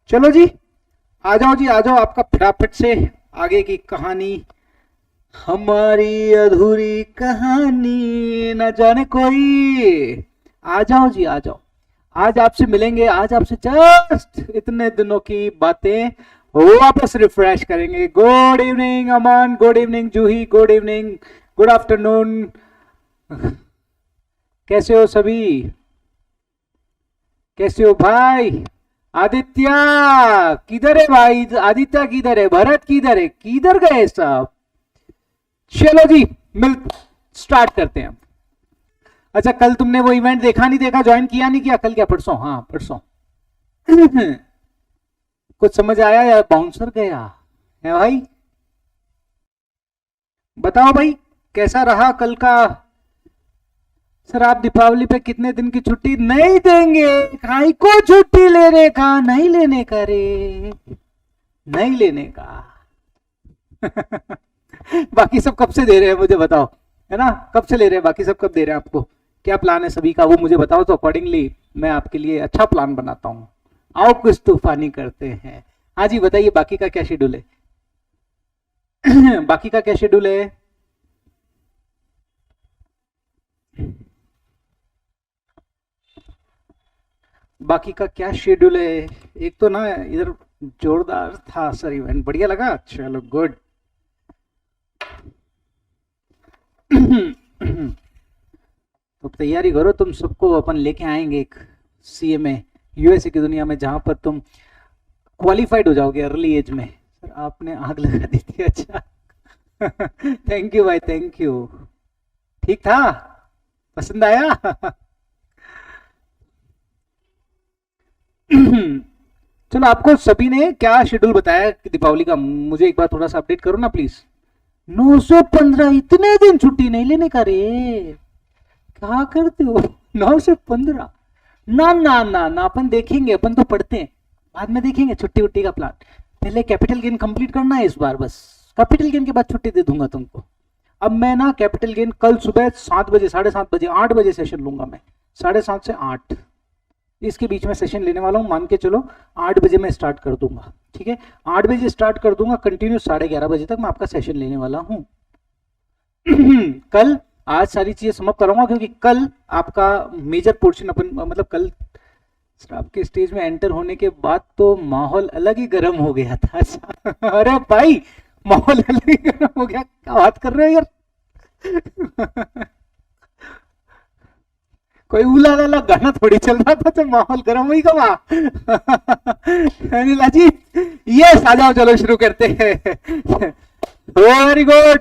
चलो जी, आ जाओ जी, आ जाओ। आपका फटाफट से आगे की कहानी, हमारी अधूरी कहानी न जाने कोई। आ जाओ जी, आ जाओ। आज आपसे मिलेंगे, आज आपसे जस्ट इतने दिनों की बातें वापस रिफ्रेश करेंगे। गुड इवनिंग अमन, गुड इवनिंग जूही, गुड इवनिंग, गुड आफ्टरनून। कैसे हो सभी? कैसे हो भाई? आदित्य किधर है भाई? आदित्य किधर है? भरत किधर है? किधर गए सब? चलो जी, मिल स्टार्ट करते हैं। अच्छा, कल तुमने वो इवेंट देखा नहीं देखा, ज्वाइन किया नहीं किया? कल क्या परसों? हाँ परसों। कुछ समझ आया या बाउंसर गया है भाई? बताओ भाई, कैसा रहा कल का? सर आप दीपावली पे कितने दिन की छुट्टी नहीं देंगे? काई को छुट्टी लेने का? नहीं लेने का रे, नहीं लेने का। बाकी सब कब से दे रहे हैं मुझे बताओ, है ना? कब से ले रहे हैं? बाकी सब कब दे रहे हैं आपको? क्या प्लान है सभी का वो मुझे बताओ, तो अकॉर्डिंगली मैं आपके लिए अच्छा प्लान बनाता हूँ। आओ कुछ तूफानी करते हैं। हाँ जी बताइए, बाकी का क्या शेड्यूल है? बाकी का क्या शेड्यूल है? बाकी का क्या शेड्यूल है? एक तो ना इधर जोरदार था सर इवेंट, बढ़िया लगा, चलो गुड। तो तैयारी करो, तुम सबको अपन लेके आएंगे एक सीएमए यूएसए की दुनिया में, जहां पर तुम क्वालिफाइड हो जाओगे अर्ली एज में। सर आपने आग लगा दी थी, अच्छा। थैंक यू भाई, थैंक यू। ठीक था? पसंद आया? चलो, आपको सभी ने क्या शेड्यूल बताया दीपावली का? मुझे एक बार थोड़ा सा अपडेट करो ना प्लीज। 915? इतने दिन छुट्टी नहीं लेने का रे? क्या करते हो? 915? ना ना ना ना, अपन देखेंगे, अपन तो पढ़ते हैं, बाद में देखेंगे छुट्टी उट्टी का प्लान। पहले कैपिटल गेन कंप्लीट करना है इस बार, बस कैपिटल गेन के बाद छुट्टी दे दूंगा तुमको। अब मैं ना कैपिटल गेन कल सुबह 7 बजे, 7:30 बजे, 8 बजे सेशन लूंगा मैं, 7:30 से 8 इसके बीच में सेशन लेने वाला हूँ। मान के चलो 8 बजे मैं स्टार्ट कर दूंगा, ठीक है? 8 बजे स्टार्ट कर दूंगा, कंटिन्यू 11:30 बजे तक मैं आपका सेशन लेने वाला हूँ। कल आज सारी चीजें समाप्त कराऊंगा, क्योंकि कल आपका मेजर पोर्शन अपन, मतलब कल आपके स्टेज में एंटर होने के बाद तो माहौल अलग ही गर्म हो गया था। अरे भाई, माहौल अलग ही गर्म हो गया, क्या बात कर रहे हो यार? कोई उला लाला गाना थोड़ी चल रहा था तो माहौल गर्म हुई कमा। अनिला जी, यस आ जाओ, चलो शुरू करते हैं। Very good.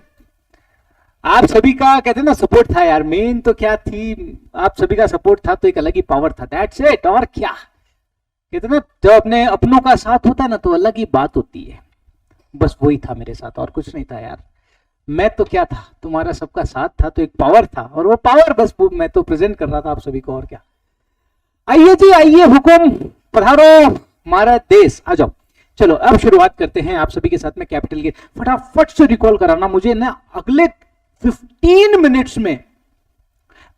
आप सभी का कहते हैं ना सपोर्ट था यार, मेन तो क्या थी, आप सभी का सपोर्ट था तो एक अलग ही पावर था, दैट्स इट। और क्या कहते ना, जब अपने अपनों का साथ होता है ना तो अलग ही बात होती है। बस वही था मेरे साथ, और कुछ नहीं था यार। मैं तो क्या था, तुम्हारा सबका साथ था तो एक पावर था, और वो पावर बस मैं तो प्रेजेंट कर रहा था आप सभी को, और क्या। आइए जी आइए, हुकुम पधारो हमारा देश, आ जाओ। चलो अब शुरुआत करते हैं आप सभी के साथ में कैपिटल गेन। फटाफट से रिकॉल कराना मुझे ना, अगले 15 मिनट्स में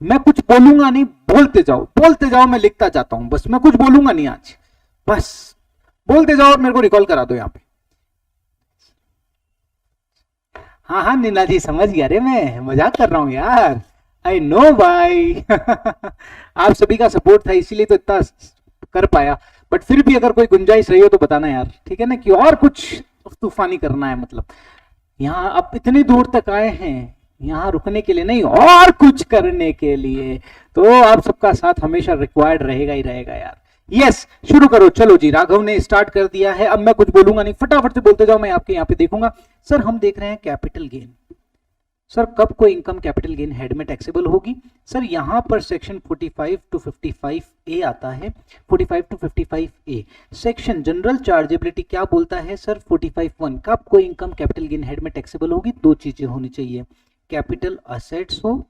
मैं कुछ बोलूंगा नहीं, बोलते जाओ, मैं लिखता जाता हूं, बस मैं कुछ बोलूंगा नहीं आज, बस बोलते जाओ और मेरे को रिकॉल करा दो यहां पे। हाँ हाँ नीला जी, समझ गया रे, मैं मजाक कर रहा हूँ यार, आई नो भाई। आप सभी का सपोर्ट था इसीलिए तो इतना कर पाया, बट फिर भी अगर कोई गुंजाइश रही हो तो बताना यार, ठीक है ना? कि और कुछ तूफानी करना है, मतलब यहाँ अब इतनी दूर तक आए हैं, यहाँ रुकने के लिए नहीं, और कुछ करने के लिए, तो आप सबका साथ हमेशा रिक्वायर्ड रहेगा ही रहेगा यार। यस, शुरू करो। चलो जी, राघव ने स्टार्ट कर दिया है, अब मैं कुछ बोलूंगा नहीं, फटाफट से बोलते जाओ, मैं आपके यहाँ पे देखूंगा। सर हम देख रहे हैं कैपिटल गेन। सर कब कोई इनकम कैपिटल गेन हेड में टैक्सेबल होगी? सर यहाँ पर सेक्शन 45 to 55A आता है, 45 to 55A। Section general chargeability क्या बोलता है सर? 45(1) कब कोई इनकम कैपिटल गेन हेड में टैक्सेबल होगी? दो चीजें होनी चाहिए, कैपिटल असेट्स हो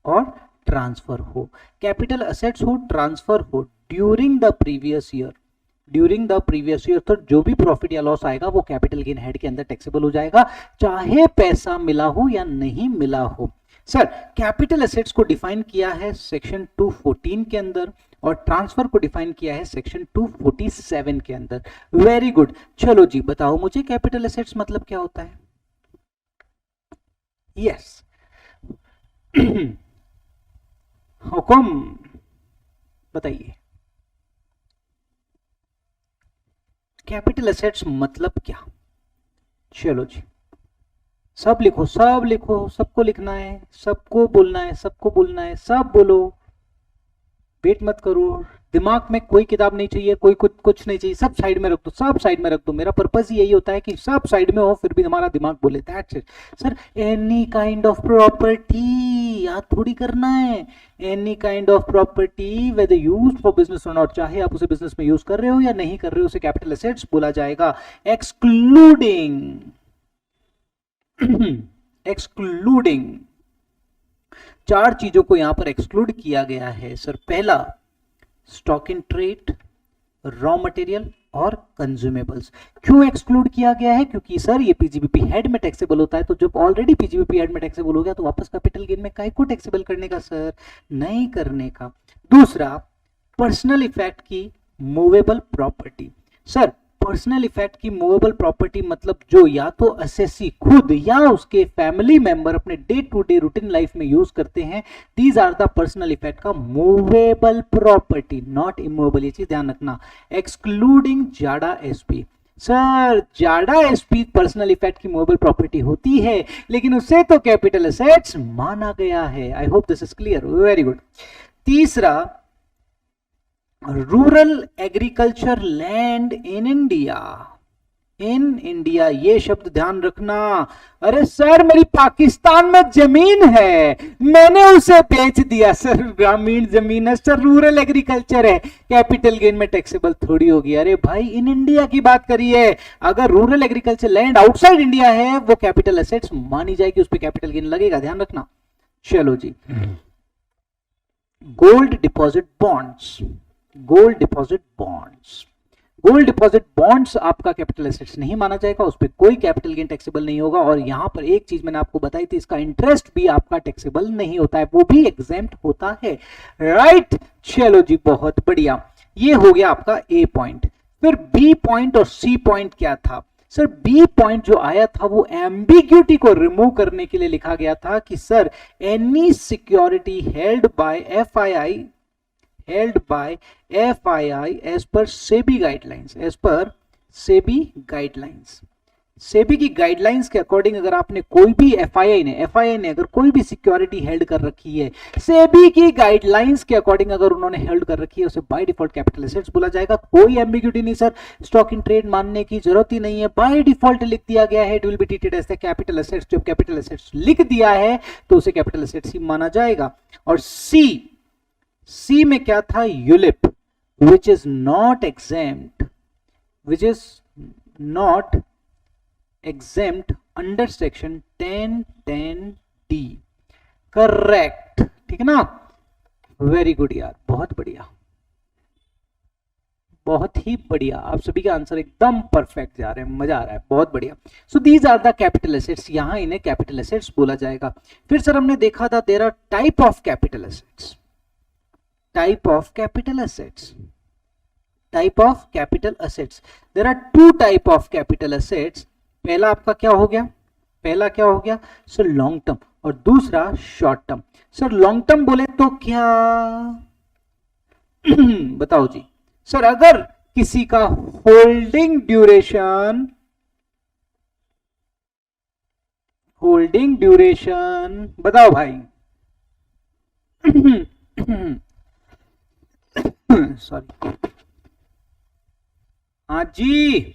और ट्रांसफर हो। कैपिटल असेट्स हो, ट्रांसफर हो ड्यूरिंग द प्रीवियस ईयर, तो जो भी प्रॉफिट या लॉस आएगा वो कैपिटल गेन हेड के अंदर टैक्सेबल हो जाएगा, चाहे पैसा मिला हो या नहीं मिला हो। सर कैपिटल एसेट्स को डिफाइन किया है सेक्शन 214 के अंदर और ट्रांसफर को डिफाइन किया है सेक्शन 247 के अंदर। Very good. चलो जी बताओ मुझे कैपिटल एसेट्स मतलब क्या होता है। यस हुकुम बताइए, कैपिटल एसेट्स मतलब क्या। चलो जी सब लिखो, सब लिखो, सबको लिखना है, सबको बोलना है, सबको बोलना है, सब बोलो, वेट मत करो। दिमाग में कोई किताब नहीं चाहिए, कोई कुछ नहीं चाहिए, सब साइड में रख दो, सब साइड में रख दो। मेरा पर्पस यही होता है कि सब साइड में हो फिर भी हमारा दिमाग बोले। That's it sir. Any kind of property याद थोड़ी करना है। Any kind of property whether used for business और नॉट, चाहे आप उसे बिजनेस में यूज कर रहे हो या नहीं कर रहे हो, उसे कैपिटल एसेट्स बोला जाएगा। एक्सक्लूडिंग एक्सक्लूडिंग चार चीजों को यहां पर एक्सक्लूड किया गया है सर। पहला stock in trade, raw material और कंज्यूमेबल्स। क्यों एक्सक्लूड किया गया है? क्योंकि सर ये पीजीबीपी हेड में टैक्सेबल होता है, तो जब ऑलरेडी पीजीबीपी हेड में टैक्सेबल हो गया तो वापस कैपिटल गेन में काय को टैक्सेबल करने का सर? नहीं करने का। दूसरा पर्सनल इफेक्ट की movable property. Sir personal effect की मूवेबल प्रॉपर्टी मतलब जो या तो असेसी खुद या उसके फैमिली मेंबर अपने day to day routine life में यूज करते हैं, these are the personal effect का मूवेबल प्रॉपर्टी, नॉट इमूवेबल। ये चीज ध्यान रखना। एक्सक्लूडिंग जाडा एसपी। सर जाडा एसपी पर्सनल इफेक्ट की मूवेबल प्रॉपर्टी होती है लेकिन उसे तो कैपिटल एसेट्स माना गया है। I hope this is clear. Very good. तीसरा rural agriculture land in India. In India ये शब्द ध्यान रखना। अरे सर मेरी पाकिस्तान में जमीन है, मैंने उसे बेच दिया सर, ग्रामीण जमीन है सर, रूरल एग्रीकल्चर है, कैपिटल गेन में टैक्सेबल थोड़ी होगी। अरे भाई इन इंडिया की बात करिए, अगर rural agriculture land outside India है वो कैपिटल एसेट्स मानी जाएगी, उस पर कैपिटल गेन लगेगा, ध्यान रखना। चलो जी gold deposit bonds. Gold deposit bonds, gold deposit bonds आपका कैपिटल एसेट्स नहीं माना जाएगा, उस पर कोई कैपिटल गेन टैक्सेबल नहीं होगा। और यहां पर एक चीज मैंने आपको बताई थी, इसका इंटरेस्ट भी आपका टैक्सेबल नहीं होता है, वो भी एग्जेम्प्ट होता है। राइट चलो जी बहुत बढ़िया। ये हो गया आपका ए पॉइंट। फिर बी पॉइंट और सी पॉइंट क्या था सर? बी पॉइंट जो आया था वो एम्बिग्यूटी को रिमूव करने के लिए लिखा गया था कि sir any security held by FII held by FII as per SEBI guidelines, as per SEBI guidelines। SEBI की गाइडलाइंस के अकॉर्डिंग अगर आपने कोई भी एफआईआई ने अगर कोई भी सिक्योरिटी हेल्ड कर रखी है, सेबी की गाइडलाइंस के अकॉर्डिंग अगर उन्होंने हेल्ड कर रखी है, उसे बाय डिफॉल्ट कैपिटल एसेट्स बोला जाएगा। कोई एम्बिग्यूटी नहीं सर, स्टॉक इन ट्रेड मानने की जरूरत ही नहीं है, बाय डिफॉल्ट लिख दिया गया है, it will be treated as the capital assets. जब कैपिटल एसेट्स लिख दिया है तो उसे कैपिटल एसेट्स ही माना जाएगा। और सी में क्या था? ULIP which is not exempt, which is not exempt under section 1010D। Correct, ठीक है ना? वेरी गुड यार, बहुत बढ़िया, बहुत ही बढ़िया। आप सभी का आंसर एकदम परफेक्ट जा रहे हैं, मजा आ रहा है, बहुत बढ़िया। So these are the capital assets, यहां इन्हें कैपिटल एसेट्स बोला जाएगा। फिर सर हमने देखा था there are type of capital assets. Type of capital assets, type of capital assets, there are two type of capital assets. पहला आपका क्या हो गया? पहला क्या हो गया सर? Long term. और दूसरा short term. Sir long term बोले तो क्या बताओ जी। सर अगर किसी का होल्डिंग ड्यूरेशन बताओ भाई सॉरी, हाँ जी,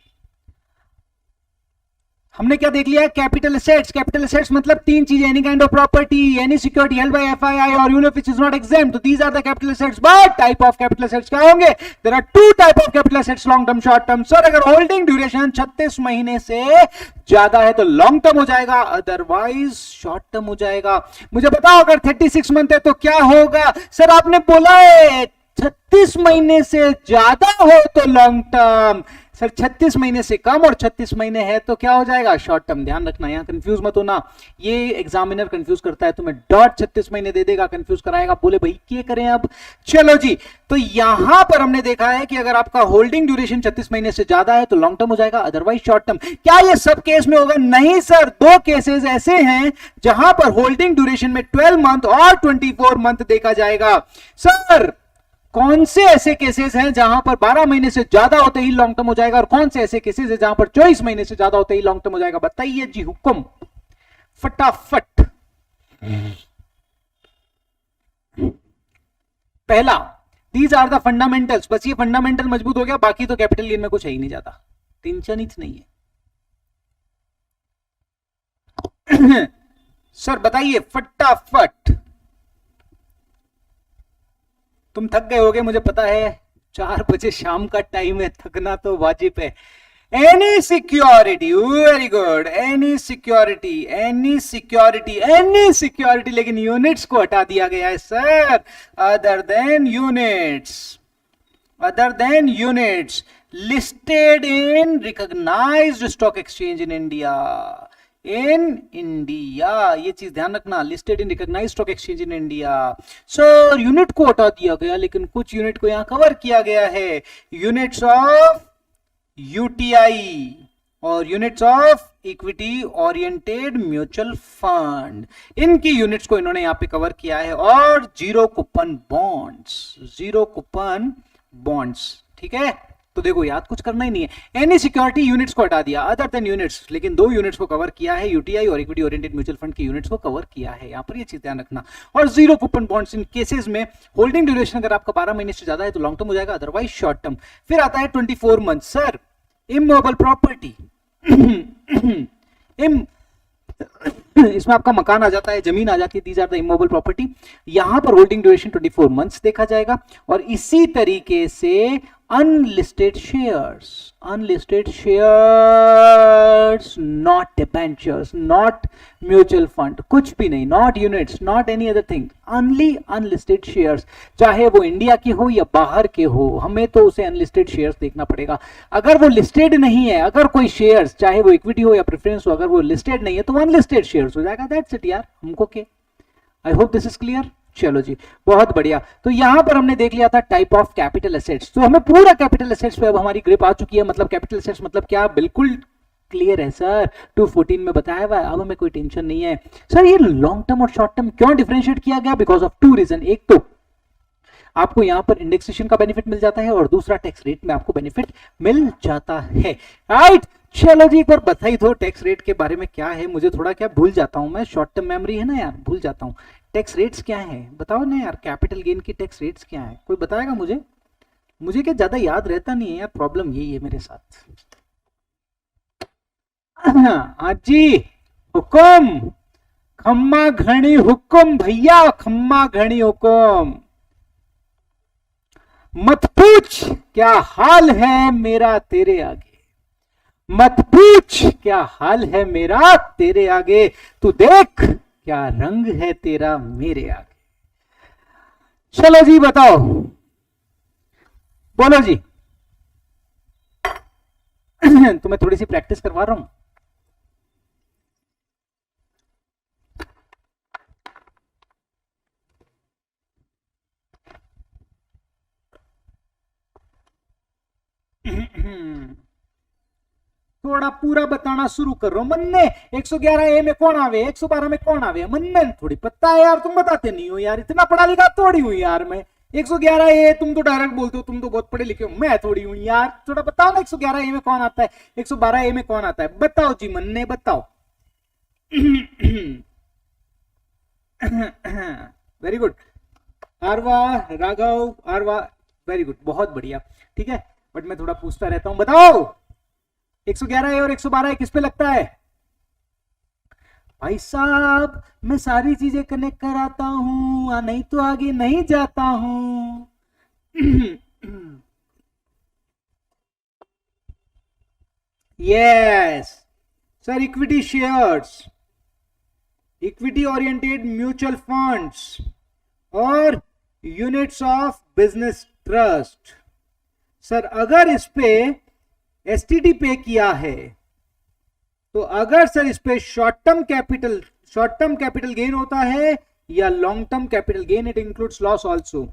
हमने क्या देख लिया? Capital assets. कैपिटल एसेट्स मतलब तीन चीजें, any kind of property, any security held by FII और ULIP which is not exempt. तो these are the capital assets. But type of capital assets क्या होंगे? There are two type of capital assets, long term, short term. Sir अगर holding duration 36 महीने से ज्यादा है तो लॉन्ग टर्म हो जाएगा, अदरवाइज शॉर्ट टर्म हो जाएगा। मुझे बताओ अगर 36 मंथ है तो क्या होगा? सर आपने बोला है 36 महीने से ज्यादा हो तो लॉन्ग टर्म, सर 36 महीने से कम और 36 महीने है तो क्या हो जाएगा, शॉर्ट टर्म। ध्यान रखना, यहाँ कंफ्यूज मत होना, ये एग्जामिनर कंफ्यूज करता है, तुम्हें डॉट 36 महीने दे देगा, कंफ्यूज कराएगा, बोले भाई क्या करें अब। चलो जी, तो यहां पर हमने देखा है कि अगर आपका होल्डिंग ड्यूरेशन 36 महीने से ज्यादा है तो लॉन्ग टर्म हो जाएगा, अदरवाइज शॉर्ट टर्म। क्या ये सब केस में होगा, नहीं सर, दो केसेस ऐसे हैं जहां पर होल्डिंग ड्यूरेशन में 12 मंथ और 24 मंथ देखा जाएगा। सर कौन से ऐसे केसेस हैं जहां पर 12 महीने से ज्यादा होते ही लॉन्ग टर्म हो जाएगा, और कौन से ऐसे केसेस हैं जहां पर 24 महीने से ज्यादा होते ही लॉन्ग टर्म हो जाएगा, बताइए जी, हुक्म फटाफट। पहला, दीज आर द फंडामेंटल्स, बस ये फंडामेंटल मजबूत हो गया, बाकी तो कैपिटल गेन में कुछ है ही नहीं जाता, टेंशन ही नहीं है। सर बताइए फटाफट, तुम थक गए होगे मुझे पता है, 4 बजे शाम का टाइम है, थकना तो वाजिब है। Any security, very good, any security, any security, any security, लेकिन यूनिट्स को हटा दिया गया है sir, other than units, other than units listed in recognised stock exchange in India, in India, ये चीज ध्यान रखना, listed in recognised stock exchange in India. Sir unit को हटा दिया गया, लेकिन कुछ यूनिट को यहां कवर किया गया है, यूनिट्स ऑफ यूटीआई और units of equity oriented mutual fund, इनकी यूनिट्स को इन्होंने यहां पे कवर किया है, और zero coupon bonds, zero coupon bonds, ठीक है। तो देखो याद कुछ करना ही नहीं है, एनी सिक्योरिटी यूनिट्स को हटा दिया, अदर देन यूनिट्स, लेकिन 2 यूनिट्स को कवर किया है, यूटीआई और इक्विटी ओरिएंटेड म्यूचुअल फंड की यूनिट्स को कवर किया है, यहां पर ये चीज ध्यान रखना। और जीरो कूपन बॉन्ड्स, इन केसेस में होल्डिंग ड्यूरेशन अगर आपका 12 महीने से ज्यादा है तो लॉन्ग टर्म हो जाएगा, अदरवाइज शॉर्ट टर्म। फिर आता है 24 मंथ। सर इमूवेबल प्रॉपर्टी, इसमें आपका मकान आ जाता है, जमीन आ जाती है, these are the immovable property, यहां पर होल्डिंग ड्यूरेशन 24 मंथ्स देखा जाएगा। और इसी तरीके से unlisted shares, unlisted shares, not debentures, not mutual fund, कुछ भी नहीं, not units, not any other thing, only unlisted shares, चाहे वो इंडिया के हो या बाहर के हो, हमें तो उसे अनलिस्टेड शेयर्स देखना पड़ेगा। अगर वो लिस्टेड नहीं है, अगर कोई शेयर्स, चाहे वो इक्विटी हो या प्रेफरेंस हो, अगर वो लिस्टेड नहीं है तो अनलिस्टेड शेयर्स हो जाएगा, दैट्स इट यार, हमको के। आई होप दिस इज क्लियर। चलो जी, बहुत बढ़िया। तो यहां पर हमने देख लिया था टाइप ऑफ कैपिटल एसेट्स, तो हमें पूरा कैपिटल एसेट्स पे अब हमारी ग्रिप आ चुकी है। मतलब कैपिटल एसेट्स मतलब क्या, बिल्कुल क्लियर है सर, 214 में बताया हुआ है, अब हमें कोई टेंशन नहीं है। सर ये लॉन्ग टर्म और शॉर्ट टर्म क्यों डिफरेंशिएट किया गया, बिकॉज ऑफ 2 रीजन, एक तो आपको यहां पर इंडेक्सेशन का बेनिफिट मिल जाता है, और दूसरा टैक्स रेट में आपको बेनिफिट मिल जाता है, राइट। चलो जी, एक बार बताई दो टैक्स रेट के बारे में क्या है, मुझे थोड़ा क्या भूल जाता हूं मैं, शॉर्ट टर्म मेमोरी है ना यार, भूल जाता हूं। टैक्स रेट्स क्या है बताओ ना यार, कैपिटल गेन की टैक्स रेट्स क्या है, कोई बताएगा मुझे? मुझे क्या ज्यादा याद रहता नहीं है यार, प्रॉब्लम यही है मेरे साथ। हाँ जी, हुक्म, खम्मा घड़ी हुक्म भैया, खम्मा घड़ी हुक्म। मत पूछ क्या हाल है मेरा तेरे आगे, मत पूछ क्या हाल है मेरा तेरे आगे, तू देख क्या रंग है तेरा मेरे आगे। चलो जी बताओ, बोलो जी। तो मैं थोड़ी सी प्रैक्टिस करवा रहा हूं। थोड़ा पूरा बताना शुरू कर रहा हूं। मन्ने 111A में कौन आवे, 112 में कौन आवे, मन्ने थोड़ी पता है यार, तुम बताते नहीं हो यार, इतना पढ़ा लिखा थोड़ी हूं यार मैं। 111A तुम तो डायरेक्ट बोलते हो, तुम तो बहुत पढ़े लिखे हो, मैं थोड़ी हूं यार। थोड़ा बताओ ना 111A में कौन आता है, 112A में कौन आता है, बताओ जी मन्ने बताओ। Very good Aarva, Raghav, Aarva, very good, बहुत बढ़िया, ठीक है। बट मैं थोड़ा पूछता रहता हूं, बताओ 111A और 112A किस पे लगता है? भाई साहब मैं सारी चीजें कनेक्ट कराता हूं, नहीं तो आगे नहीं जाता हूं। Yes sir, equity shares, equity oriented mutual funds और units of business trust. Sir अगर इस पे एसटीडी पे किया है, तो अगर सर इस पे शॉर्ट टर्म कैपिटल गेन होता है या long term capital gain, it includes loss also.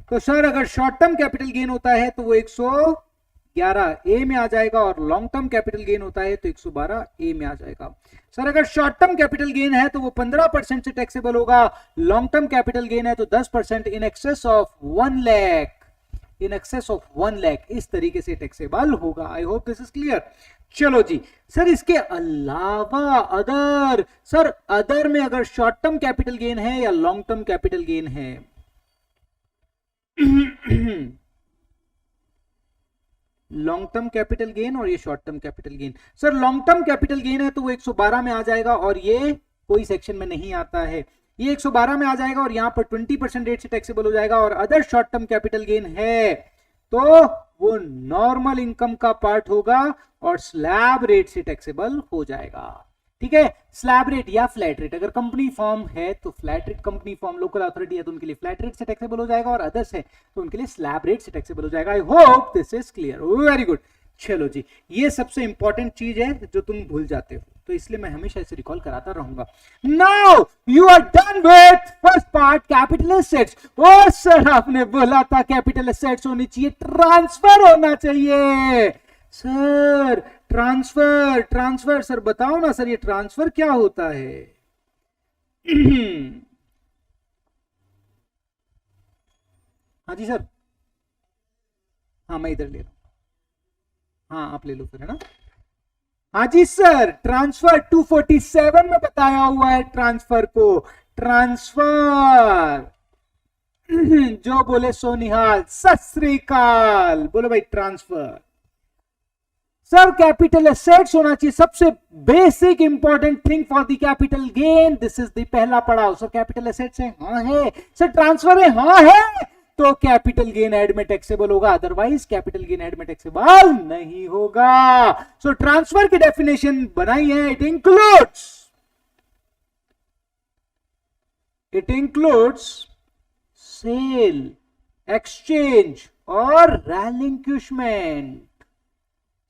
तो सर अगर शॉर्ट टर्म कैपिटल गेन होता है तो वो 111 ए में आ जाएगा, और लॉन्ग टर्म कैपिटल गेन होता है तो 112 ए में आ जाएगा। सर अगर शॉर्ट टर्म कैपिटल गेन है तो वो 15% से टैक्सेबल होगा, लॉन्ग टर्म कैपिटल गेन है तो 10% in excess of 1 lakh, in excess of 1 lakh इस तरीके से टैक्सेबल होगा। आई होप दिस इज क्लियर। चलो जी सर, इसके अलावा अदर, सर अदर में अगर शॉर्ट टर्म कैपिटल गेन है या लॉन्ग टर्म कैपिटल गेन है लॉन्ग टर्म कैपिटल गेन और ये short term capital gain. Sir long term capital gain है तो वो 112 में आ जाएगा, और ये कोई सेक्शन में नहीं आता है, ये 112 में आ जाएगा और यहां पर 20% रेट से टैक्सेबल हो जाएगा। और other short term capital gain है तो वो नॉर्मल इनकम का पार्ट होगा और स्लैब रेट से टैक्सेबल हो जाएगा। ठीक है, स्लैब रेट या फ्लैट रेट, अगर कंपनी फॉर्म है तो flat rate, company form local authority है तो उनके लिए फ्लैट रेट से टैक्सेबल हो जाएगा, और अदर्स है तो उनके लिए स्लैब रेट से टैक्सेबल हो जाएगा। I hope this is clear, very good. चलो जी, ये सबसे इंपॉर्टेंट चीज है जो तुम भूल जाते हो, तो इसलिए मैं हमेशा इसे रिकॉल कराता रहूंगा। Now you are done with first part, capital assets. और सर आपने बोला था कैपिटल एसेट्स होनी चाहिए, ट्रांसफर होना चाहिए। सर ट्रांसफर सर बताओ ना सर, ये ट्रांसफर क्या होता है? हाँ जी सर, हाँ मैं इधर ले रहा हूं, हाँ आप ले लो फिर, है ना। हाँ जी सर, ट्रांसफर 247 में बताया हुआ है ट्रांसफर को। ट्रांसफर जो बोले सोनिहाल, सत श्री अकाल, बोलो भाई ट्रांसफर। सर कैपिटल एसेट्स होना चाहिए, सबसे basic important thing for the capital gain, this is the पहला पड़ाव। सर कैपिटल एसेट्स है, हाँ है। सर ट्रांसफर है, हाँ है, तो कैपिटल गेन ऐड में टैक्सेबल होगा, अदरवाइज कैपिटल गेन ऐड में टैक्सेबल नहीं होगा। सो ट्रांसफर की डेफिनेशन बनाई है, इट इंक्लूड्स सेल, एक्सचेंज और रेलिंक्विशमेंट।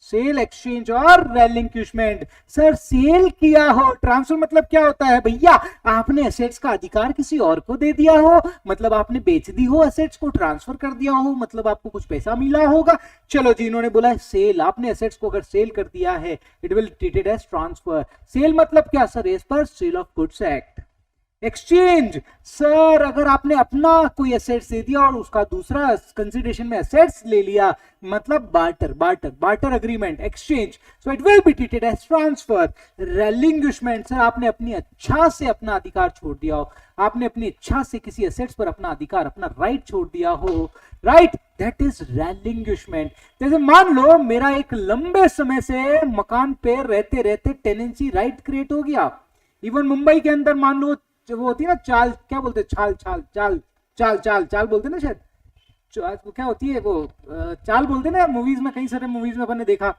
सेल, एक्सचेंज और रेलिंक्विशमेंट। सर सेल किया हो, ट्रांसफर मतलब क्या होता है भैया? आपने एसेट्स का अधिकार किसी और को दे दिया हो, मतलब आपने बेच दी हो एसेट्स को, ट्रांसफर कर दिया हो, मतलब आपको कुछ पैसा मिला होगा। चलो जी, इन्होंने बोला है सेल, आपने एसेट्स को अगर सेल कर दिया है, it will treated as transfer. Sale मतलब क्या sir? As per sale of goods act. Exchange, sir अगर आपने अपना कोई एसेट्स दे दिया और उसका दूसरा कंसिडरेशन में एसेट्स ले लिया, मतलब barter agreement, exchange, so it will be treated as transfer. Relinquishment, sir आपने अपनी इच्छा से अपना अधिकार छोड़ दिया हो, आपने अपनी इच्छा से किसी एसेट्स पर अपना अधिकार, अपना राइट छोड़ दिया हो, राइट, दैट इज रेलिंग्विशमेंट। जैसे मान लो मेरा एक लंबे समय से मकान पे रहते रहते टेनेंसी राइट क्रिएट हो गया। इवन मुंबई के अंदर मान लो वो होती है ना चाल, क्या बोलते हैं, चाल बोलते हैं ना, शायद क्या होती है वो, चाल बोलते हैं ना मूवीज में, कई सारे मूवीज में अपन ने देखा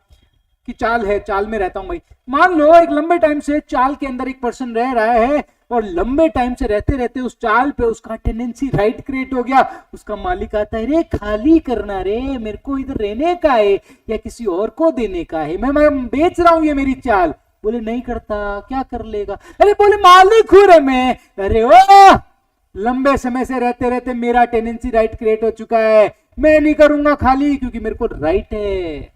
कि चाल है, चाल में रहता हूं भाई। मान लो एक लंबे टाइम से चाल के अंदर एक पर्सन रह रहा है और लंबे टाइम से रहते रहते उस चाल पे उसका टेंडेंसी राइट क्रिएट हो गया। उसका मालिक आता है, रे खाली करना रे, मेरे को इधर रहने का है या किसी और को देने का है, मैं बेच रहा हूं ये मेरी चाल। बोले नहीं करता, क्या कर लेगा? अरे बोले मालिक हूं रे मैं। अरे ओ, लंबे समय से रहते रहते मेरा टेनेंसी राइट क्रिएट हो चुका है, मैं नहीं करूंगा खाली क्योंकि मेरे को राइट है।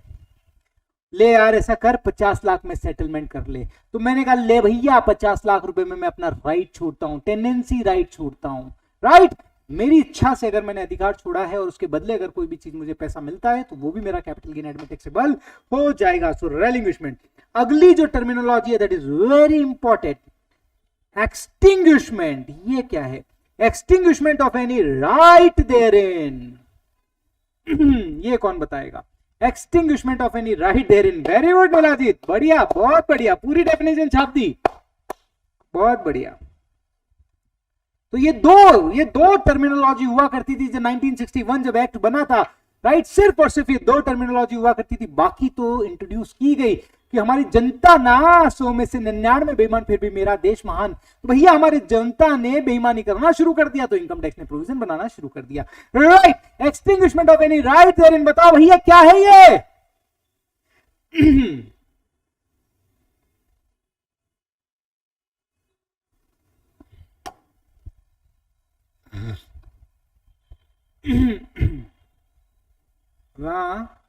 ले यार ऐसा कर, 50 लाख में सेटलमेंट कर ले। तो मैंने कहा ले भैया 50 लाख रुपए में मैं अपना राइट छोड़ता हूं, टेनेंसी राइट छोड़ता हूं, राइट। मेरी इच्छा से अगर मैंने अधिकार छोड़ा है और उसके बदले अगर कोई भी चीज मुझे पैसा मिलता है तो वो भी मेरा कैपिटल गेन एडमिट टैक्सेबल हो जाएगा। सो रेलिंग्विशमेंट। अगली जो टर्मिनोलॉजी है that is very important, extinguishment. ये क्या है? Extinguishment of any right therein. ये कौन बताएगा? Extinguishment of any right therein. Very good Malajit, बढ़िया, बहुत बढ़िया, पूरी डेफिनेशन छाप दी, बहुत बढ़िया। तो ये दो टर्मिनोलॉजी हुआ करती थी जब 1961 जब एक्ट बना था, राइट। सिर्फ और सिर्फ ये दो टर्मिनोलॉजी हुआ करती थी, बाकी तो इंट्रोड्यूस की गई कि हमारी जनता ना 100 में से 99 बेईमान, फिर भी मेरा देश महान। तो भैया हमारी जनता ने बेईमानी करना शुरू कर दिया तो इनकम टैक्स ने प्रोविजन बनाना शुरू कर दिया, right. Extinguishment of any right therein, बताओ भैया क्या है ये?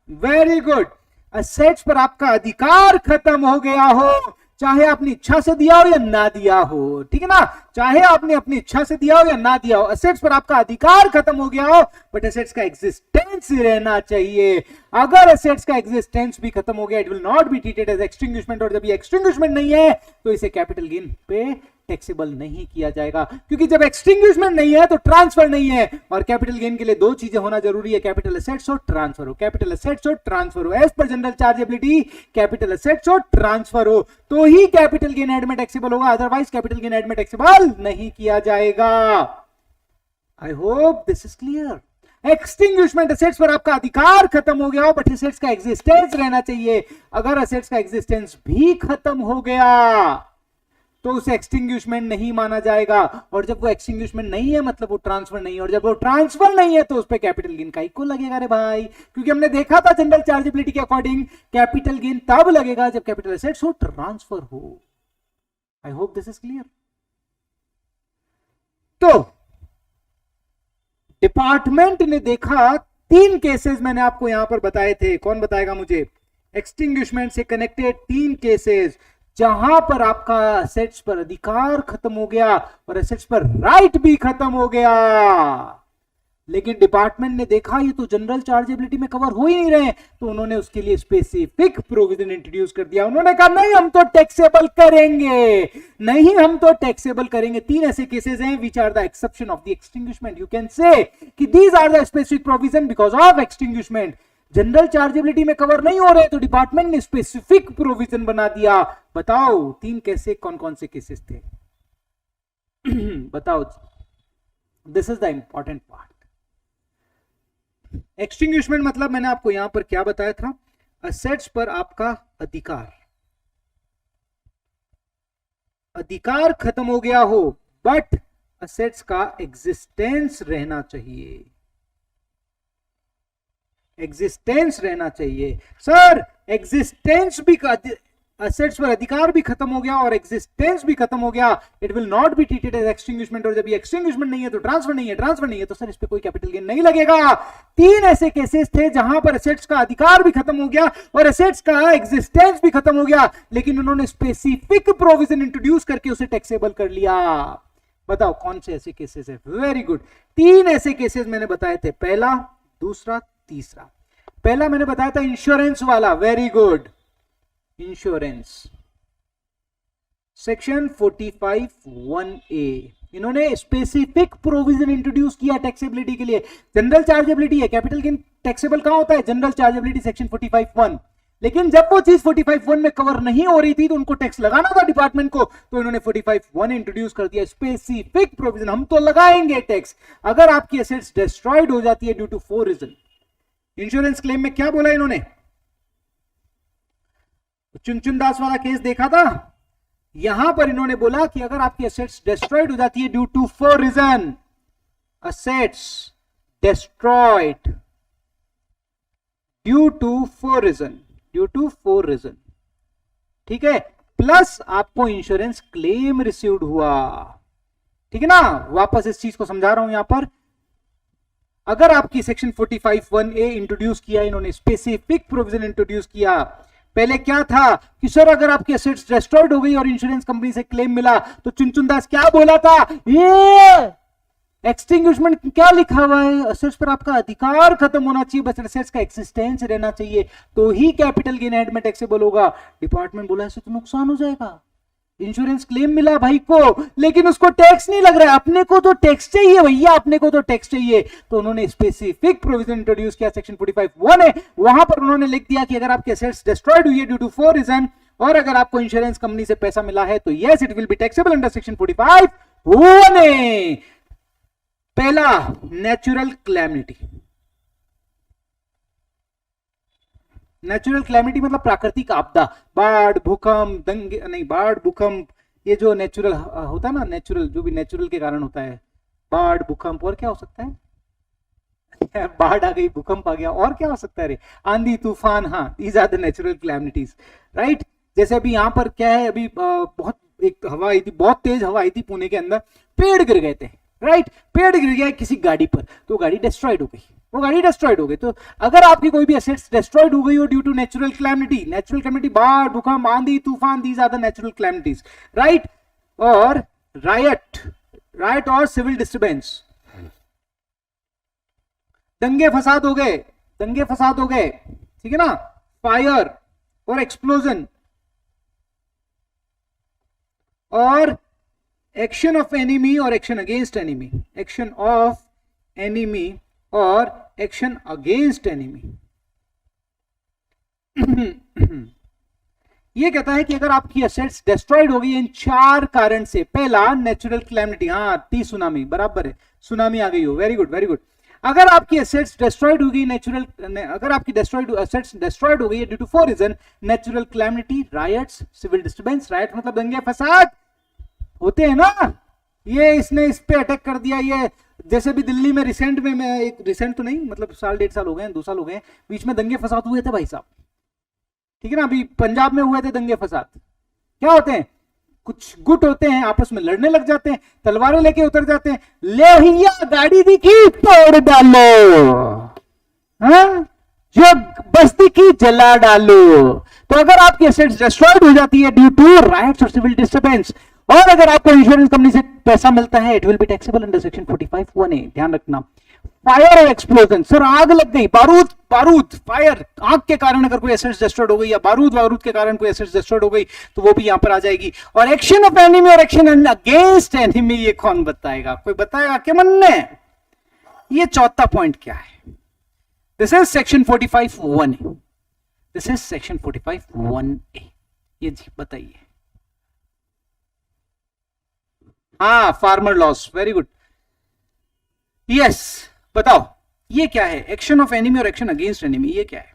Very good. असेट्स पर आपका अधिकार खत्म हो गया हो, चाहे आपने इच्छा से दिया हो या ना दिया हो, ठीक है ना, चाहे आपने अपनी इच्छा से दिया हो या ना दिया हो, असेट्स पर आपका अधिकार खत्म हो गया हो, बट असेट्स का एग्जिस्टेंस रहना चाहिए। अगर असेट्स का एग्जिस्टेंस भी खत्म हो गया, it will not be treated as extinguishment, और जब ये एक्सटिंग्विशमेंट नहीं है तो इसे कैपिटल गेन पे टैक्सेबल नहीं किया जाएगा, क्योंकि जब एक्सटिंग्विशमेंट नहीं है तो ट्रांसफर नहीं है, और कैपिटल गेन के लिए दो चीजें होना जरूरी है, कैपिटल असेट्स और ट्रांसफर हो, कैपिटल असेट्स और ट्रांसफर हो। As per general chargeability capital assets और ट्रांसफर हो तो ही कैपिटल गेन एड में टैक्सेबल होगा, अदरवाइज कैपिटल गेन एड में टैक्सेबल नहीं किया जाएगा। I hope this is clear. Extinguishment, assets पर आपका अधिकार खत्म हो गया हो बट असेट्स का एग्जिस्टेंस रहना चाहिए। अगर असेट्स का एग्जिस्टेंस भी खत्म हो गया तो उसे एक्सटिंग्विशमेंट नहीं माना जाएगा, और जब वो एक्सटिंग्विशमेंट नहीं है मतलब वो ट्रांसफर नहीं है, और जब वो ट्रांसफर नहीं है तो उस पर कैपिटल गेन का इक्वल लगेगा रे भाई, क्योंकि हमने देखा था जनरल चार्जेबिलिटी के अकॉर्डिंग कैपिटल गेन तब लगेगा जब कैपिटल असेट्स हो, ट्रांसफर हो। आई होप दिस इज क्लियर। तो डिपार्टमेंट ने देखा, तीन केसेस मैंने आपको यहां पर बताए थे, कौन बताएगा मुझे, एक्सटिंग्विशमेंट से कनेक्टेड तीन केसेस जहां पर आपका असेट्स पर अधिकार खत्म हो गया और असेट्स पर राइट भी खत्म हो गया, लेकिन डिपार्टमेंट ने देखा ये तो जनरल चार्जेबिलिटी में कवर हो ही नहीं रहे, तो उन्होंने उसके लिए स्पेसिफिक प्रोविजन इंट्रोड्यूस कर दिया। उन्होंने कहा नहीं हम तो टैक्सेबल करेंगे, नहीं हम तो टैक्सेबल करेंगे। तीन ऐसे केसेस हैं which are the exception of the extinguishment. You can say कि these are the specific provision because of extinguishment. General chargeability में कवर नहीं हो रहे तो डिपार्टमेंट ने स्पेसिफिक प्रोविजन बना दिया। बताओ तीन कैसे, कौन कौन से केसेस थे? बताओ, this is the important part. Extinguishment मतलब मैंने आपको यहां पर क्या बताया था, असेट्स पर आपका अधिकार खत्म हो गया हो बट असेट्स का एग्जिस्टेंस रहना चाहिए, एग्जिस्टेंस रहना चाहिए। सर एग्जिस्टेंस भी, असेट्स पर अधिकार भी खत्म हो गया और एग्जिस्टेंस भी खत्म हो गया, it will not be treated as extinguishment, और जब ये एक्सटिंग्विशमेंट नहीं है तो ट्रांसफर नहीं है, ट्रांसफर नहीं है तो सर इस पे कोई कैपिटल गेन नहीं लगेगा। तीन ऐसे केसेस थे जहां पर असेट्स का अधिकार भी खत्म हो गया और असेट्स का एग्जिस्टेंस भी खत्म हो गया, लेकिन उन्होंने स्पेसिफिक प्रोविजन इंट्रोड्यूस करके उसे टैक्सेबल कर लिया। बताओ कौन से ऐसे केसेस है? वेरी गुड, तीन ऐसे केसेस मैंने बताए थे, पहला, दूसरा, तीसरा। पहला मैंने बताया था इंश्योरेंस वाला, very good, insurance section 45(1)(a), इन्होंने स्पेसिफिक प्रोविजन इंट्रोड्यूस किया टैक्सेबिलिटी के लिए। जनरल चार्जेबिलिटी है, कैपिटल गेन टैक्सेबल कहां होता है? जनरल चार्जेबिलिटी सेक्शन 45(1), लेकिन जब वो चीज 45(1) में कवर नहीं हो रही थी तो उनको टैक्स लगाना था डिपार्टमेंट को, तो इन्होंने 45(1) इंट्रोड्यूस कर दिया, स्पेसिफिक प्रोविजन, हम तो लगाएंगे टैक्स अगर आपकी एसेट्स डिस्ट्रॉयड हो जाती है due to 4 reason. Insurance claim में क्या बोला इन्होंने? चुनचुन दास वाला केस देखा था, यहां पर इन्होंने बोला कि अगर आपकी एसेट्स डिस्ट्रॉयड हो जाती है due to 4 reason, assets destroyed due to 4 reason, due to 4 reason, ठीक है, प्लस आपको इंश्योरेंस क्लेम रिसीव्ड हुआ, ठीक है ना। वापस इस चीज को समझा रहा हूं यहां पर, अगर आपकी सेक्शन 45(1)(a) इंट्रोड्यूस किया इन्होंने, स्पेसिफिक प्रोविजन इंट्रोड्यूस किया। पहले क्या था कि सर अगर आपकी एसेट्स डिस्ट्रॉयड हो गई और इंश्योरेंस कंपनी से क्लेम मिला तो चुनचुन दास क्या बोला था, ये एक्सटिंग्विशमेंट क्या लिखा हुआ है, असेट्स पर आपका अधिकार खत्म होना चाहिए, बस असेट्स का एक्सिस्टेंस रहना चाहिए तो ही कैपिटल गेन एड में टैक्सेबल होगा। डिपार्टमेंट बोला ऐसे तो नुकसान हो जाएगा, इंश्योरेंस क्लेम मिला भाई को लेकिन उसको टैक्स नहीं लग रहा है, अपने को तो टैक्स चाहिए भैया, अपने को तो टैक्स चाहिए, तो उन्होंने स्पेसिफिक प्रोविजन इंट्रोड्यूस किया, सेक्शन 45(1) है, वहां पर उन्होंने लिख दिया कि अगर आपके एसेट्स डिस्ट्रॉयड हुई है ड्यू टू 4 रीजन और अगर आपको इंश्योरेंस कंपनी से पैसा मिला है तो yes it will be taxable under section 45(1)(a). पहला नेचुरल क्लैमिटी, नेचुरल क्लैमिटी मतलब प्राकृतिक आपदा, बाढ़, भूकंप, दंगे, नहीं बाढ़, भूकंप, ये जो नेचुरल होता है ना, नेचुरल जो भी नेचुरल के कारण होता है, बाढ़, भूकंप, और क्या हो सकता है बाढ़ आ गई, भूकंप आ गया, और क्या हो सकता है रे, आंधी तूफान, हाँ these are the natural calamities, right. जैसे अभी यहाँ पर क्या है, अभी बहुत एक हवा आई थी, बहुत तेज हवा आई थी पुणे के अंदर, पेड़ गिर गए थे, राइट, पेड़ गिर गया किसी गाड़ी पर, तो गाड़ी डिस्ट्रॉयड हो गई, वो गाड़ी डिस्ट्रॉयड हो गई। तो अगर आपकी कोई भी एसेट्स डिस्ट्रॉयड हो गई हो ड्यू टू नेचुरल कैलेमिटी, बाढ़, भूकंप, आंधी तूफान, these are the natural calamities, right. और रायट और सिविल डिस्टर्बेंस, दंगे फसाद हो गए, ठीक है ना, फायर और एक्सप्लोजन, और एक्शन ऑफ एनिमी और action against enemy, action of enemy और एक्शन अगेंस्ट एनिमी। ये कहता है कि अगर आपकी एसेट्स डिस्ट्रॉयड हो गई इन 4 कारण से, पहला नेचुरल कैलेमिटी, हाँ टी सुनामी, बराबर है, सुनामी आ गई हो, वेरी गुड वेरी गुड। अगर आपकी एसेट्स डिस्ट्रॉयड हो गई अगर आपकी एसेट्स डिस्ट्रॉयड हो गई है due to 4 reason, natural calamity, riots, civil disturbance, riot मतलब दंगे फसाद होते हैं ना, ये इसने इस पे अटैक कर दिया, ये जैसे भी दिल्ली में रिसेंट में, मैं एक रिसेंट तो नहीं मतलब साल 1.5 साल हो गए, 2 साल हो गए, बीच में दंगे फसाद हुए थे भाई साहब, ठीक है ना, अभी पंजाब में हुए थे दंगे फसाद। क्या होते हैं, कुछ गुट होते हैं आपस में लड़ने लग जाते हैं, तलवारें लेके उतर जाते हैं, ले भैया गाड़ी दिखी तोड़ डालो, हाँ जो बस दिखी जला डालो। तो अगर आपकी एसेट्स डिस्ट्रॉयड हो जाती है ड्यू टू राइट्स और सिविल डिस्टर्बेंस, और अगर आपको इंश्योरेंस कंपनी से पैसा मिलता है, it will be taxable under section 45(1)(a), ध्यान रखना। फायर और एक्सप्लोजन, सर आग लग गई, बारूद फायर, आग के कारण अगर कोई एसेट्स डिस्ट्रॉयड हो गई, या बारूद के कारण कोई एसेट्स डिस्ट्रॉयड हो गई, तो वो भी यहां पर आ जाएगी। और एक्शन ऑफ एनिमी और एक्शन अगेंस्ट एनिमी, ये कौन बताएगा, कोई बताएगा क्या मन ने? ये चौथा पॉइंट क्या है? This is section 45(1)(a), this is section 45(1)(a). ये जी बताइए। हाँ farmer loss, very good, yes बताओ ये क्या है? एक्शन ऑफ एनिमी और एक्शन अगेंस्ट एनिमी, ये क्या है?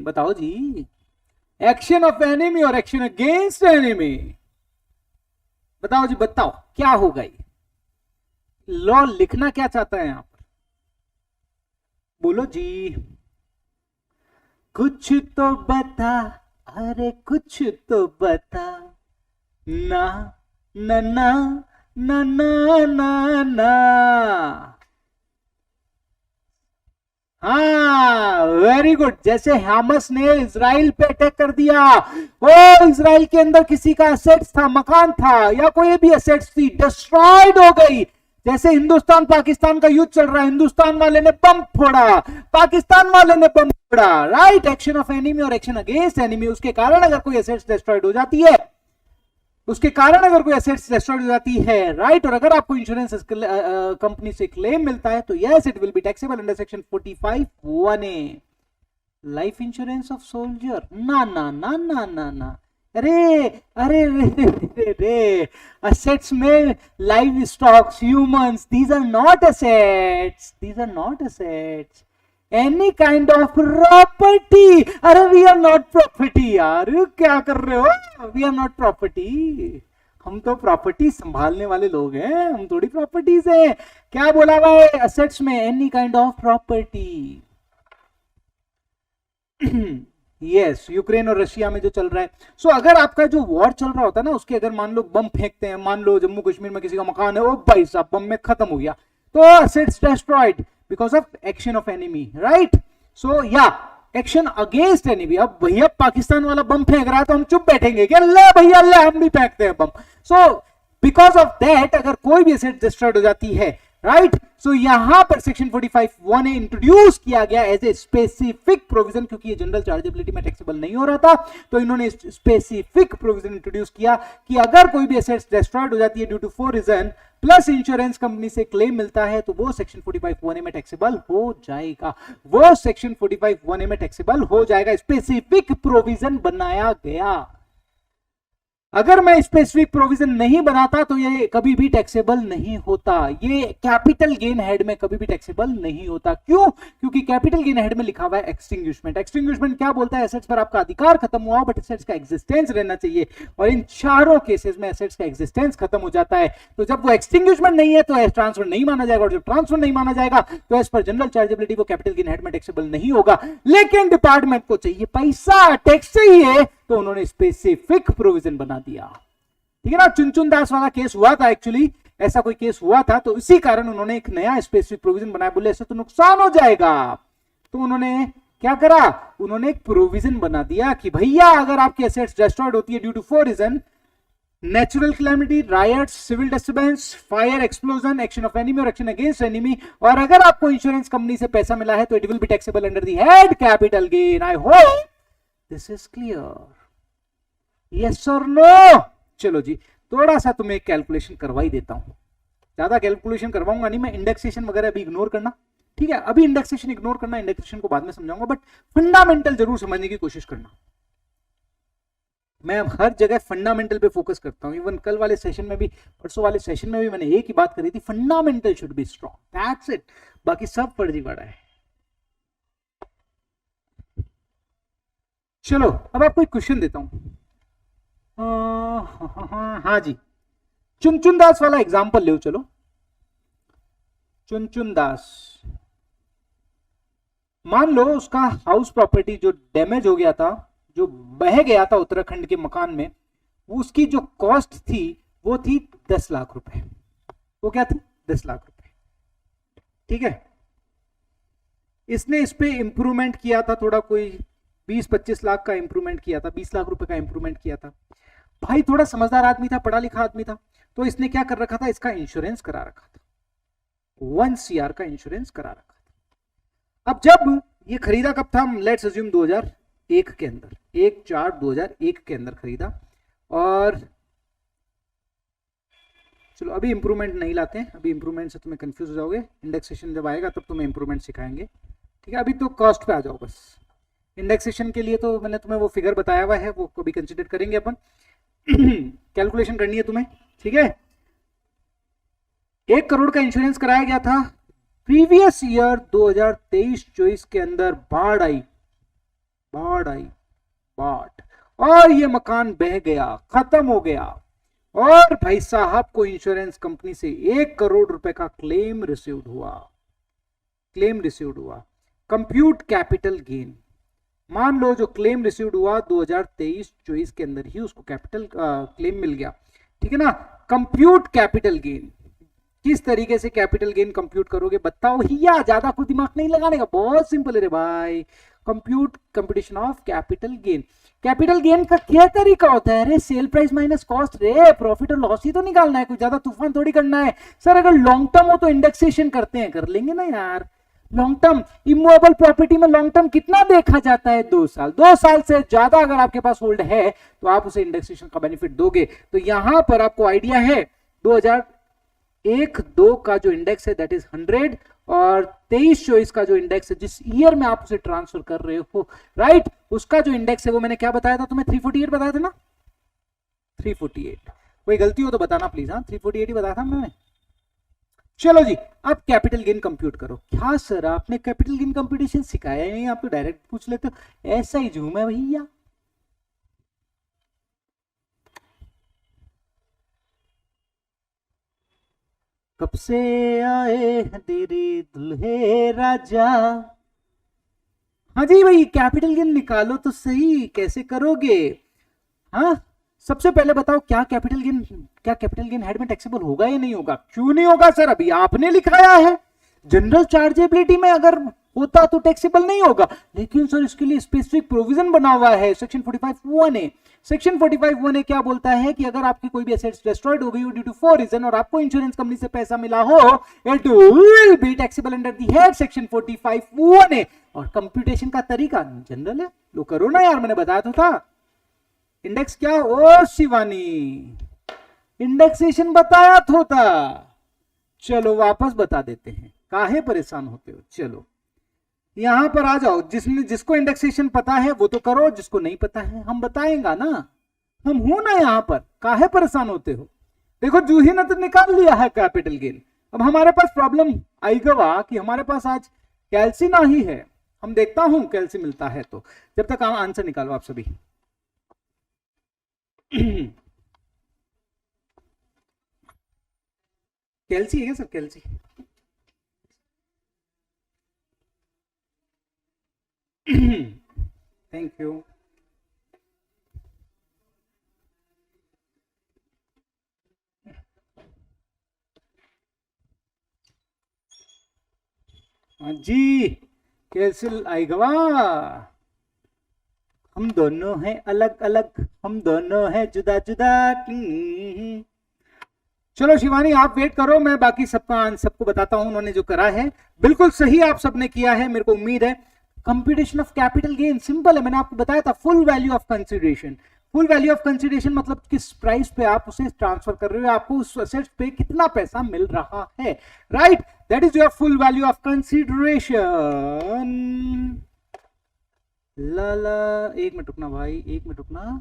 बताओ जी, एक्शन ऑफ एनिमी और एक्शन अगेंस्ट एनिमी, बताओ जी बताओ क्या होगा ये? लॉ लिखना क्या चाहता है यहां पर, बोलो जी, कुछ तो बता, अरे कुछ तो बता ना ना ना ना ना ना ना। हाँ वेरी गुड, जैसे हामस ने इजराइल पे अटैक कर दिया, वो इजराइल के अंदर किसी का एसेट्स था, मकान था या कोई भी एसेट्स थी, डिस्ट्रॉयड हो गई। जैसे हिंदुस्तान पाकिस्तान का युद्ध चल रहा है, हिंदुस्तान वाले ने बम फोड़ा, पाकिस्तान वाले ने बम फोड़ा, राइट। एक्शन ऑफ एनिमी और एक्शन अगेंस्ट एनिमी, उसके कारण अगर कोई एसेट्स डिस्ट्रॉयड हो जाती है, उसके कारण अगर कोई एसेट्स डिस्ट्रॉयड हो जाती है, राइट, और अगर आपको इंश्योरेंस कंपनी से क्लेम मिलता है तो yes it will be taxable under section 45(1)(a). Life insurance of soldier, ना ना ना ना ना ना, अरे अरे रे असेट्स में live stocks, humans, these are not assets, these are not assets, any kind of property. अरे वी आर नॉट प्रॉपर्टी यार, क्या कर रहे हो, वी आर नॉट प्रॉपर्टी, हम तो प्रॉपर्टी संभालने वाले लोग हैं, हम थोड़ी प्रॉपर्टीज हैं। क्या बोला हुआ है असेट्स में? Any kind of property. Yes, Ukraine और रशिया में जो चल रहा है, सो अगर आपका जो वॉर चल रहा होता है ना, उसके अगर मान लो बम फेंकते हैं, मान लो जम्मू कश्मीर में किसी का मकान है, ओ भाई साहब बम में खत्म हो गया, तो assets destroyed because of action of enemy, right. So या एक्शन अगेंस्ट एनिमी, अब भैया पाकिस्तान वाला बम फेंक रहा है तो हम चुप बैठेंगे क्या? ले भैया ले, हम भी फेंकते हैं बम। सो बिकॉज ऑफ दैट अगर कोई भी एसेट डिस्ट्रॉयड हो जाती है, राइट, सो यहां पर सेक्शन 45(1)(a) इंट्रोड्यूस किया गया एज ए स्पेसिफिक प्रोविजन, क्योंकि ये जनरल चार्जेबिलिटी में टैक्सेबल नहीं हो रहा था, तो इन्होंने स्पेसिफिक प्रोविजन इंट्रोड्यूस किया कि अगर कोई भी एसेट्स डिस्ट्रॉयड हो जाती है due to 4 reason plus insurance company से क्लेम मिलता है, तो वो सेक्शन 45(1)(a) में टैक्सेबल हो जाएगा, वो सेक्शन 45(1)(a) में टैक्सेबल हो जाएगा। स्पेसिफिक प्रोविजन बनाया गया। अगर मैं स्पेसिफिक प्रोविजन नहीं बनाता तो ये कभी भी टैक्सेबल नहीं होता, ये कैपिटल गेन हेड में कभी भी टैक्सेबल नहीं होता। क्यों? क्योंकि कैपिटल गेन हेड में लिखा हुआ है एक्सटिंग्विशमेंट। एक्सटिंग्विशमेंट क्या बोलता है? एसेट्स पर आपका अधिकार खत्म हुआ बट एसेट्स का एग्जिस्टेंस रहना चाहिए, और इन चारों केसेस में एसेट्स का एग्जिस्टेंस खत्म हो जाता है। तो जब वो एक्सटिंग्विशमेंट नहीं है तो ट्रांसफर नहीं माना जाएगा, और जब ट्रांसफर नहीं माना जाएगा तो एज पर जनरल चार्जेबिलिटी वो कैपिटल गेन हेड में टैक्सेबल नहीं होगा। लेकिन डिपार्टमेंट को चाहिए पैसा, टैक्स चाहिए, तो उन्होंने स्पेसिफिक प्रोविजन बना दिया। ठीक है ना? चुनचुन दास वाला केस हुआ था, एक्चुअली ऐसा कोई केस हुआ था, तो इसी कारण उन्होंने एक नया स्पेसिफिक प्रोविजन बनाया। बोले ऐसे तो नुकसान हो जाएगा, तो उन्होंने क्या करा? उन्होंने एक प्रोविजन बना दिया कि भैया अगर आपकी एसेट्स डिस्ट्रॉयड होती है due to 4 reason, natural calamity, riots, civil disturbance, fire, explosion, action of enemy और एक्शन अगेंस्ट एनिमी, और अगर आपको इंश्योरेंस कंपनी से पैसा मिला है तो it will be taxable under the head capital gain. I hope this is clear, yes और नो? चलो जी, थोड़ा सा तुम्हें कैलकुलेशन करवा ही देता हूं, ज्यादा कैलकुलेशन करवाऊंगा नहीं मैं। इंडेक्सेशन वगैरह अभी इग्नोर करना, ठीक है? अभी इंडेक्सेशन इग्नोर करना, इंडेक्सेशन को बाद में समझाऊंगा, बट फंडामेंटल जरूर समझने की कोशिश करना। मैं हर जगह फंडामेंटल पे फोकस करता हूं। इवन कल वाले सेशन में भी, परसों वाले सेशन में भी मैंने एक ही बात करी थी, fundamental should be strong, that's it, बाकी सब फर्जीवाड़ा है। चलो अब आपको एक क्वेश्चन देता हूं। हाँ जी, चुनचुन दास वाला एग्जांपल लो। चलो, चुनचुन दास, मान लो उसका हाउस प्रॉपर्टी जो डैमेज हो गया था, जो बह गया था उत्तराखंड के मकान में, उसकी जो कॉस्ट थी वो थी 10 लाख रुपए। वो क्या थी? 10 लाख रुपए। ठीक है, इसने इस पे इंप्रूवमेंट किया था थोड़ा, कोई 20-25 लाख का इंप्रूवमेंट किया था, 20 लाख रुपए का इंप्रूवमेंट किया था। भाई थोड़ा समझदार आदमी था, पढ़ा लिखा आदमी था, तो इसने क्या कर रखा था? इसका इंश्योरेंस करा रखा था, 1 CR का इंश्योरेंस करा रखा था। अब जब ये खरीदा कब था? लेट्स अज्यूम 2001 के अंदर, 1/4/2001 के अंदर खरीदा। और चलो अभी इंप्रूवमेंट नहीं लाते हैं, अभी इंप्रूवमेंट से तुम्हें कंफ्यूज हो जाओगे, इंडेक्सेशन जब आएगा तब तुम्हें इंप्रूवमेंट सिखाएंगे। ठीक है, अभी तो कॉस्ट पे आ जाओ बस। इंडेक्सेशन के लिए तो मैंने तुम्हें वो फिगर बताया हुआ है, वो कभी कंसिडर करेंगे अपन। कैलकुलेशन करनी है तुम्हें, ठीक है? 1 करोड़ का इंश्योरेंस कराया गया था। प्रीवियस ईयर 2023-24 के अंदर बाढ़ आई, और ये मकान बह गया, खत्म हो गया, और भाई साहब को इंश्योरेंस कंपनी से 1 करोड़ रुपए का क्लेम रिसीव्ड हुआ। कंप्यूट कैपिटल गेन, मान लो जो क्लेम रिसीव्ड हुआ 2023-24 के अंदर ही उसको कैपिटल क्लेम मिल गया। ठीक है ना? कंप्यूट कैपिटल गेन, किस तरीके से कैपिटल गेन कंप्यूट करोगे बताओ भैया? ज्यादा कुछ दिमाग नहीं लगाने का, बहुत सिंपल है रे भाई। Computation of capital gain. Capital gain का क्या तरीका होता है? अरे सेल प्राइस माइनस कॉस्ट रे, प्रॉफिट और लॉस ही तो निकालना है, कुछ ज्यादा तूफान थोड़ी करना है। सर अगर लॉन्ग टर्म हो तो इंडेक्सेशन करते हैं, कर लेंगे ना यार। लॉन्ग टर्म इमूवेबल प्रॉपर्टी में लॉन्ग टर्म कितना देखा जाता है? 2 साल। 2 साल से ज्यादा अगर आपके पास होल्ड है तो आप उसे इंडेक्सेशन का बेनिफिट दोगे। तो यहां पर आपको आइडिया है 2001-2 का जो इंडेक्स है दैट इज 100, और 23-24 का जो इंडेक्स है जिस ईयर में आप उसे ट्रांसफर कर रहे हो, राइट, उसका जो इंडेक्स है वो मैंने क्या बताया था तुम्हें? 348 बताया था ना? 348। कोई गलती हो तो बताना प्लीज। हाँ, 348 ही बताया था मैंने। चलो जी, अब कैपिटल गेन कंप्यूट करो। क्या सर आपने कैपिटल गेन कंप्यूटेशन सिखाया ही नहीं, आप तो डायरेक्ट पूछ लेते हो, ऐसा ही झूम है भैया। कब से आए तेरे दुल्हे राजा। हाँ जी भाई, कैपिटल गेन निकालो तो सही, कैसे करोगे? हाँ, सबसे पहले बताओ क्या कैपिटल गेन हेड में टैक्सेबल होगा या नहीं होगा? क्यों नहीं होगा सर? अभी आपने लिखाया है जनरल चार्जेबिलिटी में अगर होता तो टैक्सेबल नहीं होगा, लेकिन सर इसके लिए स्पेसिफिक प्रोविजन बना हुआ है सेक्शन 45(1)(a). सेक्शन 45(1)(a) क्या बोलता है कि अगर आपकी कोई भी एसेट्स डिस्ट्रॉयड हो गई हो ड्यू टू 4 रीजन और आपको इंश्योरेंस कंपनी से पैसा मिला हो, it will be taxable under the head section 45(1)(a). और कंप्यूटेशन का तरीका जनरल है, लो करो ना यार, मैंने बताया तो था। इंडेक्स क्या? ओ शिवानी, इंडेक्सेशन बताया तो था। चलो वापस बता देते हैं, काहे परेशान होते हो? चलो यहां पर आ जाओ, जिसको इंडेक्सेशन पता है वो तो करो, जिसको नहीं पता है हम बताएंगा ना। हम हो ना यहाँ पर, काहे परेशान होते हो? देखो जूही ने तो निकाल लिया है कैपिटल गेन। अब हमारे पास प्रॉब्लम आई गवा कि हमारे पास आज कैल्सी ना ही है। हम देखता हूं कैल्सी मिलता है तो, जब तक आंसर निकालो आप सभी। कैल्सी है क्या सर? कैल्सी thank you. हाँ जी, कैंसिल आएगा। हम दोनों हैं अलग अलग, हम दोनों हैं जुदा जुदा। चलो शिवानी आप वेट करो, मैं बाकी सबको बताता हूं उन्होंने जो करा है। बिल्कुल सही आप सबने किया है, मेरे को उम्मीद है। Computation of capital gain simple है, मैंने आपको बताया था। Full value of consideration, full value of consideration मतलब किस प्राइस पे आप उसे ट्रांसफर कर रहे हो, आपको उस असेट पे कितना पैसा मिल रहा है, right? That is your full value of consideration. लाला एक मिनट रुकना भाई, एक मिनट रुकना।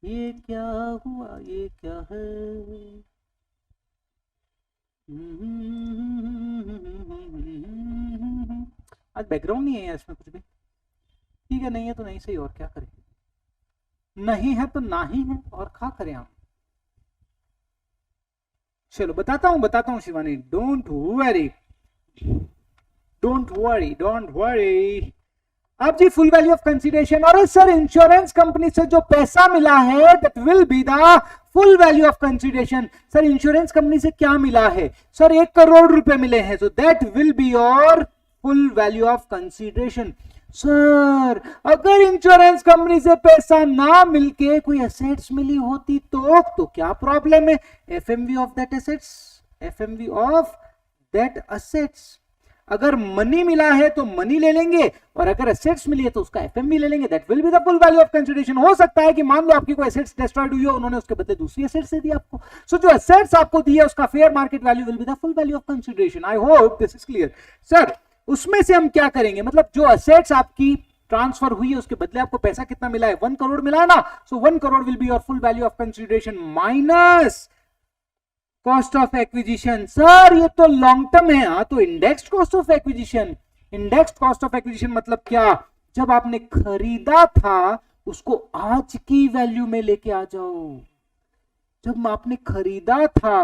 ये क्या हुआ, ये क्या है? आज बैकग्राउंड नहीं है इसमें कुछ भी। ठीक है, नहीं है तो नहीं सही, और क्या करें? नहीं है तो ना ही है, और क्या करें हम? चलो बताता हूं Shivani, don't worry, don't worry, don't worry. अब जी फुल वैल्यू ऑफ कंसीडरेशन, और सर इंश्योरेंस कंपनी से जो पैसा मिला है that will be the full value of consideration. Sir insurance company से क्या मिला है? सर 1 करोड़ रुपए मिले हैं, so that will be your full value of consideration. Sir अगर इंश्योरेंस कंपनी से पैसा ना मिलके कोई एसेट्स मिली होती तो क्या प्रॉब्लम है? FMV of that assets, FMV of that assets. अगर मनी मिला है तो मनी ले लेंगे, और अगर एसेट्स मिली है तो उसका एफएमवी ले लेंगे। That will be the full value of consideration. हो सकता है कि मान लो आपकी कोई एसेट्स डिस्ट्रॉयड हुई हो, उन्होंने उसके बदले दूसरी एसेट्स दे दी आपको, सो जो एसेट्स आपको दी है उसका fair market value will be the full value of consideration. I hope this is clear. Sir उसमें से हम क्या करेंगे, मतलब जो एसेट्स आपकी ट्रांसफर हुई है उसके बदले आपको पैसा कितना मिला है? 1 करोड़ मिला है ना, सो 1 crore will be your full value of consideration minus cost of acquisition. Sir ये तो लॉन्ग टर्म है। हाँ तो indexed cost of acquisition, indexed cost of acquisition मतलब क्या? जब आपने खरीदा था उसको आज की वैल्यू में लेके आ जाओ। जब आपने खरीदा था,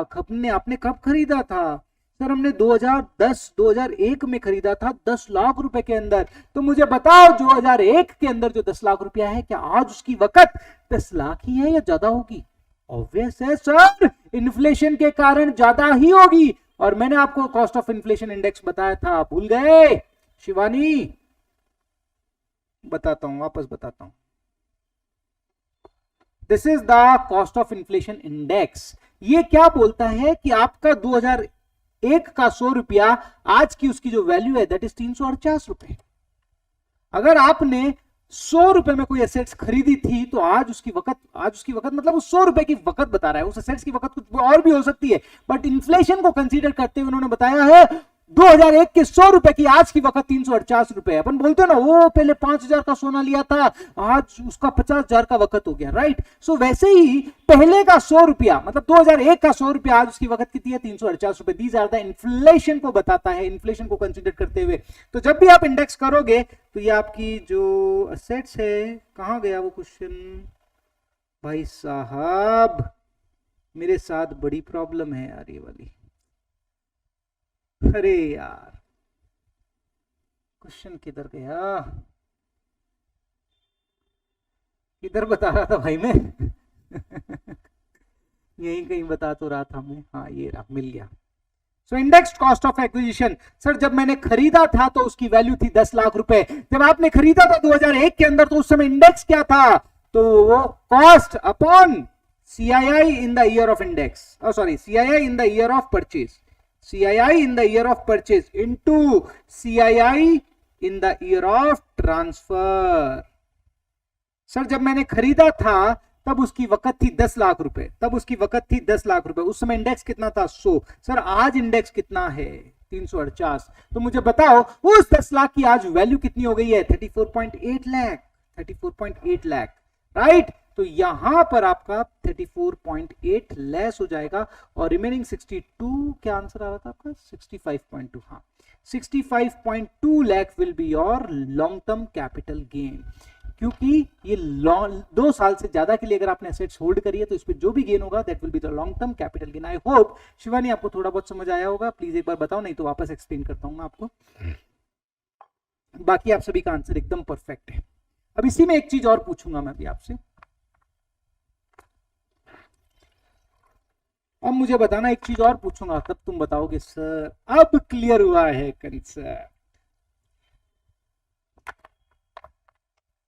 आपने कब खरीदा था? सर हमने 2001 में खरीदा था 10 लाख रुपए के अंदर। तो मुझे बताओ 2001 के अंदर जो 10 लाख रुपया है, क्या आज उसकी वक़्त 10 लाख ही है या ज्यादा होगी? ऑब्वियस है सर, इन्फ्लेशन के कारण ज्यादा ही होगी। और मैंने आपको कॉस्ट ऑफ इन्फ्लेशन इंडेक्स बताया था, भूल गए शिवानी? बताता हूं, वापस बताता हूं। This is the cost of inflation index. ये क्या बोलता है कि आपका 2001 का 100 रुपया आज की उसकी जो वैल्यू है दैट इज 348 रुपए। अगर आपने 100 रुपए में कोई एसेट्स खरीदी थी तो आज उसकी वक़्त मतलब उस 100 रुपए की वक़्त बता रहा है, उस एसेट्स की वक़्त कुछ और भी हो सकती है, बट इन्फ्लेशन को कंसीडर करते हुए उन्होंने बताया है 2001 के 100 रुपए की आज की वक़्त 348 रुपए। अपन बोलते हैं ना वो पहले 5000 का सोना लिया था, आज उसका 50,000 का वक़्त हो गया, राइट? सो वैसे ही पहले का 100 रुपया मतलब 2001 का 100 रुपया आज उसकी वक़्त कितनी है? 348 रुपए। दीज आर द इन्फ्लेशन को बताता है, इन्फ्लेशन को कंसीडर करते हुए। तो जब भी आप इंडेक्स करोगे तो ये आपकी जो असेट्स है, कहां गया वो क्वेश्चन? भाई साहब मेरे साथ बड़ी प्रॉब्लम है यार ये वाली। अरे यार क्वेश्चन किधर गया? किधर बता रहा था भाई मैं? यही कहीं बता तो रहा था मैं। हाँ ये रहा, मिल गया। So indexed cost of acquisition. Sir जब मैंने खरीदा था तो उसकी वैल्यू थी 10 लाख रुपए। जब आपने खरीदा था 2001 के अंदर तो उस समय इंडेक्स क्या था? तो वो cost upon CII in the year of index, sorry CII in the year of purchase, CII in the year of purchase into CII in the year of transfer। Sir जब मैंने खरीदा था तब उसकी वक़्त थी 10 लाख रुपए, तब उसकी वक़्त थी 10 लाख रुपए। उस समय इंडेक्स कितना था? 100। सर आज इंडेक्स कितना है? 348। तो मुझे बताओ उस 10 लाख की आज वैल्यू कितनी हो गई है? 34.8 लाख, 34.8 लाख, राइट? तो यहां पर आपका 34.8 लेस हो जाएगा और रिमेनिंग 62, क्या आंसर आ रहा था आपका 65.2, हाँ 65.2 lakh will be your long term capital gain, क्योंकि ये 2 साल से ज्यादा के लिए अगर आपने एसेट्स होल्ड करी है तो इस पे जो भी गेन होगा that will be the long term capital gain. I hope Shivani आपको थोड़ा बहुत समझ आया होगा, प्लीज एक बार बताओ, नहीं तो वापस एक्सप्लेन करता हूं मैं आपको। बाकी आप सभी का आंसर एकदम परफेक्ट है। अब इसी में एक चीज और पूछूंगा मैं भी आपसे, अब मुझे बताना, एक चीज और पूछूंगा तब तुम बताओगे सर अब क्लियर हुआ है कंसेप्ट।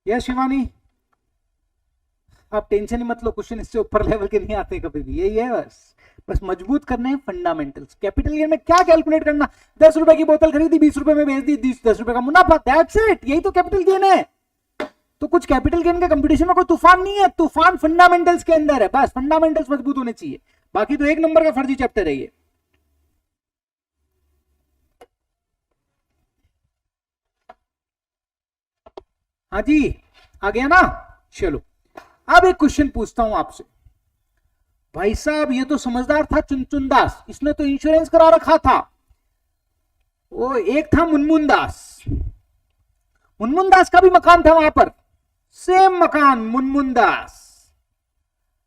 यस शिवानी, आप टेंशन ही मत लो, क्वेश्चन इससे ऊपर लेवल के नहीं आते कभी भी, यही है बस मजबूत करने हैं फंडामेंटल्स। कैपिटल गेन में क्या कैलकुलेट करना, 10 रुपए की बोतल खरीदी 20 रुपए में बेच दी, 10 रुपए का मुनाफा, दैट्स इट, यही तो कैपिटल गेन है। तो कुछ कैपिटल गेन के कंपटीशन में कोई तूफान नहीं है, तूफान फंडामेंटल्स के अंदर है, बस फंडामेंटल्स मजबूत होने चाहिए, बाकी तो एक नंबर का फर्जी चैप्टर है ये। हाँ जी आ गया ना, चलो अब एक क्वेश्चन पूछता हूं आपसे। भाई साहब ये तो समझदार था चुनचुन दास, इसने तो इंश्योरेंस करा रखा था। वो एक था मुनमुन दास, मुनमुन दास का भी मकान था वहां पर, सेम मकान मुनमुन दास,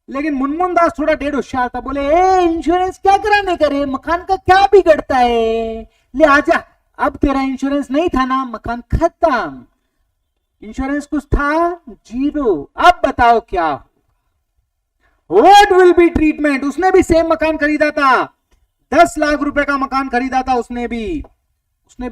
लेकिन मुनमुन दास थोड़ा डेढ़ होशियार था, बोले ए इंश्योरेंस क्या कराने करे, मकान का क्या बिगड़ता है, ले आजा। अब तेरा इंश्योरेंस नहीं था ना, मकान खत्म, इंश्योरेंस कुछ था जीरो, अब बताओ क्या, व्हाट विल बी ट्रीटमेंट। उसने भी सेम मकान खरीदा था, 10 लाख रुपए का मकान खरीदा था, उसने भी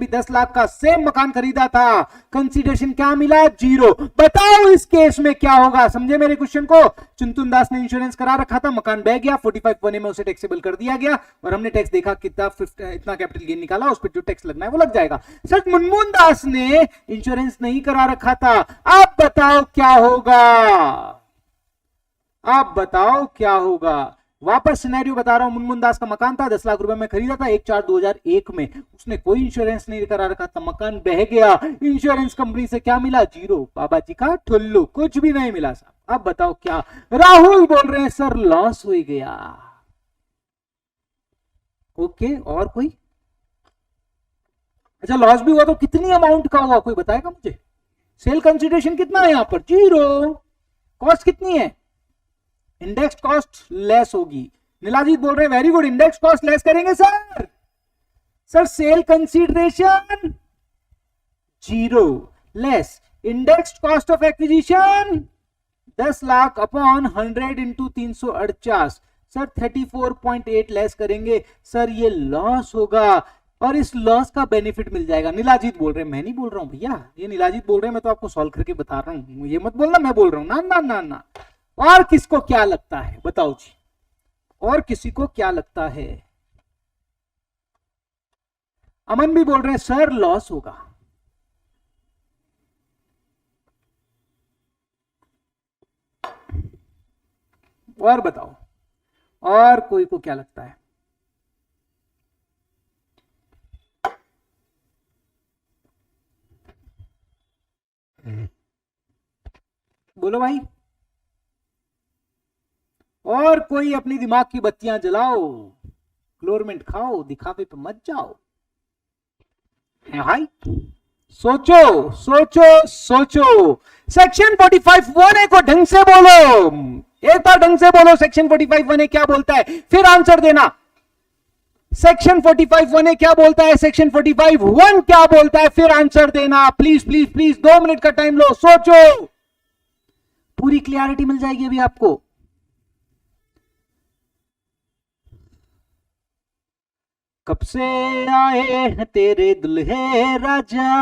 10 लाख का सेम मकान खरीदा था, कंसीडरेशन क्या मिला, जीरो। बताओ इस केस में क्या होगा, समझे मेरे क्वेश्चन को। चुनचुन दास ने इंश्योरेंस करा रखा था, मकान बह गया, 45(1) में उसे टैक्सेबल कर दिया गया और हमने टैक्स देखा कितना, इतना कैपिटल गेन निकाला, उस पर जो टैक्स लगना है वो लग जाएगा। सर मुनमुन दास ने इंश्योरेंस नहीं करा रखा था, आप बताओ क्या होगा, आप बताओ क्या होगा। वापस सिनेरियो बता रहा हूं, मुनमुन दास का मकान था, 10 लाख रुपए में खरीदा था 1/4/2001 में, उसने कोई इंश्योरेंस नहीं करा रखा था, मकान बह गया, इंश्योरेंस कंपनी से क्या मिला, जीरो, बाबा जी का ठुल्लू, कुछ भी नहीं मिला साहब। अब बताओ क्या, राहुल बोल रहे हैं सर लॉस हो गया। ओके और कोई, अच्छा लॉस भी हुआ तो कितनी अमाउंट का होगा, कोई बताएगा मुझे। सेल कंसिडरेशन कितना है यहां पर, जीरो, कॉस्ट कितनी है, इंडेक्स कॉस्ट लेस होगी। नीलाजीत बोल रहे हैं very good, index cost less करेंगे sir. Sir sale consideration zero less index cost of acquisition 10 lakh upon 100 into 349, sir 34.8 less करेंगे, सर ये लॉस होगा और इस लॉस का बेनिफिट मिल जाएगा। नीलाजीत बोल रहे हैं, मैं नहीं बोल रहा हूं भैया, ये नीलाजीत बोल रहे हैं, मैं तो आपको सॉल्व करके बता रहा हूं, ये मत बोलना मैं बोल रहा हूं, ना ना ना ना। और किसको क्या लगता है बताओ जी, और किसी को क्या लगता है। अमन भी बोल रहे हैं सर लॉस होगा। और बताओ, और कोई को क्या लगता है। बोलो भाई, और कोई अपनी दिमाग की बत्तियां जलाओ, क्लोरमेंट खाओ, दिखावे पे मत जाओ। है भाई, सोचो सोचो सोचो। सेक्शन 45(1) को ढंग से बोलो, एक बार ढंग से बोलो, सेक्शन 45(1) क्या बोलता है, फिर आंसर देना। सेक्शन 45(1) क्या बोलता है, सेक्शन 45(1) क्या बोलता है, फिर आंसर देना। प्लीज प्लीज प्लीज 2 मिनट का टाइम लो, सोचो, पूरी क्लियरिटी मिल जाएगी अभी आपको। कब से आए हैं तेरे दुल्हे राजा,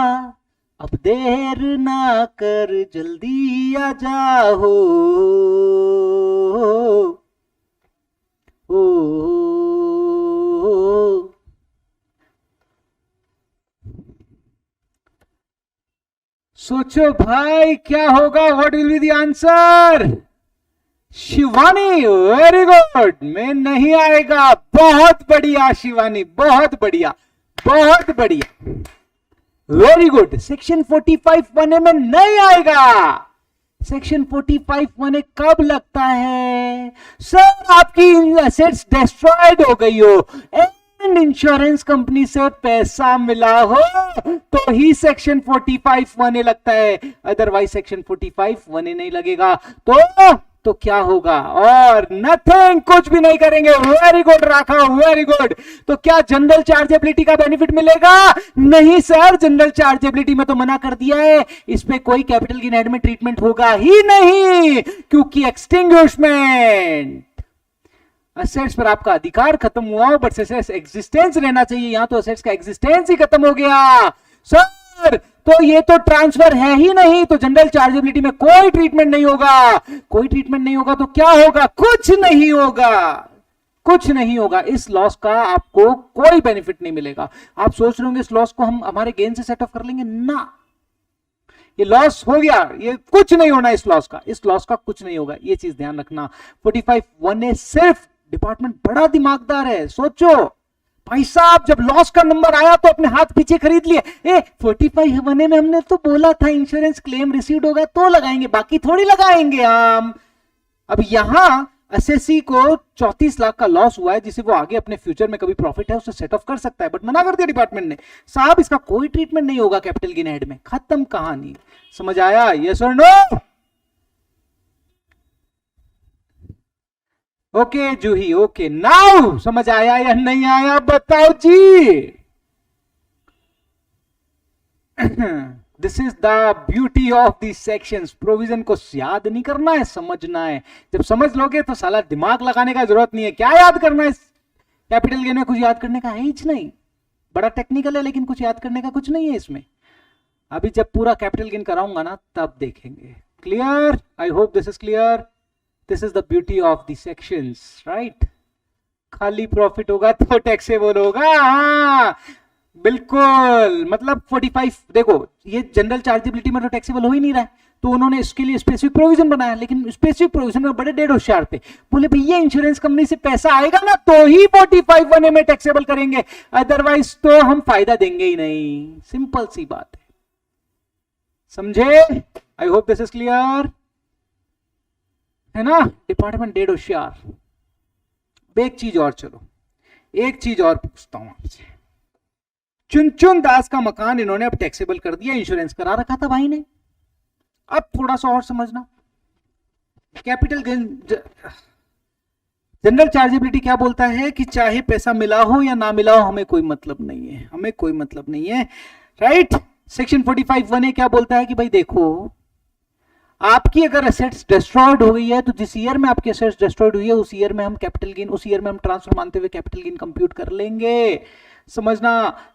अब देर ना कर जल्दी आ जाओ, ओ सोचो भाई क्या होगा, what will be the answer. Shivani very good, में नहीं आएगा, बहुत बढ़िया शिवानी, बहुत बढ़िया बहुत बढ़िया, वेरी गुड। सेक्शन 45(1) में नहीं आएगा, सेक्शन 45(1) कब लगता है? सर आपकी एसेट्स डिस्ट्रॉयड हो गई हो एंड इंश्योरेंस कंपनी से पैसा मिला हो तो ही सेक्शन 45(1) लगता है, अदरवाइज सेक्शन 45(1) नहीं लगेगा। तो क्या होगा? और नथिंग, कुछ भी नहीं करेंगे। वेरी गुड राखा, वेरी गुड। तो क्या जनरल चार्जेबिलिटी का बेनिफिट मिलेगा? नहीं सर, जनरल चार्जेबिलिटी में तो मना कर दिया है, इस पे कोई कैपिटल गेन हेड में ट्रीटमेंट होगा ही नहीं, क्योंकि एक्सटिंग्विशमेंट, असेट्स पर आपका अधिकार खत्म हुआ बट असेट्स एग्जिस्टेंस रहना चाहिए, यहां तो असेट्स का एग्जिस्टेंस ही खत्म हो गया। सर तो ये तो ट्रांसफर है ही नहीं, तो जनरल चार्जेबिलिटी में कोई ट्रीटमेंट नहीं होगा। कोई ट्रीटमेंट नहीं होगा तो क्या होगा? कुछ नहीं होगा, कुछ नहीं होगा। इस लॉस का आपको कोई बेनिफिट नहीं मिलेगा। आप सोच रहे होंगे इस लॉस को हम हमारे गेन से सेट ऑफ कर लेंगे, ना, ये लॉस हो गया, ये कुछ नहीं होना इस लॉस का, इस लॉस का कुछ नहीं होगा, ये चीज ध्यान रखना। 45(1) सिर्फ डिपार्टमेंट बड़ा दिमागदार है। सोचो भाई साहब, जब लॉस का नंबर आया तो अपने हाथ पीछे खरीद लिए। 45(1) में हमने तो बोला था इंश्योरेंस क्लेम रिसीव्ड होगा तो लगाएंगे, बाकी थोड़ी लगाएंगे हम। अब यहां एसएससी को 34 लाख का लॉस हुआ है, जिसे वो आगे अपने फ्यूचर में कभी प्रॉफिट है उसे सेट ऑफ कर सकता है, बट मना कर दिया डिपार्टमेंट ने, साहब इसका कोई ट्रीटमेंट नहीं होगा कैपिटल गेन हेड में, खत्म कहानी। समझ आया? यस और no? Okay Juhi, okay now समझ आया या नहीं आया बताओ जी। This is the beauty of the sections. Provision को याद नहीं करना है, समझना है। जब समझ लोगे तो साला दिमाग लगाने का जरूरत नहीं है। क्या याद करना है कैपिटल गेन में? कुछ याद करने का है ही नहीं, बड़ा टेक्निकल है लेकिन कुछ याद करने का कुछ नहीं है इसमें। अभी जब पूरा कैपिटल गेन कराऊंगा ना तब देखेंगे। Clear? I hope this is clear. This is the beauty of the sections, right? खाली प्रॉफिट होगा तो टैक्सेबल होगा। हाँ बिल्कुल, मतलब 45, देखो ये जनरल चार्जेबिलिटी में तो टैक्सेबल हो ही नहीं रहा है, तो उन्होंने इसके लिए स्पेसिफिक प्रोविजन बनाया, लेकिन स्पेसिफिक प्रोविजन में बड़े डेढ़ होशियार थे। बोले भैया इंश्योरेंस कंपनी से पैसा आएगा ना तो ही 45(1) में टैक्सेबल करेंगे, अदरवाइज तो हम फायदा देंगे ही नहीं। सिंपल सी बात है, समझे? आई होप दिस इज क्लियर, है ना? डिपार्टमेंट डेढ़ होशियार। एक चीज और, चलो एक चीज और पूछता हूं आपसे। चुनचुन दास का मकान इन्होंने अब टैक्सेबल कर दिया, इंश्योरेंस करा रखा था भाई ने। अब थोड़ा सा और समझना, कैपिटल गेन जनरल चार्जेबिलिटी क्या बोलता है कि चाहे पैसा मिला हो या ना मिला हो हमें कोई मतलब नहीं है, हमें कोई मतलब नहीं है, राइट? सेक्शन 45(1) क्या बोलता है कि भाई देखो, आपकी अगर एसेट्स डिस्ट्रॉयड हो गई है तो जिस ईयर में आपकी एसेट्स डिस्ट्रॉयड हुई है उस ईयर में हम कैपिटल गेन, उस ईयर में हम ट्रांसफर मानते हुए कैपिटल गेन कंप्यूट कर लेंगे। समझना,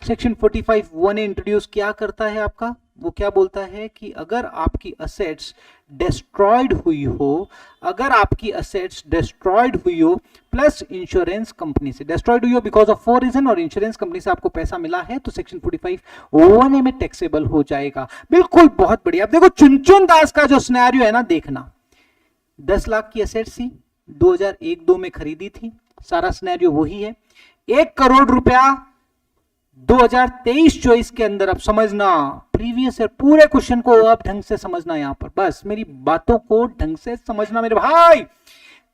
सेक्शन 45(1) इंट्रोड्यूस क्या करता है आपका, वो क्या बोलता है कि अगर आपकी असेट्स डिस्ट्रॉयड हुई हो, अगर आपकी असेट्स डिस्ट्रॉयड हुई हो प्लस इंश्योरेंस कंपनी से डिस्ट्रॉयड हुई हो बिकॉज ऑफ 4 रीजन और इंश्योरेंस कंपनी से आपको पैसा मिला है तो सेक्शन 45(1) में टैक्सेबल हो जाएगा। बिल्कुल, बहुत बढ़िया। अब देखो चुनचुन दास का जो सिनेरियो है ना, देखना 10 लाख की असेट्स थी, 2001-2 में खरीदी थी, सारा सिनेरियो वही है। 1 करोड़ रुपया 2023-24 के अंदर। अब समझना प्रीवियस ईयर, पूरे क्वेश्चन को आप ढंग से समझना, यहां पर बस मेरी बातों को ढंग से समझना मेरे भाई।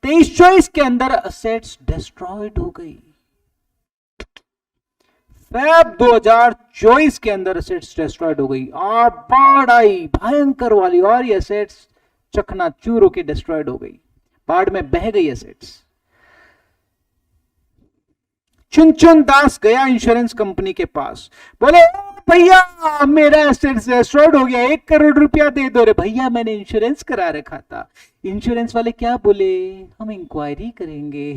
23-24 के अंदर असेट्स डिस्ट्रॉयड हो गई, फेब 2024 के अंदर असेट्स डिस्ट्रॉयड हो गई और बाढ़ आई भयंकर वाली, और ये असेट्स चकनाचूर होकर डिस्ट्रॉयड हो गई, बाढ़ में बह गई असेट्स। चुनचुन दास गया इंश्योरेंस कंपनी के पास, बोले भैया मेरा एसेट्स डिस्ट्रॉयड हो गया, 1 करोड़ रुपया दे दो। रे भैया मैंने इंश्योरेंस करा रखा था। इंश्योरेंस वाले क्या बोले, हम इंक्वायरी करेंगे।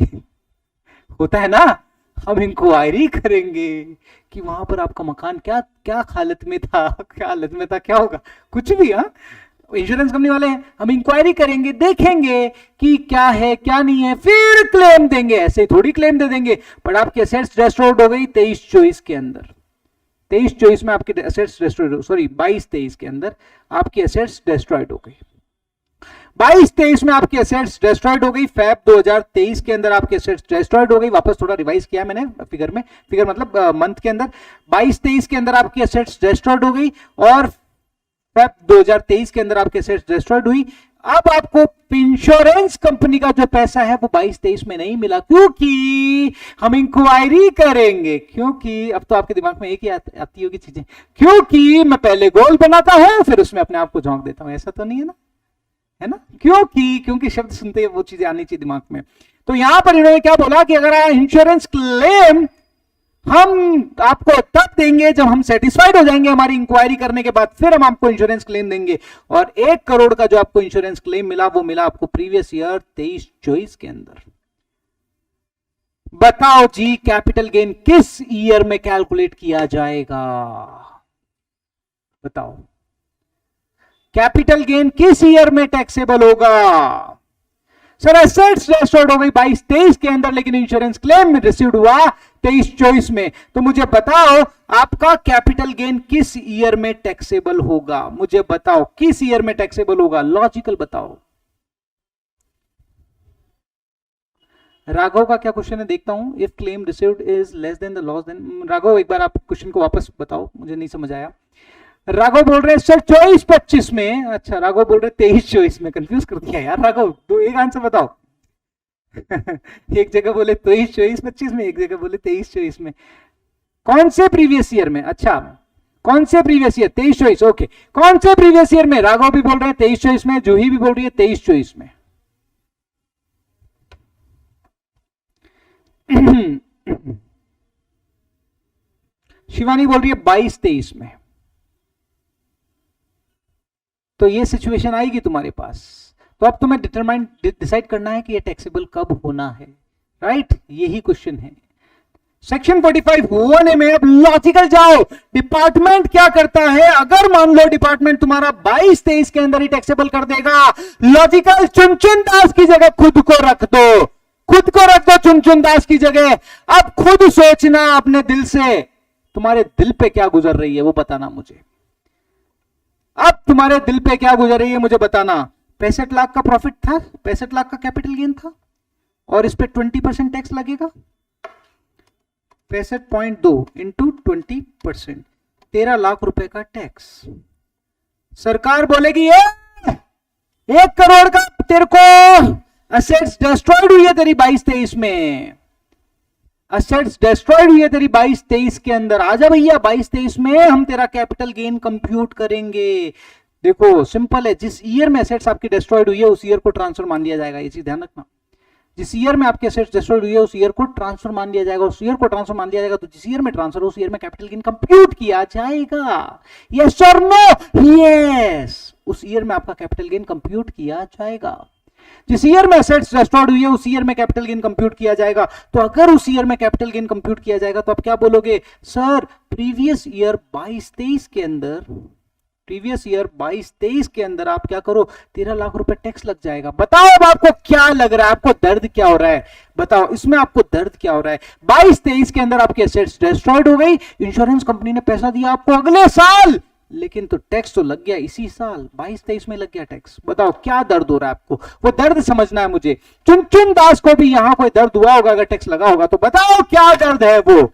होता है ना, हम इंक्वायरी करेंगे कि वहां पर आपका मकान क्या क्या हालत में था, क्या हालत में था, क्या होगा, कुछ भी। हाँ, इंश्योरेंस कंपनी वाले हैं, हम इंक्वायरी करेंगे, देखेंगे कि क्या है क्या नहीं है, फिर क्लेम देंगे। ऐसे थोड़ी क्लेम दे देंगे। पर आपकी एसेट्स डिस्ट्रॉयड हो गई 23-24 के अंदर, 23-24 में आपकी एसेट्स डिस्ट्रॉयड, सॉरी 22-23 के अंदर आपकी एसेट्स डिस्ट्रॉयड हो गई, 22-23 में आपकी एसेट्स डिस्ट्रॉयड हो गई, फेब 2023 के अंदर आपकी एसेट्स डिस्ट्रॉयड हो गई। वापस थोड़ा रिवाइज किया मैंने फिगर में, फिगर मतलब मंथ के अंदर। 22-23 के अंदर आपकी एसेट्स डिस्ट्रॉयड हो गई और फेब 2023 के अंदर आपके एसेट्स डिस्ट्रॉयड हुई। अब आपको इंश्योरेंस कंपनी का जो पैसा है वो 22-23 में नहीं मिला, क्योंकि हम इंक्वायरी करेंगे, क्योंकि अब तो आपके दिमाग में एक ही आती होगी चीजें, क्योंकि मैं पहले गोल बनाता हूं फिर उसमें अपने आप को झोंक देता हूं, ऐसा तो नहीं है ना, है ना, क्योंकि शब्द सुनते वो चीजें आनी चाहिए दिमाग में। तो यहां पर इन्होंने क्या बोला कि अगर इंश्योरेंस क्लेम हम आपको तब देंगे जब हम सेटिस्फाइड हो जाएंगे हमारी इंक्वायरी करने के बाद, फिर हम आपको इंश्योरेंस क्लेम देंगे। और 1 करोड़ का जो आपको इंश्योरेंस क्लेम मिला वो मिला आपको प्रीवियस ईयर 23-24 के अंदर। बताओ जी कैपिटल गेन किस ईयर में कैलकुलेट किया जाएगा, बताओ कैपिटल गेन किस ईयर में टैक्सेबल होगा। सर एसेट्स रेस्टोर्ड हो गई 22-23 के अंदर, लेकिन इंश्योरेंस क्लेम रिसीव्ड हुआ 23-24 में। तो मुझे बताओ आपका कैपिटल गेन किस ईयर में टैक्सेबल होगा, मुझे बताओ किस ईयर में टैक्सेबल होगा, लॉजिकल बताओ। राघव का क्या क्वेश्चन है देखता हूं, if claim received is less than the loss then. Raghav एक बार आप क्वेश्चन को वापस बताओ, मुझे नहीं समझ आया। राघव बोल रहे हैं सर 24-25 में, अच्छा राघव बोल रहे 23-24 में, कंफ्यूज कर दिया यार राघव, तो एक आंसर बताओ। एक जगह बोले 23-24-25 में, एक जगह बोले 23-24 में, कौन से प्रीवियस ईयर में, अच्छा कौन से प्रीवियस ईयर, 23-24, ओके कौन से प्रीवियस ईयर में, राघव भी बोल रहे हैं 23-24 में, जूही भी बोल रही है 23-24 में। शिवानी बोल रही है 22-23 में। तो ये सिचुएशन आएगी तुम्हारे पास, तो अब तुम्हें डिसाइड करना है कि ये टैक्सेबल कब होना है, राइट, यही क्वेश्चन है। सेक्शन 45(1) में अब लॉजिकल जाओ, डिपार्टमेंट क्या करता है, अगर मान लो डिपार्टमेंट तुम्हारा 22-23 के अंदर ही टैक्सेबल कर देगा, लॉजिकल चुनचुन दास की जगह खुद को रख दो, खुद को रख दो चुनचुन दास की जगह। अब खुद सोचना अपने दिल से, तुम्हारे दिल पे क्या गुजर रही है वो बताना मुझे, अब तुम्हारे दिल पे क्या गुजर रही है मुझे बताना। 65 लाख का प्रॉफिट था, 65 लाख का कैपिटल गेन था, और इस पे 20% टैक्स लगेगा, 65.2 इंटू 20%, 13 लाख रुपए का टैक्स। सरकार बोलेगी ये 1 करोड़ का तेरे को असेट्स डिस्ट्रॉयड हुई है तेरी 22-23 में, असेट्स डिस्ट्रॉयड हुई है तेरी 22-23 के अंदर, आजा भैया 22-23 में हम तेरा कैपिटल गेन कंप्यूट करेंगे। देखो सिंपल है, जिस ईयर में एसेट्स आपकी डिस्ट्रॉयड हुई है उस ईयर को ट्रांसफर मान लिया जाएगा, ये चीज ध्यान रखना। जिस ईयर में आपके एसेट्स डिस्ट्रॉयड हुई है उस ईयर को ट्रांसफर मान लिया जाएगा, उस ईयर को ट्रांसफर मान लिया जाएगा, तो जिस ईयर में ट्रांसफर उस ईयर में कैपिटल गेन कंप्यूट किया जाएगा। यस और नो? यस, उस ईयर में आपका कैपिटल गेन कंप्यूट किया जाएगा। जिस ईयर में एसेट्स डिस्ट्रॉयड हुई है उस ईयर में कैपिटल गेन कंप्यूट किया जाएगा। तो अगर उस ईयर में कैपिटल गेन कंप्यूट किया जाएगा तो आप क्या बोलोगे, सर प्रीवियस ईयर 22-23 के अंदर, प्रीवियस ईयर 22-23 के अंदर आप क्या करो, 13 लाख रुपए टैक्स लग जाएगा। बताओ अब आपको क्या लग रहा है, आपको दर्द क्या हो रहा है, बताओ इसमें आपको दर्द क्या हो रहा है। 22-23 के अंदर आपकी एसेट्स डिस्ट्रॉयड हो गई, इंश्योरेंस कंपनी ने पैसा दिया आपको अगले साल, लेकिन तो टैक्स तो लग गया इसी साल, 22-23 में लग गया टैक्स। बताओ क्या दर्द हो रहा है आपको, वो दर्द समझना है मुझे। चुनचुन दास को भी यहां कोई दर्द हुआ होगा अगर टैक्स लगा होगा, तो बताओ क्या दर्द है वो।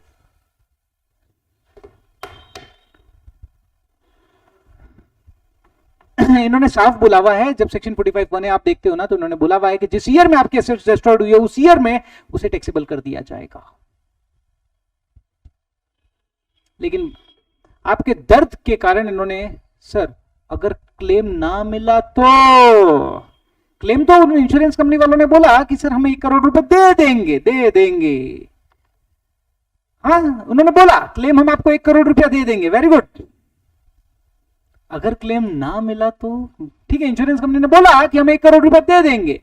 इन्होंने साफ बोला हुआ है, जब सेक्शन 45(1) आप देखते हो ना, तो इन्होंने बोला हुआ है कि जिस ईयर में आपके एसेट्स डिस्ट्रॉयड हुई है उस ईयर में उसे टैक्सेबल कर दिया जाएगा। लेकिन आपके दर्द के कारण इन्होंने, सर अगर क्लेम ना मिला तो, क्लेम तो इंश्योरेंस कंपनी वालों ने बोला कि सर हमें 1 करोड़ रुपए दे देंगे, हाँ उन्होंने बोला क्लेम हम आपको 1 करोड़ रुपया दे देंगे, वेरी गुड। अगर क्लेम ना मिला तो ठीक है, इंश्योरेंस कंपनी ने बोला कि हम 1 करोड़ रुपए दे देंगे।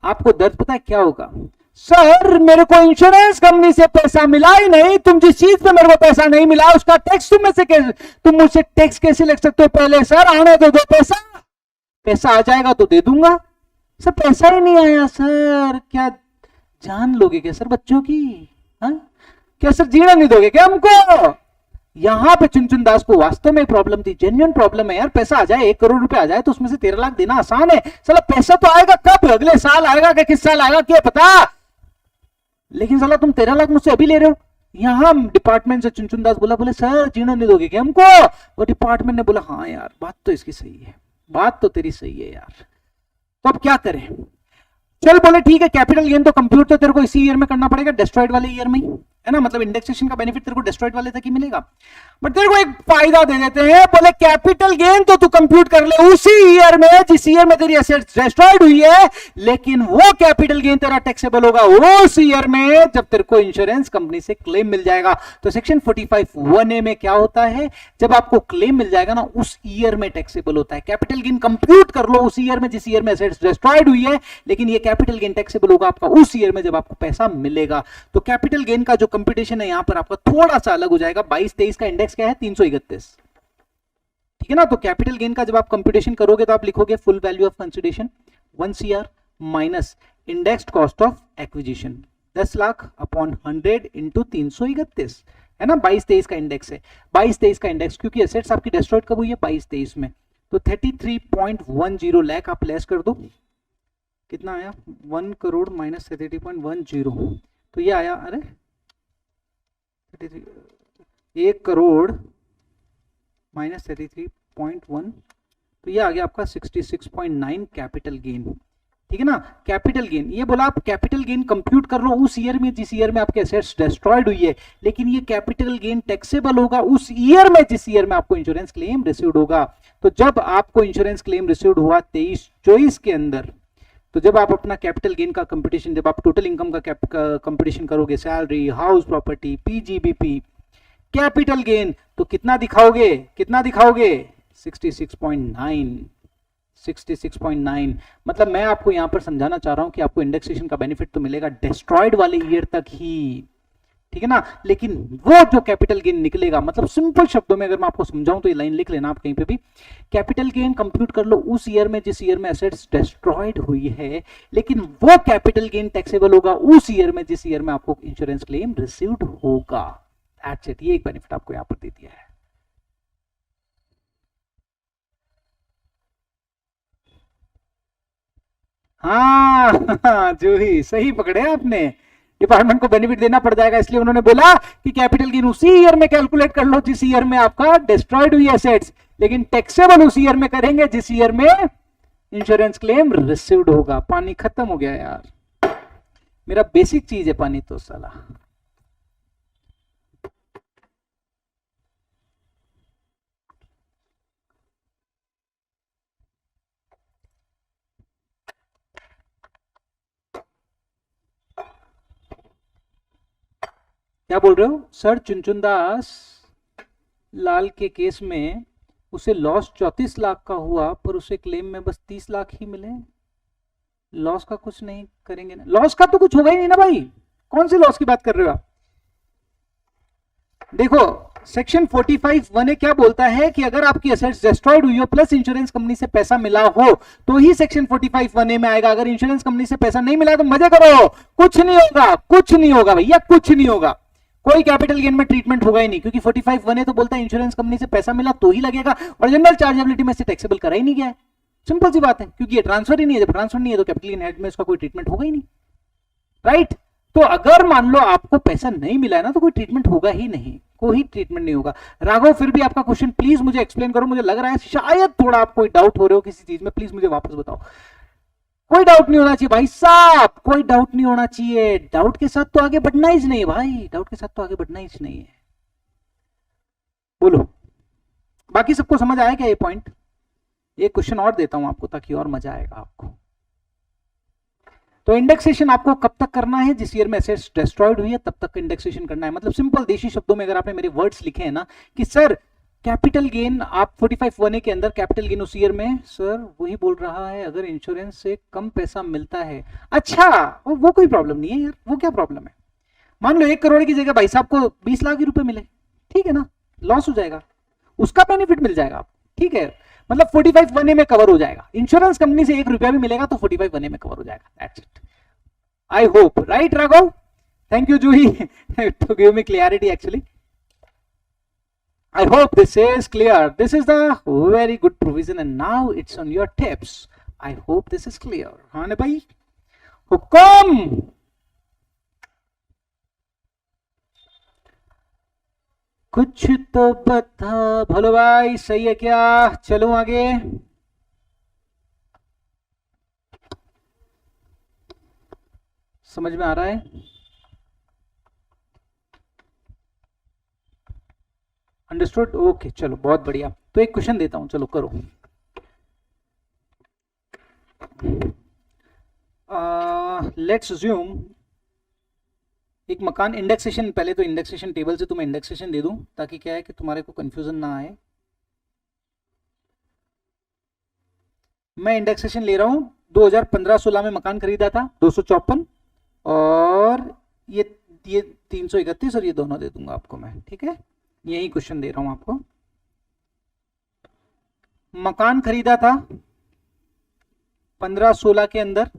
आपको दर्द पता है क्या होगा, सर मेरे को इंश्योरेंस कंपनी से पैसा मिला ही नहीं, तुम जिस चीज पे मेरे को पैसा नहीं मिला उसका टैक्स तुम मुझसे टैक्स कैसे लग सकते हो, पहले सर आने दो पैसा, पैसा आ जाएगा तो दे दूंगा। सर पैसा ही नहीं आया, सर क्या जान लोगे क्या सर बच्चों की, हाँ क्या सर जीना नहीं दोगे क्या हमको। यहां पे चुनचुन दास को वास्तव में प्रॉब्लम थी, जेन्युइन प्रॉब्लम है यार, पैसा आ जाए 1 करोड़ रुपए आ जाए तो उसमें से 13 लाख देना आसान है, साला पैसा तो आएगा कब, अगले साल आएगा क्या किस साल आएगा क्या पता, लेकिन साला तुम 13 लाख मुझसे अभी ले रहे हो, यहाँ डिपार्टमेंट से चुनचुन दास बोला, बोले सर जीने नहीं दोगे क्या हमको? वो डिपार्टमेंट ने बोला हाँ यार बात तो इसकी सही है, बात तो तेरी सही है यार, तो अब क्या करें? चल बोले ठीक है, कैपिटल गेन तो कंप्यूट तो तेरे को इसी ईयर में करना पड़ेगा, डेस्ट्रॉयड वाले ईयर में ही, है ना, मतलब इंडेक्सेशन का बेनिफिट तेरे को डेस्ट्रॉयड वाले तक ही मिलेगा। बट तेरे को एक फायदा दे देते हैं, बोले कैपिटल गेन तो तू कंप्यूट कर ले उसी ईयर में जिस ईयर में तेरी एसेट्स डेस्ट्रॉयड हुई है, लेकिन वो कैपिटल गेन तेरा टैक्सेबल होगा उस ईयर में जब तेरे को इंश्योरेंस कंपनी से क्लेम मिल जाएगा। तो सेक्शन 45(1)(a) में क्या होता है, जब आपको क्लेम मिल जाएगा ना उस ईयर में टैक्सेबल होता है। कैपिटल गेन कंप्यूट कर लो उस ईयर में जिस ईयर में एसेट्स डेस्ट्रॉयड हुई है, लेकिन ये कैपिटल गेन टैक्सेबल होगा आपका उस ईयर में जब आपको पैसा मिलेगा। तो कैपिटल गेन का जो कंप्यूटेशन है यहां पर आपका थोड़ा सा अलग हो जाएगा। 22-23 का इंडेक्स क्या है, 331, ठीक है ना। तो कैपिटल गेन का जब आप कंप्यूटेशन करोगे तो आप लिखोगे full value of consideration 1 CR minus indexed cost of acquisition 10 lakh upon 100 into 331, है ना। 22-23 का इंडेक्स है, 22-23 का इंडेक्स, क्योंकि एसेट्स आपकी डिस्ट्रॉयड कब हुई है, 22-23 में। तो 33.10 लाख आप लेस कर दो, कितना आया 1 करोड़ माइनस 33.10, तो ये आया, अरे 1 करोड़ माइनस 33.1, तो ये आ गया आपका 66.9 कैपिटल गेन, ठीक है ना। कैपिटल गेन ये बोला आप कैपिटल गेन कंप्यूट कर लो उस ईयर में जिस ईयर में आपके एसेट्स डिस्ट्रॉयड हुई है, लेकिन ये कैपिटल गेन टैक्सेबल होगा उस ईयर में जिस ईयर में आपको इंश्योरेंस क्लेम रिसीव्ड होगा। तो जब आपको इंश्योरेंस क्लेम रिसीव्ड हुआ 23-24 के अंदर, तो जब आप अपना कैपिटल गेन का कंपटीशन, जब आप टोटल इनकम का कंपटीशन करोगे, salary, house property, PGBP, capital gain, तो कितना दिखाओगे, कितना दिखाओगे 66.9। मतलब मैं आपको यहां पर समझाना चाह रहा हूं कि आपको इंडेक्सेशन का बेनिफिट तो मिलेगा डिस्ट्रॉयड वाले ईयर तक ही, ठीक है ना, लेकिन वो जो कैपिटल गेन निकलेगा, मतलब सिंपल शब्दों में अगर मैं आपको समझाऊं तो ये लाइन लिख लेना आप कहीं पे भी, कैपिटल गेन कंप्यूट कर लो उस ईयर में जिस ईयर में एसेट्स डिस्ट्रॉयड हुई है, लेकिन वो कैपिटल गेन टैक्सेबल होगा उस ईयर में जिस ईयर में आपको इंश्योरेंस क्लेम रिसीव्ड होगा। दैट्स इट, ये एक बेनिफिट आपको यहां पर दे दिया है। हाँ जो ही सही पकड़े आपने, डिपार्टमेंट को बेनिफिट देना पड़ जाएगा, इसलिए उन्होंने बोला कि कैपिटल गेन उसी ईयर में कैलकुलेट कर लो जिस ईयर में आपका डिस्ट्रॉयड हुई एसेट्स, लेकिन टैक्सेबल उस ईयर में करेंगे जिस ईयर में इंश्योरेंस क्लेम रिसीव्ड होगा। पानी खत्म हो गया यार, मेरा बेसिक चीज है पानी तो साला। क्या बोल रहे हो सर? चुनचुन दास लाल के केस में उसे लॉस 34 लाख का हुआ, पर उसे क्लेम में बस 30 लाख ही मिले, लॉस का कुछ नहीं करेंगे ना? लॉस का तो कुछ होगा ही नहीं ना भाई, कौन सी लॉस की बात कर रहे हो आप? देखो सेक्शन 45(1)(a) क्या बोलता है कि अगर आपकी एसेट्स डिस्ट्रॉयड हुई हो प्लस इंश्योरेंस कंपनी से पैसा मिला हो तो ही सेक्शन 45(1)(a) में आएगा। अगर इंश्योरेंस कंपनी से पैसा नहीं मिला तो मजे करो, कुछ नहीं होगा, कुछ नहीं होगा भैया, कुछ नहीं होगा, कोई कैपिटल गेन में ट्रीटमेंट होगा ही नहीं, क्योंकि 45(1)(a) तो बोलता है इंश्योरेंस कंपनी से पैसा मिला तो ही लगेगा, और जनरल चार्जेबिलिटी में से टैक्सेबल करा ही नहीं गया है। सिंपल सी बात है, क्योंकि ये ट्रांसफर ही नहीं है, जब ट्रांसफर नहीं है तो कैपिटल गेन हेड में इसका कोई ट्रीटमेंट होगा ही नहीं, राइट। तो अगर मान लो आपको पैसा नहीं मिला है ना तो कोई ट्रीटमेंट होगा ही नहीं, कोई ट्रीटमेंट नहीं होगा। राघव फिर भी आपका क्वेश्चन प्लीज मुझे एक्सप्लेन करो, मुझे लग रहा है शायद थोड़ा आप कोई डाउट हो रहे हो किसी चीज में, प्लीज मुझे वापस बताओ। कोई डाउट नहीं होना चाहिए भाई साहब, कोई डाउट नहीं होना चाहिए, डाउट के साथ तो आगे बढ़ना ही नहीं है भाई, डाउट के साथ तो आगे बढ़ना ही नहीं है। बोलो बाकी सबको समझ आया क्या ये पॉइंट? एक क्वेश्चन और देता हूं आपको ताकि और मजा आएगा आपको। तो इंडेक्सेशन आपको कब तक करना है? जिस ईयर में एसेट्स डिस्ट्रॉयड हुई है तब तक इंडेक्सेशन करना है। मतलब सिंपल देशी शब्दों में अगर आपने मेरे वर्ड्स लिखे हैं ना कि सर कैपिटल गेन आप 45(1)(a) के अंदर कैपिटल गेन उस ईयर में, सर वही बोल रहा है अगर इंश्योरेंस से कम पैसा मिलता है। अच्छा वो कोई प्रॉब्लम नहीं है यार, वो क्या प्रॉब्लम है? मान लो 1 करोड़ की जगह भाई साहब को 20 लाख ही रुपए मिले, ठीक है ना, लॉस हो जाएगा, उसका बेनिफिट मिल जाएगा आपको, ठीक है, मतलब 45(1)(a) में कवर हो जाएगा। इंश्योरेंस कंपनी से 1 रुपया भी मिलेगा तो 45(1)(a) में कवर हो जाएगा। That's it, I hope, right Raghav? Thank you Juhi to give me clarity actually. I hope this is clear. This is the very good provision and now it's on your tips. I hope this is clear. हाँ ना भाई, हुक्म। कुछ तो बता भोलो भाई, सही है क्या? चलो आगे। समझ में आ रहा है? अंडरस्टूड? ओके, चलो बहुत बढ़िया। तो एक क्वेश्चन देता हूं, चलो करो। लेट्स अज्यूम एक मकान इंडेक्सेशन, पहले तो इंडेक्सेशन टेबल से तुम्हें इंडेक्सेशन दे दूं ताकि क्या है कि तुम्हारे को कंफ्यूजन ना आए। मैं इंडेक्सेशन ले रहा हूं, 2015-16 में मकान खरीदा था 254, और ये 331 और ये दोनों दे दूंगा आपको मैं, ठीक है? यही क्वेश्चन दे रहा हूं आपको। मकान खरीदा था 15-16 के अंदर,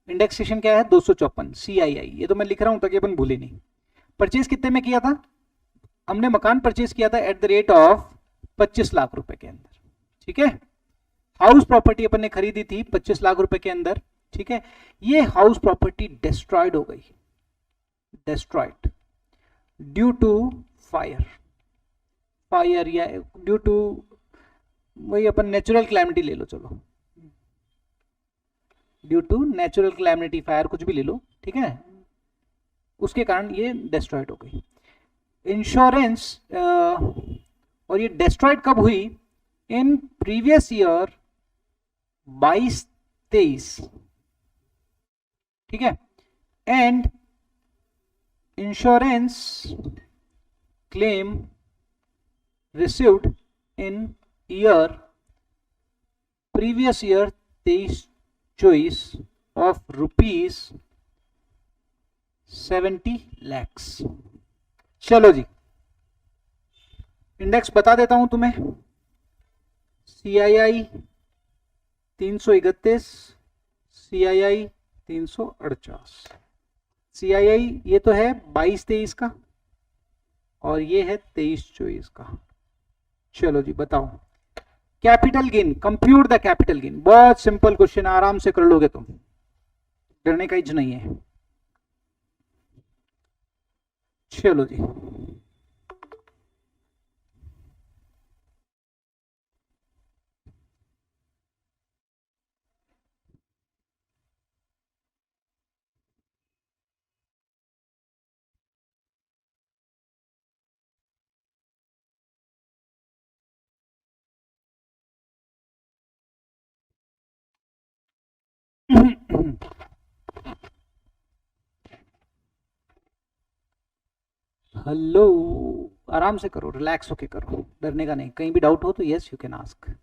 इंडेक्सेशन क्या है 254 CII, ये तो मैं लिख रहा हूं ताकि अपन भूले नहीं। परचेज कितने में किया था? हमने मकान परचेज किया था at the rate of 25 lakh रुपए के अंदर, ठीक है? हाउस प्रॉपर्टी अपन ने खरीदी थी 25 लाख रुपए के अंदर, ठीक है? ये हाउस प्रॉपर्टी डिस्ट्रॉयड हो गई, destroyed due to fire, fire या ड्यू टू, वही अपन नेचुरल क्लैमिटी ले लो, चलो due to natural calamity, fire कुछ भी ले लो, ठीक है? उसके कारण ये डिस्ट्रॉयड हो गई। इंश्योरेंस, और ये डिस्ट्रॉयड कब हुई? इन प्रीवियस ईयर 22-23, ठीक है? And insurance claim received in year previous year 23-24 of ₹70 lakhs। चलो जी, इंडेक्स बता देता हूं तुम्हें। CII 331, CII 348। CII ये तो है 22-23 का, और ये है 23-24 का। चलो जी बताओ, capital gain, compute the capital gain. बहुत सिंपल क्वेश्चन, आराम से कर लोगे तुम, डरने का ही नहीं है। चलो जी, हेलो, आराम से करो, रिलैक्स होके करो, डरने का नहीं। कहीं भी डाउट हो तो यस यू कैन आस्क।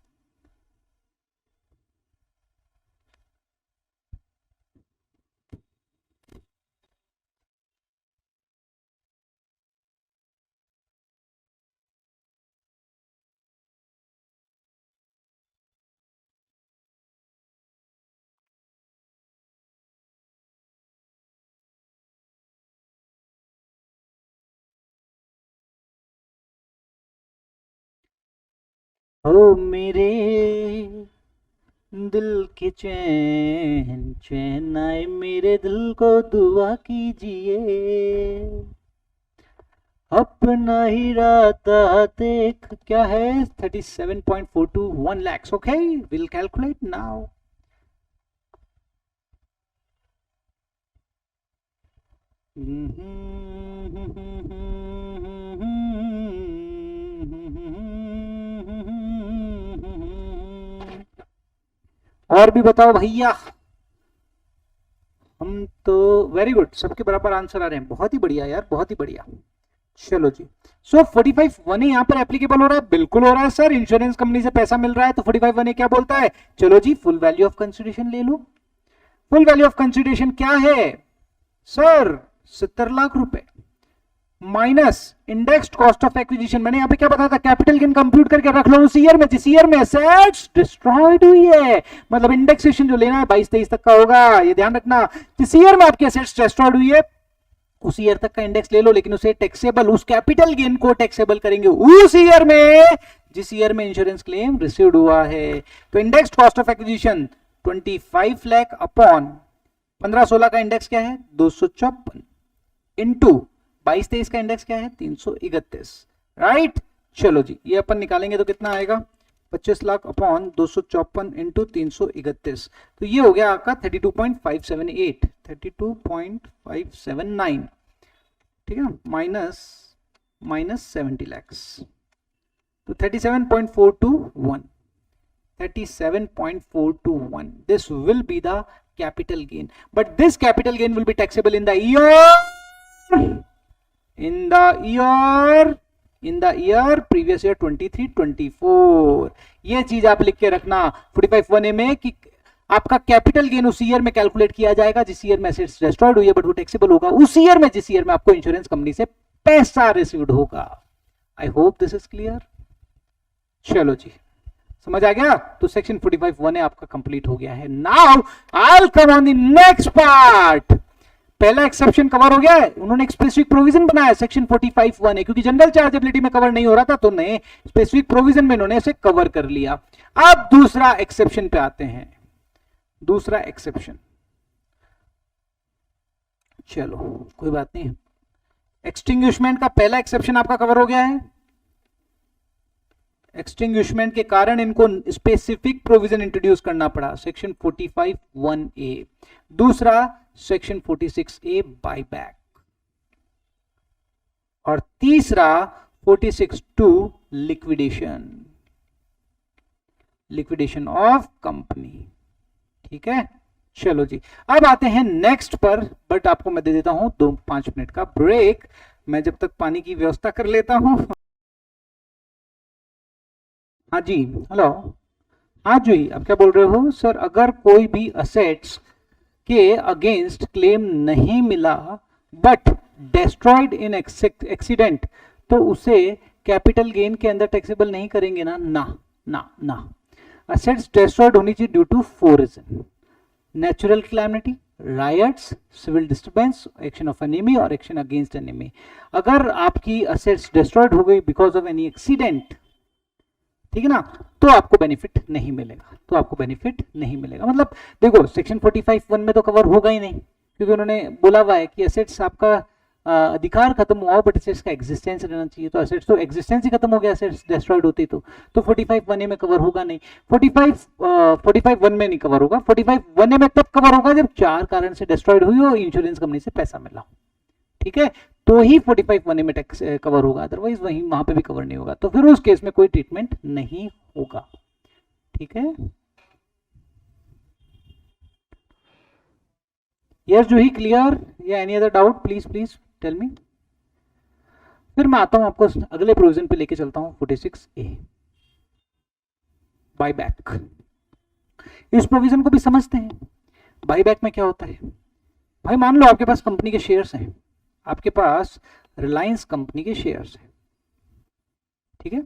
ओ मेरे दिल के चैन, चैन आए मेरे दिल को, दुआ कीजिए अपना ही राता देख। क्या है? 37.42, 1 lakhs। Okay, will calculate now. और भी बताओ भैया। हम तो वेरी गुड, सबके बराबर आंसर आ रहे हैं, बहुत ही बढ़िया यार, बहुत ही बढ़िया। चलो जी, सो 45(1) यहाँ पर एप्लीकेबल हो रहा है? बिल्कुल हो रहा है सर, इंश्योरेंस कंपनी से पैसा मिल रहा है तो 45(1) क्या बोलता है? चलो जी, फुल वैल्यू ऑफ कंसिडरेशन ले लो। फुल वैल्यू ऑफ कंसिडरेशन क्या है सर? 70 लाख रुपए minus indexed cost of acquisition. मैंने यहाँ पे क्या बताया था? कैपिटल गेन कंप्यूट करके रख लो उस ईयर में जिस ईयर में एसेट्स डिस्ट्रॉयड हुई है। मतलब इंडेक्सेशन जो लेना है 22-23 तक का होगा, ये ध्यान रखना। जिस ईयर में आपकी एसेट्स डिस्ट्रॉयड हुई है उस ईयर तक का इंडेक्स ले लो, लेकिन उसे टैक्सेबल, उस कैपिटल गेन को टैक्सेबल करेंगे उस ईयर में जिस ईयर में इंश्योरेंस क्लेम रिसीव्ड हुआ है। तो indexed cost of acquisition 25 lakh upon 15-16 का इंडेक्स क्या है? 254 इंटू 22-23 का इंडेक्स क्या है? 331। राइट। चलो जी, ये अपन निकालेंगे तो कितना आएगा, 25 लाख अपॉन 254 इंटू 331, तो ये हो गया आपका 32.578, 32.579, ठीक है ना, माइनस 70 लैक्स, तो 37.421, 37.421, this will be the capital gain, but this capital gain will be taxable in the year previous year 23-24। ये चीज आप लिख के रखना 45(1)(a) में कि आपका कैपिटल गेन उस ईयर में कैलकुलेट किया जाएगा जिस ईयर में एसेट्स डिस्ट्रॉयड हुई है, बट वो टैक्सेबल होगा उस ईयर में जिस ईयर में आपको इंश्योरेंस कंपनी से पैसा रिसीव्ड होगा। आई होप दिस इज क्लियर। चलो जी, समझ आ गया। तो सेक्शन 45(1)(a) आपका कंप्लीट हो गया है। Now I will come on the next part. पहला एक्सेप्शन कवर हो गया है, उन्होंने एक स्पेसिफिक प्रोविजन बनाया सेक्शन 45(1)(a), क्योंकि जनरल चार्जेबिलिटी में कवर नहीं हो रहा था तो नए स्पेसिफिक प्रोविजन में इन्होंने इसे कवर कर लिया। अब दूसरा एक्सेप्शन पे आते हैं। दूसरा एक्सेप्शन, चलो कोई बात नहीं, एक्सटिंग्विशमेंट का पहला एक्सेप्शन आपका कवर हो गया है। एक्सटिंग्विशमेंट के कारण इनको स्पेसिफिक प्रोविजन इंट्रोड्यूस करना पड़ा, सेक्शन 45(1)(a। दूसरा सेक्शन 46(a) बायबैक, और तीसरा 46(2) लिक्विडेशन ऑफ कंपनी। ठीक है, चलो जी, अब आते हैं नेक्स्ट पर, बट आपको मैं दे देता हूं 2-5 मिनट का ब्रेक, मैं जब तक पानी की व्यवस्था कर लेता हूं। हाँ जी, हेलो, हाँ जी, आप क्या बोल रहे हो सर? अगर कोई भी असेट्स के अगेंस्ट क्लेम नहीं मिला बट डिस्ट्रॉयड इन एक्सीडेंट, तो उसे कैपिटल गेन के अंदर टैक्सेबल नहीं करेंगे ना? ना ना ना, असेट्स डिस्ट्रॉयड होनी चाहिए due to 4 reason: natural calamity, riots, civil disturbance, action of enemy और एक्शन अगेंस्ट एनिमी। अगर आपकी असेट्स डिस्ट्रॉयड हो गई बिकॉज ऑफ एनी एक्सीडेंट, ठीक है ना, तो आपको बेनिफिट नहीं मिलेगा, तो आपको बेनिफिट नहीं मिलेगा। मतलब देखो, सेक्शन 45(1) में तो कवर होगा ही नहीं, क्योंकि उन्होंने बोला हुआ है कि एसेट्स आपका अधिकार खत्म हुआ हो बट एसेट्स का एग्जिस्टेंस रहना चाहिए, तो एसेट्स तो एग्जिस्टेंस ही खत्म हो गया, एसेट्स डिस्ट्रॉयड होती तो 45(1)(a) में कवर होगा नहीं। 45(1) में नहीं कवर होगा, 45(1)(a) में तब कवर होगा जब 4 कारण से डिस्ट्रॉयड हुई हो, इंश्योरेंस कंपनी से पैसा मिला, ठीक है, तो ही 45(1)(a) में टैक्स कवर होगा, अदरवाइज वहीं वहां पे भी कवर नहीं होगा, तो फिर उस केस में कोई ट्रीटमेंट नहीं होगा। ठीक है, यस जूही, क्लियर या any other doubt? Please please tell me. फिर मैं आता हूं आपको अगले प्रोविजन पे लेके चलता हूं, 46(a) बायबैक। इस प्रोविजन को भी समझते हैं। बायबैक में क्या होता है भाई? मान लो आपके पास कंपनी के शेयर्स हैं, आपके पास रिलायंस कंपनी के शेयर्स हैं, ठीक है,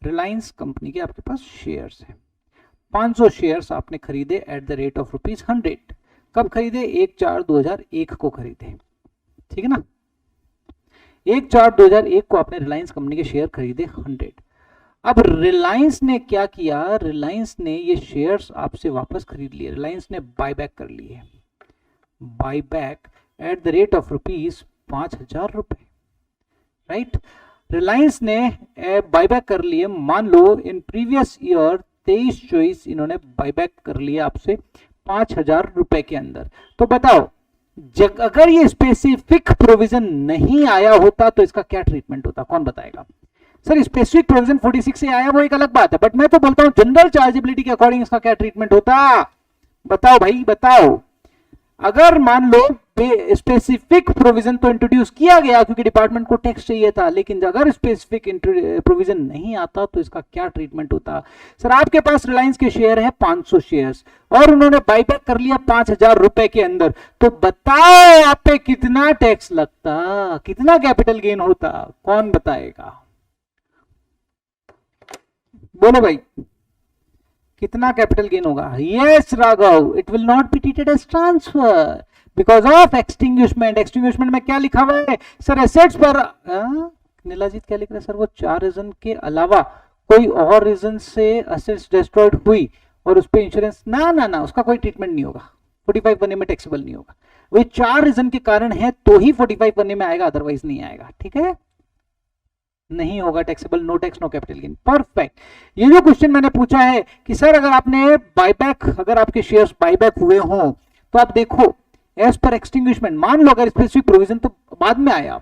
रिलायंस कंपनी के आपके पास शेयर्स हैं, 500 शेयर्स आपने खरीदे एट द रेट ऑफ ₹100। कब खरीदे? 1/4/2001 को खरीदे, ठीक है ना, 1/4/2001 को आपने रिलायंस कंपनी के शेयर खरीदे 100। अब रिलायंस ने क्या किया? रिलायंस ने ये शेयर्स आपसे वापस खरीद लिए, रिलायंस ने बायबैक कर लिए, buyback at the rate of ₹5,000, right. Reliance ने बायबैक कर लिए, मान लो इन प्रीवियस ईयर 23-24 इन्होंने बायबैक कर लिया आपसे ₹5,000 के अंदर। तो बताओ, अगर ये स्पेसिफिक प्रोविजन नहीं आया होता तो इसका क्या ट्रीटमेंट होता? कौन बताएगा? सर स्पेसिफिक प्रोविजन 46 से आया वो एक अलग बात है, बट मैं तो बोलता हूं जनरल चार्जेबिलिटी के अकॉर्डिंग इसका क्या ट्रीटमेंट होता? बताओ भाई बताओ। अगर मान लो स्पेसिफिक प्रोविजन तो इंट्रोड्यूस किया गया क्योंकि डिपार्टमेंट को टैक्स चाहिए था, लेकिन अगर स्पेसिफिक प्रोविजन नहीं आता तो इसका क्या ट्रीटमेंट होता? सर आपके पास रिलायंस के शेयर है 500 शेयर्स और उन्होंने बायबैक कर लिया ₹5,000 के अंदर, तो बताओ आप पे कितना टैक्स लगता, कितना कैपिटल गेन होता? कौन बताएगा? बोलो भाई, कितना कैपिटल गेन होगा? Yes Raghav, it will not be treated as transfer because of extinguishment. Extinguishment में क्या लिखा हुआ है सर? एसेट्स पर नीलाजीत क्या लिख रहा है सर? वो 4 रीजन के अलावा कोई और रीजन से एसेट्स डिस्ट्रॉयड हुई और उस पर इंश्योरेंस, ना ना ना, उसका कोई ट्रीटमेंट नहीं होगा, 45(1)(a) में टैक्सेबल नहीं होगा। वो 4 रीजन के कारण है तो ही 45(1)(a) में आएगा, अदरवाइज नहीं आएगा। ठीक है, नहीं होगा taxable, no tax no capital gain. Perfect. ये जो क्वेश्चन मैंने पूछा है कि सर अगर आपने बायबैक, अगर आपके शेयर्स बायबैक हुए हों तो आप देखो एज पर एक्सटिंग्विशमेंट, मान लो अगर स्पेसिफिक प्रोविजन तो बाद में आया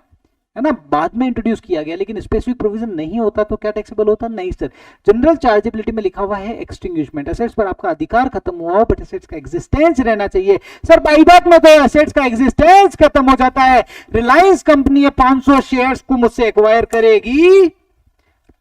है ना, बाद में इंट्रोड्यूस किया गया, लेकिन स्पेसिफिक प्रोविजन नहीं होता तो क्या टैक्सेबल होता? नहीं सर। जनरल चार्जेबिलिटी में लिखा हुआ है एक्सटिंग्विशमेंट, एसेट्स पर आपका अधिकार खत्म हुआ हो बट एसेट्स का एग्जिस्टेंस रहना चाहिए। सर बाईबैक में तो एसेट्स का एग्जिस्टेंस खत्म हो जाता है। रिलायंस कंपनी 500 शेयर्स को मुझसे एक्वायर करेगी,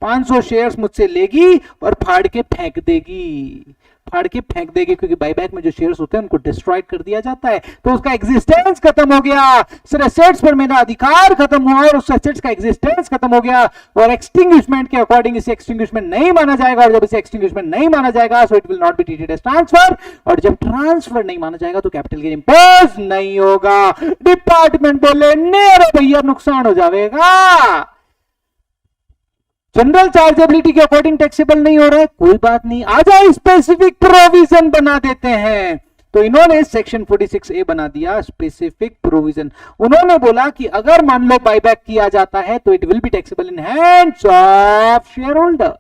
500 शेयर्स मुझसे लेगी और फाड़ के फेंक देगी, फाड़ के फेंक देगी, क्योंकि बायबैक में जो शेयर्स होते हैं उनको डिस्ट्रॉय कर दिया जाता है, तो उसका एग्जिस्टेंस खत्म हो गया। सर एसेट्स पर मेरा अधिकार खत्म हुआ और उस एसेट्स का एग्जिस्टेंस खत्म हो गया, और एक्सटिंग्विशमेंट के अकॉर्डिंग इसे एक्सटिंग्विशमेंट नहीं माना जाएगा, और जब इसे एक्सटिंग्विशमेंट नहीं माना जाएगा so it will not be treated as transfer, और जब ट्रांसफर नहीं माना जाएगा तो कैपिटल गेन इंपोज नहीं होगा। डिपार्टमेंट बोले नेरो भैया नुकसान हो जाएगा, जनरल चार्जेबिलिटी के अकॉर्डिंग टैक्सेबल नहीं हो रहा है, कोई बात नहीं, आ जाए स्पेसिफिक प्रोविजन बना देते हैं। तो इन्होंने सेक्शन 46A बना दिया स्पेसिफिक प्रोविजन। उन्होंने बोला कि अगर मान लो बायबैक किया जाता है तो it will be taxable in hands of share holder,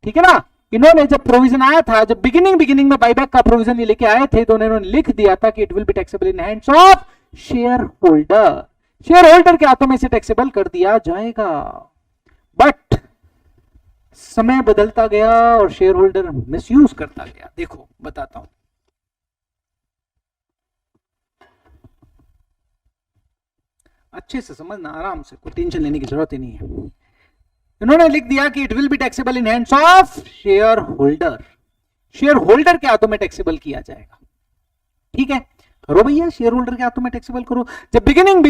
ठीक है ना। इन्होंने जब प्रोविजन आया था, जब बिगिनिंग में बायबैक का प्रोविजन ये लेके आए थे, तो उन्होंने लिख दिया था कि it will be taxable in hands of share holder, share holder के हाथों में से टैक्सेबल कर दिया जाएगा। बट समय बदलता गया और शेयर होल्डर मिसयूज करता गया। देखो बताता हूं, अच्छे से समझना, आराम से, कोई टेंशन लेने की जरूरत ही नहीं है। इन्होंने लिख दिया कि it will be taxable in hands of share holder, share holder के हाथों में टैक्सेबल किया जाएगा, ठीक है। करो भैया, शेयर होल्डर के हाथों में टैक्सेबल करो। जब बिगिनिंग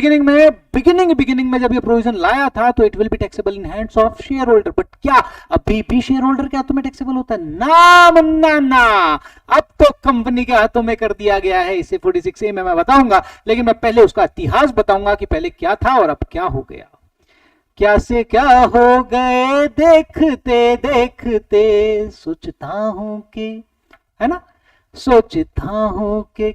में जब ये प्रोविजन लाया था तो it will be taxable in hands of share holder, but क्या अभी भी शेयर होल्डर के हाथों में टैक्सेबल होता है? ना, अब तो कंपनी के हाथों में कर दिया गया है इसे। 46A में मैं बताऊंगा, लेकिन मैं पहले उसका इतिहास बताऊंगा कि पहले क्या था और अब क्या हो गया। क्या से क्या हो गए देखते देखते, सोचता हूं कि, है ना, सोचता हूं कि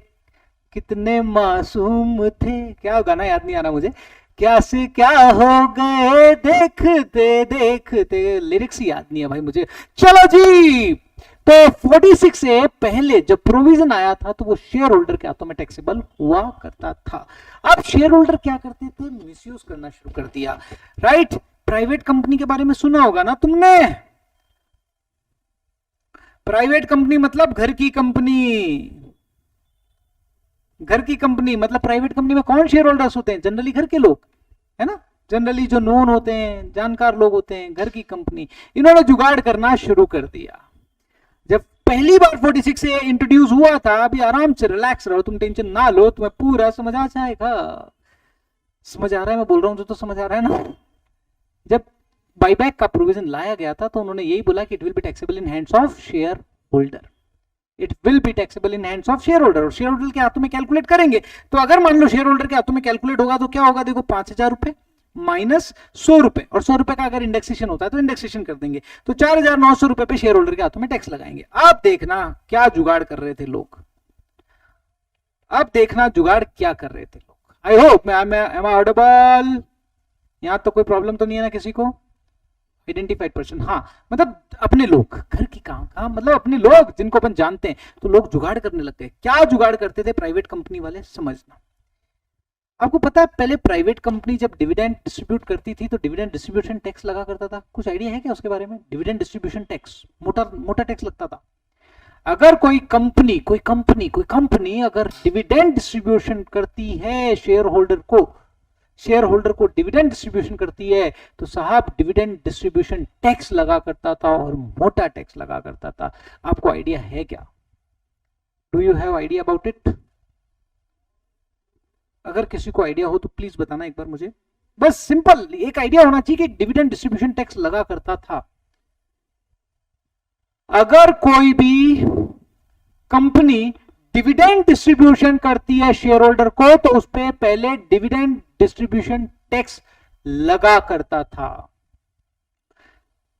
कितने मासूम थे, क्या गाना याद नहीं आ रहा मुझे, क्या से क्या हो गए देखते देखते, लिरिक्स ही याद नहीं है भाई मुझे। चलो जी, तो 46A पहले जब प्रोविजन आया था तो वो शेयर होल्डर के हाथों में टैक्सेबल हुआ करता था। अब शेयर होल्डर क्या करते थे? मिसयूज करना शुरू कर दिया, राइट। प्राइवेट कंपनी के बारे में सुना होगा ना तुमने, प्राइवेट कंपनी मतलब घर की कंपनी, घर की कंपनी मतलब प्राइवेट कंपनी में कौन शेयर होल्डर्स होते हैं? जनरली घर के लोग, है ना, जनरली जो नोन होते हैं, जानकार लोग होते हैं, घर की कंपनी। इन्होंने जुगाड़ करना शुरू कर दिया। जब पहली बार 46A इंट्रोड्यूस हुआ था, अभी आराम से रिलैक्स रहो, तुम टेंशन ना लो, तुम्हें पूरा समझ आ जाएगा। समझ आ रहा है मैं बोल रहा हूं तो समझ आ रहा है ना। जब बायबैक का प्रोविजन लाया गया था तो उन्होंने यही बोला कि it will be taxable in hands of share holder, it will be taxable in hands of share holder, और शेयर होल्डर के हाथों में कैलकुलेट करेंगे। तो अगर मान लो शेयर होल्डर के हाथों में कैलकुलेट होगा तो क्या होगा? देखो 5000 रुपए माइनस 100 रुपए, और 100 रुपए का अगर इंडेक्सेशन होता है तो इंडेक्सेशन कर देंगे, तो 4900 रुपए पे शेयर होल्डर के हाथों में टैक्स लगाएंगे। अब देखना क्या जुगाड़ कर रहे थे लोग, अब देखना जुगाड़ क्या कर रहे थे लोग। आई होप मैं ऑडिबल, यहां तो कोई प्रॉब्लम तो नहीं है ना किसी को? आइडेंटिफाइड पर्सन, हाँ, मतलब अपने लोग, घर की काम मतलब अपने लोग जिनको अपन जानते हैं, तो लोग जुगाड़ करने लग गए। क्या जुगाड़ करते थे प्राइवेट कंपनी वाले? समझना। आपको पता है पहले प्राइवेट कंपनी जब डिविडेंड डिस्ट्रीब्यूट करती थी तो डिविडेंड डिस्ट्रीब्यूशन टैक्स लगा करता था। कुछ आइडिया है क्या उसके बारे में? डिविडेंड डिस्ट्रीब्यूशन टैक्स, मोटा टैक्स लगता था। अगर कोई कंपनी अगर डिविडेंड डिस्ट्रीब्यूशन करती है, शेयर होल्डर को डिविडेंड डिस्ट्रीब्यूशन करती है, तो साहब डिविडेंड डिस्ट्रीब्यूशन टैक्स लगा करता था, और मोटा टैक्स लगा करता था। आपको आइडिया है क्या? Do you have idea about it? अगर किसी को आइडिया हो तो प्लीज बताना एक बार मुझे। बस सिंपल एक आइडिया होना चाहिए कि डिविडेंड डिस्ट्रीब्यूशन टैक्स लगा करता था। अगर कोई भी कंपनी डिविडेंड डिस्ट्रीब्यूशन करती है शेयर होल्डर को, तो उस पर पहले डिविडेंड डिस्ट्रीब्यूशन टैक्स लगा करता था,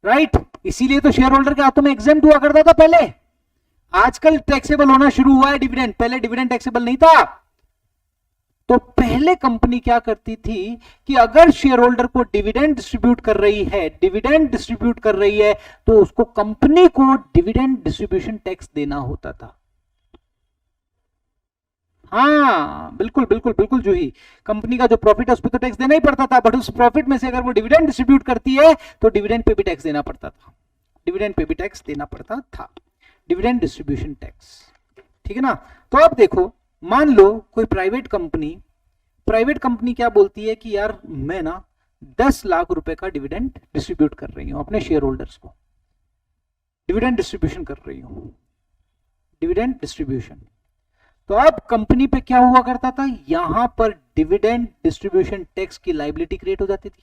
राइट। इसीलिए तो शेयर होल्डर के हाथों में एग्जेम्प्ट हुआ करता था पहले। आजकल टैक्सेबल होना शुरू हुआ है डिविडेंड, पहले डिविडेंड टैक्सेबल नहीं था। तो पहले कंपनी क्या करती थी कि अगर शेयर होल्डर को डिविडेंड डिस्ट्रीब्यूट कर रही है तो उसको कंपनी को डिविडेंड डिस्ट्रीब्यूशन टैक्स देना होता था। हाँ बिल्कुल बिल्कुल बिल्कुल जूही, कंपनी का जो प्रॉफिट है उस पर तो टैक्स देना ही पड़ता था, बट उस प्रॉफिट में से अगर वो डिविडेंड डिस्ट्रीब्यूट करती है तो डिविडेंड पे भी टैक्स देना पड़ता था, डिविडेंड पे भी टैक्स देना पड़ता था, डिविडेंड डिस्ट्रीब्यूशन टैक्स। ठीक है ना। तो अब देखो, मान लो कोई प्राइवेट कंपनी क्या बोलती है कि यार मैं ना 10 लाख रुपए का डिविडेंड डिस्ट्रीब्यूट कर रही हूं अपने शेयर होल्डर्स को, डिविडेंड डिस्ट्रीब्यूशन कर रही हूं, डिविडेंड डिस्ट्रीब्यूशन। तो अब कंपनी पे क्या हुआ करता था, यहां पर डिविडेंड डिस्ट्रीब्यूशन टैक्स की लाइबिलिटी क्रिएट हो जाती थी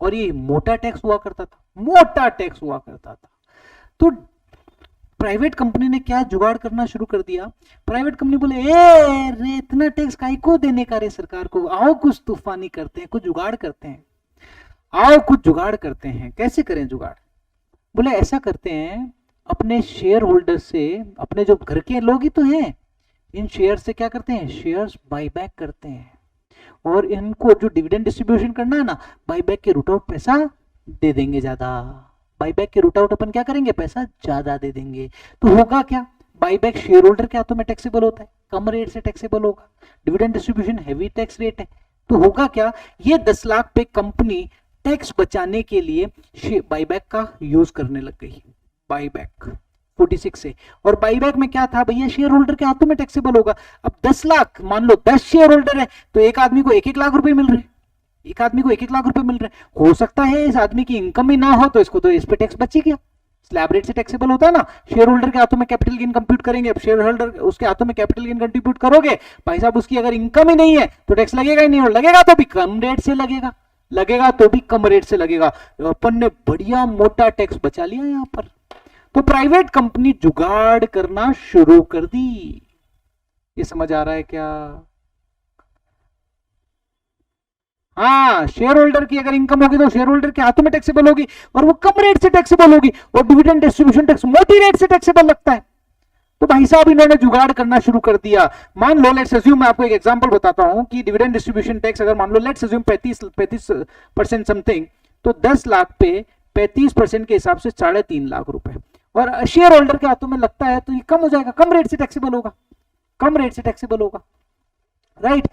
और ये मोटा टैक्स हुआ करता था, मोटा टैक्स हुआ करता था। तो प्राइवेट कंपनी ने क्या जुगाड़ करना शुरू कर दिया, प्राइवेट कंपनी बोले ए रे इतना टैक्स काहे को देने का रे सरकार को, आओ कुछ तूफानी करते हैं, कुछ जुगाड़ करते हैं, आओ कुछ जुगाड़ करते हैं। कैसे करें जुगाड़, बोले ऐसा करते हैं अपने शेयर होल्डर से, अपने जो घर के लोग ही तो हैं, इन शेयर से क्या करते हैं, शेयर्स बाईबैक करते हैं और इनको जो डिविडेंड डिस्ट्रीब्यूशन करना है ना, बाईबैक के रूट आउट पैसा दे देंगे ज्यादा, बाईबैक के रूट आउट अपन क्या करेंगे, पैसा ज्यादा दे देंगे। तो होगा क्या, बाईबैक शेयर होल्डर के हाथों में टैक्सेबल होता है, कम रेट से टैक्सेबल होगा, dividend distribution heavy tax rate है। तो होगा क्या, ये 10 लाख पे कंपनी टैक्स बचाने के लिए बाईबैक का यूज करने लग गई, बाईबैक 46 से। और बाईबैक में क्या था भैया, शेयर होल्डर के हाथों में टैक्सेबल होगा। अब 10 लाख, मान लो 10 शेयर होल्डर है तो एक आदमी को 1-1 लाख रुपए मिल रहे, एक आदमी को 1-1 लाख रुपए मिल रहे। हो सकता है इस आदमी की इनकम ही ना हो तो इसको तो इस पे टैक्स बच ही गया, स्लैब रेट से टैक्सेबल होता है ना। शेयर होल्डर के हाथों में कैपिटल गेन कंप्यूट करेंगे, अब शेयर होल्डर उसके हाथों में कैपिटल गेन कंट्रीब्यूट करोगे, भाई साहब उसकी अगर इनकम ही नहीं है तो टैक्स लगेगा ही नहीं, और लगेगा तो भी कम रेट से लगेगा, लगेगा तो भी कम रेट से लगेगा। अपन ने बढ़िया मोटा टैक्स बचा लिया यहां पर। तो प्राइवेट कंपनी जुगाड़ करना शुरू कर दी। ये समझ आ रहा है क्या? हाँ, शेयर होल्डर की अगर इनकम होगी तो शेयर होल्डर के हाथों में टैक्सेबल होगी और वो कम रेट से टैक्सेबल होगी, और डिविडेंड डिस्ट्रीब्यूशन टैक्स मोटी रेट से टैक्सेबल लगता है। तो भाई साहब इन्होंने जुगाड़ करना शुरू कर दिया। मान लो, लेट्स अज्यूम, मैं आपको एक एग्जांपल बताता हूं कि डिविडेंड डिस्ट्रीब्यूशन टैक्स अगर मान लो लेट्स अज्यूम 35% समथिंग, तो 10 लाख पे 35% के हिसाब से 3.5 लाख रुपए, और शेयर होल्डर के हाथों में लगता है तो ये कम हो जाएगा, कम रेट से टैक्सेबल होगा, कम रेट से टैक्सेबल होगा, राइट।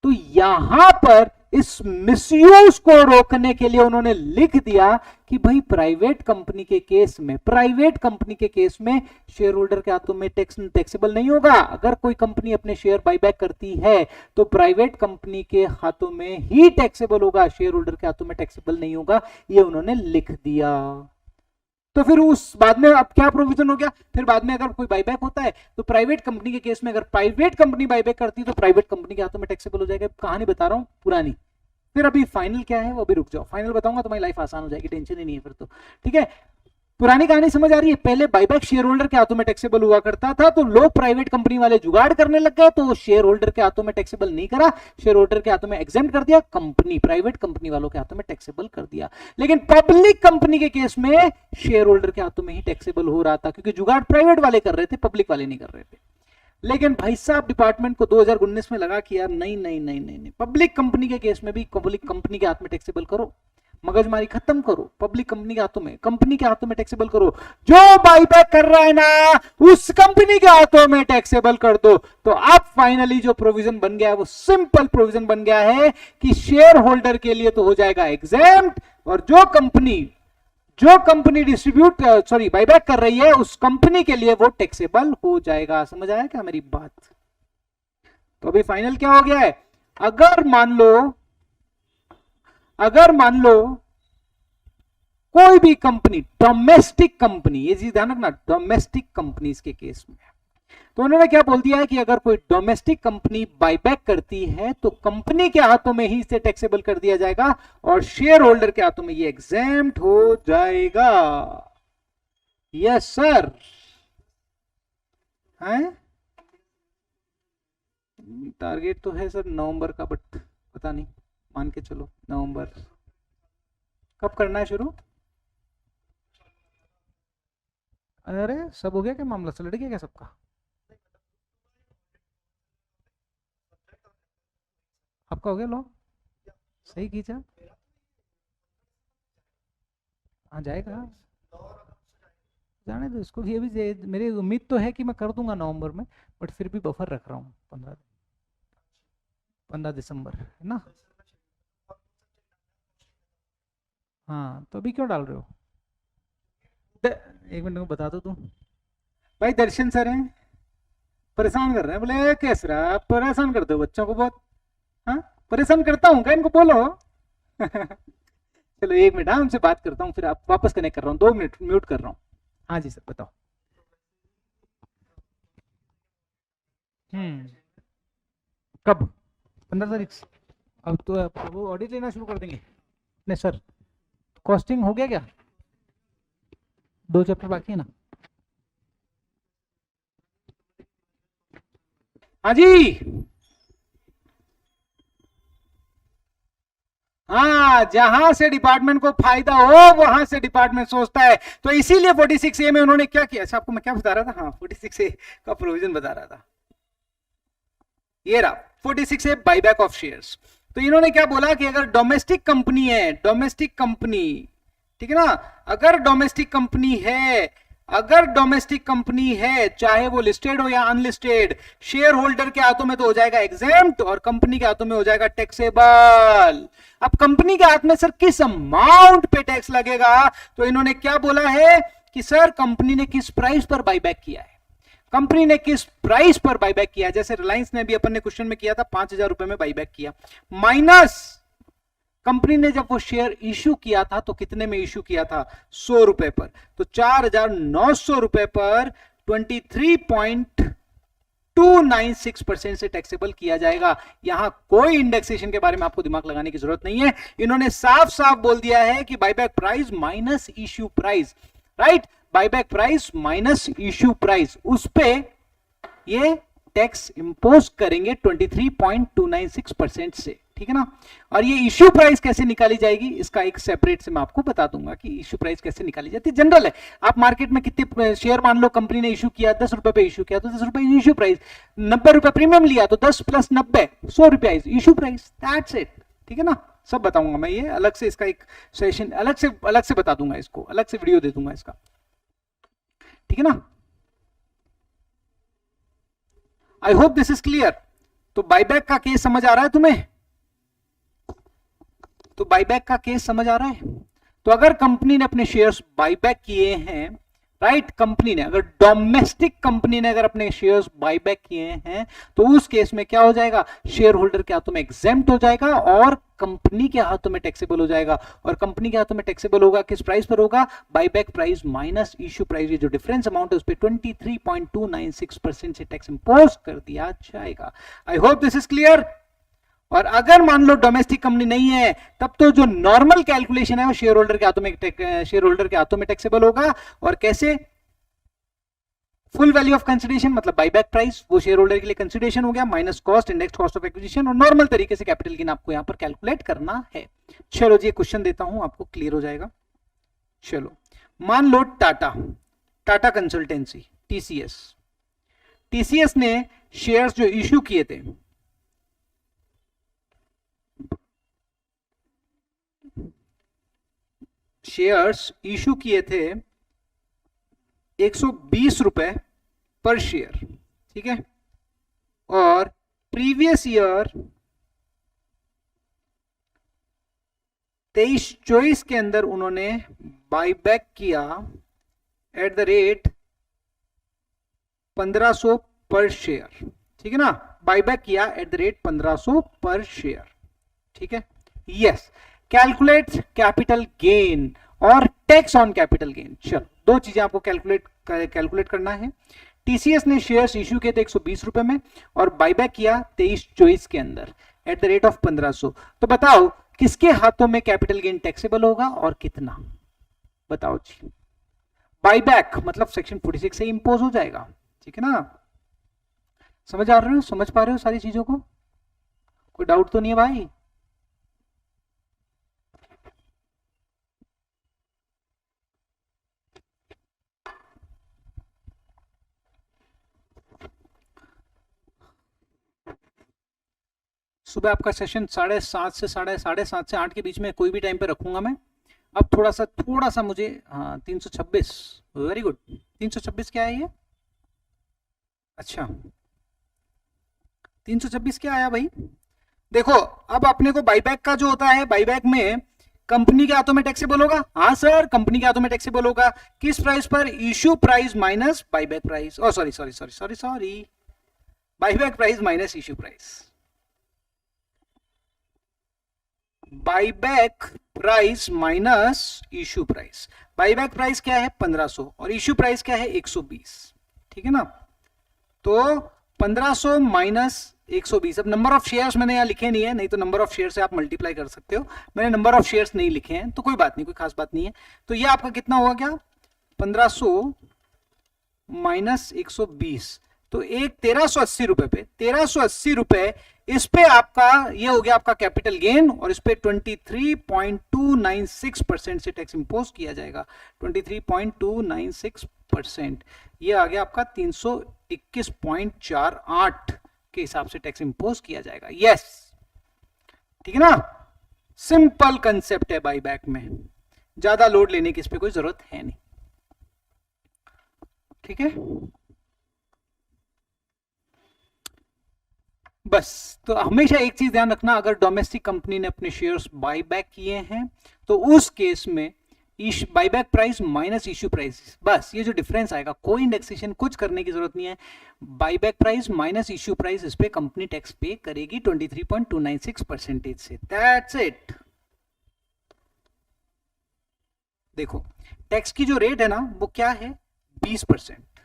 तो यहां पर इस मिसयूज को रोकने के लिए उन्होंने लिख दिया कि भाई प्राइवेट कंपनी के केस में, प्राइवेट कंपनी के केस में शेयर होल्डर के हाथों में टैक्सेबल नहीं होगा। अगर कोई कंपनी अपने शेयर बाईबैक करती है तो प्राइवेट कंपनी के हाथों में ही टैक्सेबल होगा, शेयर होल्डर के हाथों में टैक्सेबल नहीं होगा, ये उन्होंने लिख दिया। तो फिर उस बाद में अब क्या प्रोविजन हो गया, फिर बाद में अगर कोई बाईबैक होता है तो प्राइवेट कंपनी के केस में अगर प्राइवेट कंपनी बाईबैक करती है तो प्राइवेट कंपनी के हाथों में टैक्सेबल हो जाएगा। कहानी बता रहा हूं पुरानी, फिर अभी फाइनल क्या है वो अभी रुक जाओ, फाइनल बताऊंगा तुम्हारी लाइफ आसान हो जाएगी, टेंशन ही नहीं है फिर तो। ठीक है, पुरानी कहानी समझ आ रही है। पहले बाईबैक शेयर होल्डर के हाथों में टैक्सेबल हुआ करता था, तो लोग प्राइवेट कंपनी वाले जुगाड़ करने लग गए, तो शेयर होल्डर के हाथों में टैक्सेबल नहीं करा, शेयर होल्डर के हाथों में एग्जेम्प्ट कर दिया, कंपनी प्राइवेट कंपनी वालों के हाथों में टैक्सेबल कर दिया। लेकिन पब्लिक कंपनी के केस में शेयर होल्डर के हाथों में ही टैक्सेबल हो रहा था, क्योंकि जुगाड़ प्राइवेट वाले कर रहे थे, पब्लिक वाले नहीं कर रहे थे। लेकिन भाई साहब डिपार्टमेंट को 2019 में लगा कि यार नहीं नहीं नहीं नहीं नहीं, पब्लिक कंपनी के केस में भी पब्लिक कंपनी के हाथ में टैक्सेबल करो, मगजमारी खत्म करो, पब्लिक कंपनी के हाथों में, कंपनी के हाथों में टैक्सेबल करो, जो बाईबैक कर रहा है ना उस कंपनी के हाथों में टैक्सेबल कर दो। तो अब फाइनली जो प्रोविजन बन गया है वो सिंपल प्रोविजन बन गया है कि शेयर होल्डर के लिए तो हो जाएगा एग्जेम्प्ट, और जो कंपनी डिस्ट्रीब्यूट बाईबैक कर रही है उस कंपनी के लिए वो टैक्सेबल हो जाएगा। समझ आया क्या मेरी बात? तो अभी फाइनल क्या हो गया है, अगर मान लो कोई भी कंपनी, डोमेस्टिक कंपनी, ये चीज ध्यान रखना, डोमेस्टिक कंपनीज के केस में, तो उन्होंने क्या बोल दिया है कि अगर कोई डोमेस्टिक कंपनी बाईबैक करती है तो कंपनी के हाथों में ही इसे टैक्सेबल कर दिया जाएगा और शेयर होल्डर के हाथों में ये एग्जेम्प्ट हो जाएगा। यस सर, हैं? टारगेट तो है सर नवंबर का, बट पता नहीं, मान के चलो नवंबर। कब करना है शुरू? अरे सब हो गया क्या मामला, सलट गया क्या सबका? आपका हो गया लॉक? सही खींचा। हाँ जाएगा, जाने दो इसको भी। अभी मेरी उम्मीद तो है कि मैं कर दूंगा नवंबर में, बट फिर भी बफर रख रहा हूँ 15 दिसंबर है ना। हाँ तो अभी क्यों डाल रहे हो? एक मिनट को बता दो तुम। भाई दर्शन सर हैं, परेशान कर रहे हैं। बोले कैसे रहा, परेशान करते हो बच्चों को बहुत। हाँ परेशान करता हूँ क्या, इनको बोलो। चलो एक मिनट, हाँ उनसे बात करता हूँ, फिर आप वापस कनेक्ट कर रहा हूँ, 2 मिनट म्यूट कर रहा हूँ। हाँ जी सर बताओ। हम्म। कब? 15 तारीख से? अब तो वो ऑडिट लेना शुरू कर देंगे। नहीं सर, कॉस्टिंग हो गया क्या? 2 चैप्टर बाकी है ना? हाँ जी। हाँ, जहां से डिपार्टमेंट को फायदा हो वहां से डिपार्टमेंट सोचता है। तो इसीलिए 46A में उन्होंने क्या किया, अच्छा आपको मैं क्या बता रहा था, हाँ 46A का प्रोविजन बता रहा था। ये रहा 46A, बाईबैक ऑफ शेयर्स। तो इन्होंने क्या बोला कि अगर डोमेस्टिक कंपनी है, डोमेस्टिक कंपनी, ठीक है ना, अगर डोमेस्टिक कंपनी है, अगर डोमेस्टिक कंपनी है, चाहे वो लिस्टेड हो या अनलिस्टेड, शेयर होल्डर के हाथों में तो हो जाएगा एग्जेम्प्ट और कंपनी के हाथों में हो जाएगा टैक्सेबल। अब कंपनी के हाथ में सर किस अमाउंट पे टैक्स लगेगा? तो इन्होंने क्या बोला है कि सर कंपनी ने किस प्राइस पर बाईबैक किया है, कंपनी ने किस प्राइस पर बाईबैक किया। जैसे रिलायंस ने भी अपन ने क्वेश्चन में किया था, 5,000 रुपए में बाईबैक किया, माइनस कंपनी ने जब वो शेयर इश्यू किया था तो कितने में इश्यू किया था, 100 रुपए पर। तो 4,900 रुपए पर 23.296% से टैक्सेबल किया जाएगा। यहां कोई इंडेक्सेशन के बारे में आपको दिमाग लगाने की जरूरत नहीं है। इन्होंने साफ साफ बोल दिया है कि buyback price minus issue price, right, buyback price minus issue price, उस पे ये टैक्स इंपोज करेंगे 23.296% से, ठीक है ना। और ये इश्यू प्राइस कैसे निकाली जाएगी, इसका एक सेपरेट से मैं आपको बता दूंगा कि इश्यू प्राइस कैसे निकाली जाती है। जनरल है, आप मार्केट में कितने शेयर, मान लो कंपनी ने इश्यू किया 10 रुपए पे इश्यू किया तो 10 रुपए इश्यू प्राइस, 90 रुपए प्रीमियम लिया तो 10 प्लस 90 100 रुपया इश्यू प्राइस, दैट्स इट, ठीक है ना। सब बताऊंगा मैं, ये अलग से इसका एक सेशन अलग से बता दूंगा, इसको अलग से वीडियो दे दूंगा इसका, ठीक है ना। आई होप दिस इज क्लियर। तो बाईबैक का केस समझ आ रहा है तुम्हें? तो बाईबैक का केस समझ आ रहा है? तो अगर कंपनी ने अपने शेयर्स बाईबैक किए हैं, राइट, कंपनी ने, अगर डोमेस्टिक कंपनी ने अगर अपने शेयर्स बाईबैक किए हैं तो उस केस में क्या हो जाएगा, शेयर होल्डर के हाथों में एग्जेम्प्ट हो जाएगा और कंपनी के हाथों में टैक्सेबल हो जाएगा। और कंपनी के हाथों में टैक्सेबल होगा किस प्राइस पर होगा, buyback price minus issue price, ये जो डिफरेंस अमाउंट है उस पर 23.296% से टैक्स इंपोज कर दिया जाएगा। I hope this is clear. और अगर मान लो डोमेस्टिक कंपनी नहीं है, तब तो जो नॉर्मल कैलकुलेशन है वो शेयर होल्डर के हाथों में टैक्सेबल होगा। और कैसे, फुल वैल्यू ऑफ कंसिडरेशन मतलब बाईबैक प्राइस, वो शेयर होल्डर के लिए कंसिडरेशन हो गया, minus cost, index cost of acquisition, और नॉर्मल तरीके से कैपिटल गेन आपको यहां पर कैलकुलेट करना है। चलो जी, क्वेश्चन देता हूं, आपको क्लियर हो जाएगा। चलो मान लो टाटा कंसल्टेंसी, टीसीएस ने शेयर्स जो इश्यू किए थे, शेयर्स इशू किए थे 120 रुपए पर शेयर, ठीक है, और प्रीवियस ईयर 23-24 के अंदर उन्होंने बाईबैक किया एट द रेट 1500 पर शेयर, ठीक है ना, बाईबैक किया एट द रेट 1500 पर शेयर, ठीक है। यस, कैलकुलेट कैपिटल गेन और टैक्स ऑन कैपिटल गेन। चलो दो चीजें आपको कैलकुलेट करना है। टीसीएस ने शेयर्स इश्यू किए थे 120 रुपए में और बाईबैक किया 23-24 के अंदर एट द रेट ऑफ 1500। तो बताओ किसके हाथों में कैपिटल गेन टैक्सेबल होगा और कितना, बताओ जी। बाईबैक मतलब सेक्शन 46 से इंपोज हो जाएगा, ठीक है ना। समझ आ रहे हो, समझ पा रहे हो सारी चीजों को? कोई डाउट तो नहीं है भाई? सुबह आपका सेशन 7:30 से 7:30 से 8 के बीच में कोई भी टाइम पे रखूंगा मैं। अब थोड़ा सा मुझे, हाँ 326, वेरी गुड। 326 क्या है ये? अच्छा 326 क्या आया भाई? देखो अब अपने को बाईबैक का जो होता है, बाईबैक में कंपनी के हाथों में टैक्सेबल होगा। हाँ सर, कंपनी के हाथों में टैक्सेबल होगा। किस प्राइस पर? Issue price minus buyback price, oh sorry, buyback price minus issue price. Buyback price minus issue price. Buyback price क्या है? 1500 और इश्यू प्राइस क्या है? 120। ठीक है ना? तो 1500 माइनस 120। अब नंबर ऑफ शेयर्स मैंने यहाँ लिखे नहीं है, नहीं तो नंबर ऑफ शेयर से आप मल्टीप्लाई कर सकते हो। मैंने नंबर ऑफ शेयर्स नहीं लिखे हैं, तो कोई बात नहीं, कोई खास बात नहीं है। तो ये आपका कितना हुआ? क्या 1500 माइनस 120, तो एक 1380 रुपए पे, 1380 रुपए इस पे आपका ये हो गया आपका कैपिटल गेन, और इस पे 23.296% से टैक्स इंपोज किया जाएगा। 23.296%, ये आ गया आपका 321.48 के हिसाब से टैक्स इंपोज किया जाएगा। यस, ठीक है ना? सिंपल कंसेप्ट है बाईबैक में, ज्यादा लोड लेने की इस पे कोई जरूरत है नहीं। ठीक है, बस। तो हमेशा एक चीज ध्यान रखना, अगर डोमेस्टिक कंपनी ने अपने शेयर्स बाईबैक किए हैं तो उस केस में buyback price minus issue price, बस ये जो डिफरेंस आएगा, कोई इंडेक्सेशन कुछ करने की जरूरत नहीं है। Buyback price minus issue price, इस पे कंपनी टैक्स पे करेगी 23.296% से। That's it. देखो टैक्स की जो रेट है ना वो क्या है? 20%।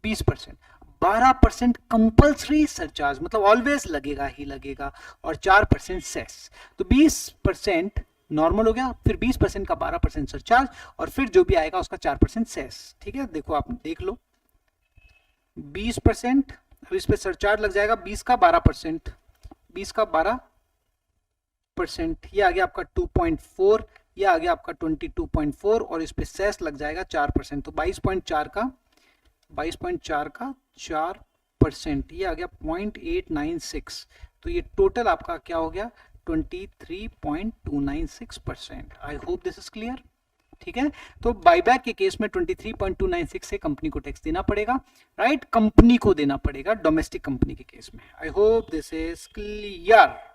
20%, 12% कंपल्सरी सरचार्ज, मतलब ऑलवेज लगेगा ही लगेगा, और 4% सेस। तो 20% नॉर्मल हो गया, फिर 20% का 12% सरचार्ज, और फिर जो भी आएगा उसका 4% सेस। ठीक है, देखो आप देख लो, 20%, अब इस पे सरचार्ज लग जाएगा 20 का 12%, 20 का 12%, ये आ गया आपका 2.4, ये आ गया आपका 22.4, और इस पे सेस लग जाएगा 4%, तो 22.4 का 4%, ये आ गया 0.896। तो ये टोटल आपका क्या हो गया? 23.296%। आई होप दिस इज क्लियर। ठीक है, तो बाईबैक के केस में 23.296 से कंपनी को टैक्स देना पड़ेगा, राइट? कंपनी को देना पड़ेगा, डोमेस्टिक कंपनी के केस में। आई होप दिस इज क्लियर।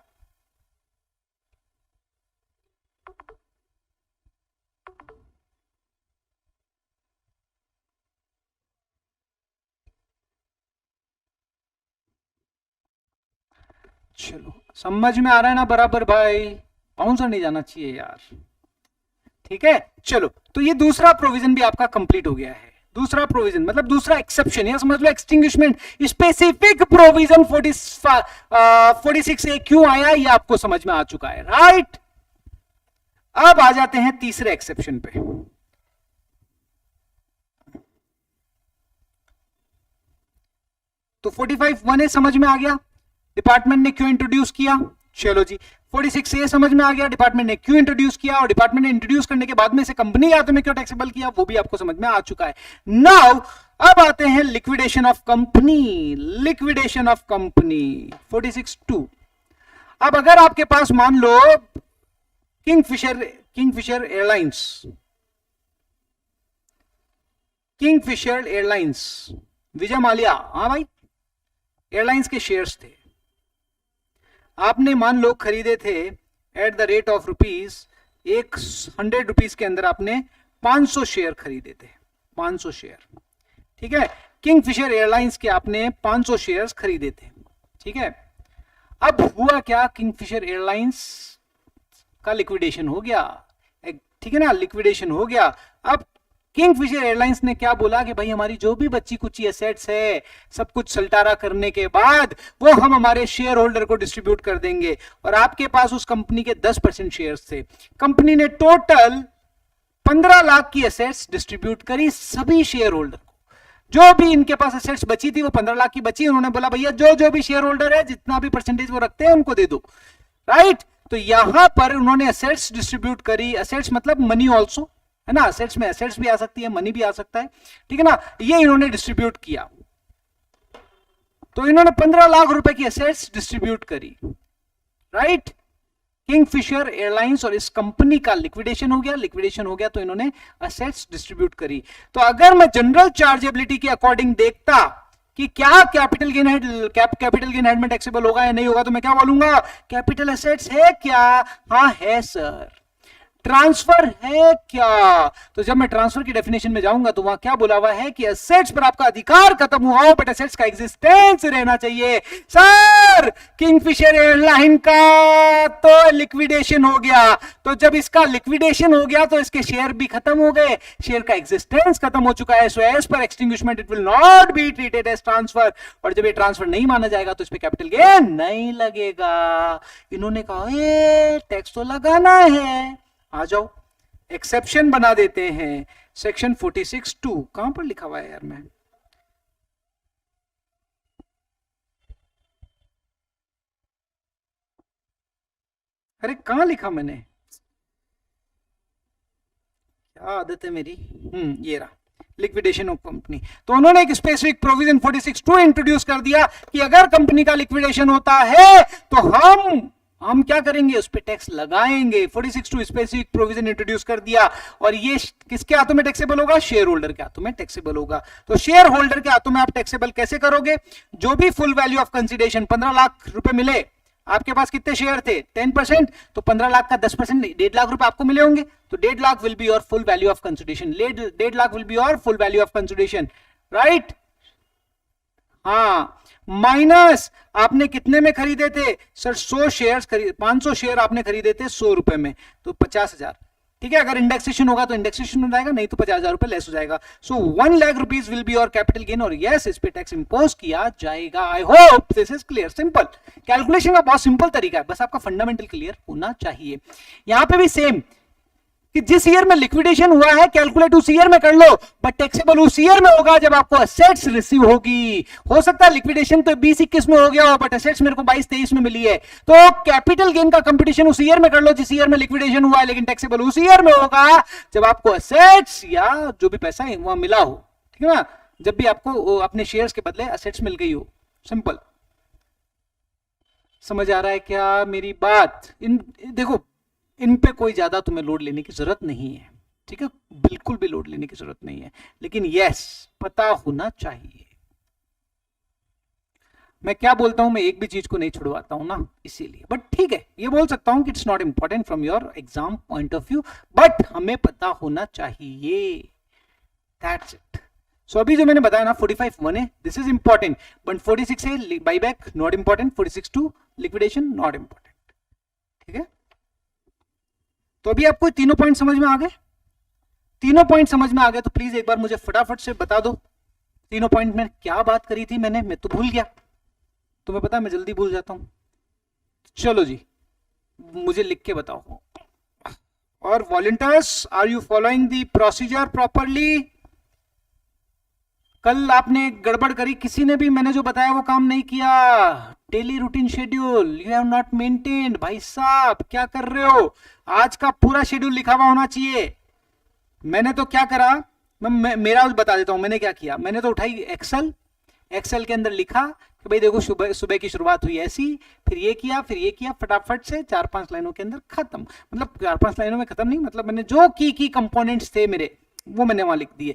चलो, समझ में आ रहा है ना बराबर भाई? बाउंसर नहीं जाना चाहिए यार। ठीक है, चलो, तो ये दूसरा प्रोविजन भी आपका कंप्लीट हो गया है। दूसरा प्रोविजन मतलब दूसरा एक्सेप्शन, या समझ लो एक्सटिंग्विशमेंट स्पेसिफिक प्रोविजन 46A क्यों आया, ये आपको समझ में आ चुका है, राइट? अब आ जाते हैं तीसरे एक्सेप्शन पे। तो 45(1)A समझ में आ गया, डिपार्टमेंट ने क्यों इंट्रोड्यूस किया। चलो जी, 46A समझ में आ गया, डिपार्टमेंट ने क्यों इंट्रोड्यूस किया, और डिपार्टमेंट ने इंट्रोड्यूस करने के बाद में इसे कंपनी के हाथों में क्यों टैक्सेबल किया, वो भी आपको समझ में आ चुका है। नाउ अब आते हैं liquidation of company. Liquidation of company 46(2). अब अगर आपके पास मान लो किंगफिशर एयरलाइंस, विजय माल्या, हाँ भाई, एयरलाइंस के शेयर्स थे, आपने मान लो खरीदे थे एट द रेट ऑफ ₹100 के अंदर आपने 500 शेयर खरीदे थे, 500 शेयर। ठीक है, किंगफिशर एयरलाइंस के आपने 500 शेयर्स खरीदे थे। ठीक है, अब हुआ क्या, किंगफिशर एयरलाइंस का लिक्विडेशन हो गया। ठीक है ना, लिक्विडेशन हो गया। अब किंगफिशर एयरलाइंस ने क्या बोला कि भाई हमारी जो भी बच्ची कुची एसेट्स है, सब कुछ सल्टारा करने के बाद वो हम हमारे शेयर होल्डर को डिस्ट्रीब्यूट कर देंगे, और आपके पास उस कंपनी के 10% शेयर्स थे। कंपनी ने टोटल 15 लाख की एसेट्स डिस्ट्रीब्यूट करी सभी शेयर होल्डर को। जो भी इनके पास एसेट्स बची थी वो 15 लाख की बची, उन्होंने बोला भैया जो भी शेयर होल्डर है जितना भी परसेंटेज वो रखते हैं उनको दे दो, राइट? तो यहां पर उन्होंने एसेट्स डिस्ट्रीब्यूट करी। एसेट्स मतलब मनी ऑल्सो, है ना? एसेट्स में एसेट्स भी आ सकती है, मनी भी आ सकता है, ठीक है ना? ये इन्होंने डिस्ट्रीब्यूट किया। तो इन्होंने 15 लाख रुपए की एसेट्स डिस्ट्रीब्यूट करी। राइट। किंगफिशर एयरलाइंस और इस कंपनी का लिक्विडेशन हो गया, लिक्विडेशन हो गया तो इन्होंने असेट्स डिस्ट्रीब्यूट करी। तो अगर मैं जनरल चार्जेबिलिटी के अकॉर्डिंग देखता कि क्या कैपिटल गेन हेड में टैक्सेबल होगा या नहीं होगा, तो मैं क्या बोलूंगा, कैपिटल एसेट्स है क्या, हाँ है सर। ट्रांसफर है क्या, तो जब मैं ट्रांसफर की डेफिनेशन में जाऊंगा तो वहां क्या बोला हुआ है कि एसेट्स पर आपका अधिकार खत्म हुआ हो बट एसेट्स का एग्जिस्टेंस रहना चाहिए। सर किंगफिशर एयरलाइन का तो लिक्विडेशन हो गया, तो जब इसका लिक्विडेशन हो गया तो इसके शेयर भी खत्म हो गए, शेयर का एग्जिस्टेंस खत्म हो चुका है। So as per extinguishment it will not be treated as transfer, और जब ये ट्रांसफर नहीं माना जाएगा तो इस पे कैपिटल गेन नहीं लगेगा। इन्होंने कहा टैक्स तो लगाना है, आ जाओ एक्सेप्शन बना देते हैं। सेक्शन 46(2) कहां पर लिखा हुआ है यार, मैं अरे कहां लिखा मैंने, क्या आदत है मेरी। ये रहा, लिक्विडेशन ऑफ कंपनी। तो उन्होंने एक स्पेसिफिक प्रोविजन 46(2) इंट्रोड्यूस कर दिया कि अगर कंपनी का लिक्विडेशन होता है तो हम क्या करेंगे, उस पर टैक्स लगाएंगे। 46(2) स्पेसिफिक प्रोविजन इंट्रोड्यूस कर दिया, और ये किसके हाथों में टैक्सेबल होगा, शेयर होल्डर के हाथों में टैक्सेबल होगा। तो शेयर होल्डर के हाथों में आप टैक्सेबल कैसे करोगे, जो भी full value of consideration 15 lakh रुपए मिले, आपके पास कितने शेयर थे 10%, तो 15 लाख का 10% 1.5 लाख रुपए आपको मिले होंगे, तो 1.5 lakh will be your full value of consideration, 1.5 lakh will be your full value of consideration, right. हाँ, माइनस आपने कितने में खरीदे थे सर, 100 शेयर्स खरीदे, 500 शेयर आपने खरीदे थे 100 रुपए में, तो 50,000, ठीक है। अगर इंडेक्सेशन होगा तो इंडेक्सेशन हो जाएगा, नहीं तो 50,000 रुपए लेस हो जाएगा। सो 1 lakh rupees will be your capital gain, और यस इस पे टैक्स इंपोज किया जाएगा। I hope this is clear, simple calculation का बहुत सिंपल तरीका है, बस आपका फंडामेंटल क्लियर होना चाहिए। यहां पे भी सेम कि जिस ईयर में लिक्विडेशन हुआ है कैलकुलेट उस ईयर में कर लो, बट टैक्सेबल उस ईयर में होगा जब आपको असेट्स रिसीव होगी। हो सकता है लिक्विडेशन तो 20-21 में हो गया हो बट असेट्स मेरे को 22-23 में मिली है, तो कैपिटल गेन का कंपटीशन उस ईयर में कर लो जिस ईयर में लिक्विडेशन हुआ है, लेकिन टैक्सेबल उस ईयर में होगा जब आपको असेट्स या जो भी पैसा है वहां मिला हो, ठीक है ना, जब भी आपको अपने शेयर्स के बदले असेट्स मिल गई हो। सिंपल, समझ आ रहा है क्या मेरी बात। देखो इन पे कोई ज्यादा तुम्हें लोड लेने की जरूरत नहीं है, ठीक है, बिल्कुल भी लोड लेने की जरूरत नहीं है, लेकिन यस पता होना चाहिए। मैं क्या बोलता हूं, मैं एक भी चीज को नहीं छुड़वाता हूं ना, इसीलिए, बट ठीक है, ये बोल सकता हूं कि it's not important from your exam point of view, but हमें पता होना चाहिए, दैट्स इट। सो अभी जो मैंने बताया ना 45(1) है, दिस इज इंपॉर्टेंट, बट 46 है buyback not important, 46(2) liquidation not important, ठीक है। तो अभी आपको तीनों पॉइंट समझ में आ गए, तीनों पॉइंट समझ में आ गए तो प्लीज एक बार मुझे फटाफट से बता दो तीनों पॉइंट में क्या बात करी थी मैंने, मैं तो भूल गया, तुम्हें पता है मैं जल्दी भूल जाता हूं। चलो जी मुझे लिख के बताओ। और volunteers are you following the procedure properly. कल आपने गड़बड़ करी, किसी ने भी मैंने जो बताया वो काम नहीं किया। Daily routine schedule you have not maintained. भाई साहब क्या कर रहे हो, आज का पूरा शेड्यूल लिखा हुआ होना चाहिए। मैंने तो क्या करा, मैं मेरा बता देता हूं मैंने क्या किया। मैंने तो उठाई एक्सेल के अंदर लिखा कि भाई देखो सुबह की शुरुआत हुई ऐसी, फिर ये किया, फटाफट से 4-5 लाइनों के अंदर खत्म। मतलब 4-5 लाइनों में खत्म नहीं, मतलब मैंने जो की कंपोनेंट्स थे मेरे वो मैंने वहां लिख दिए।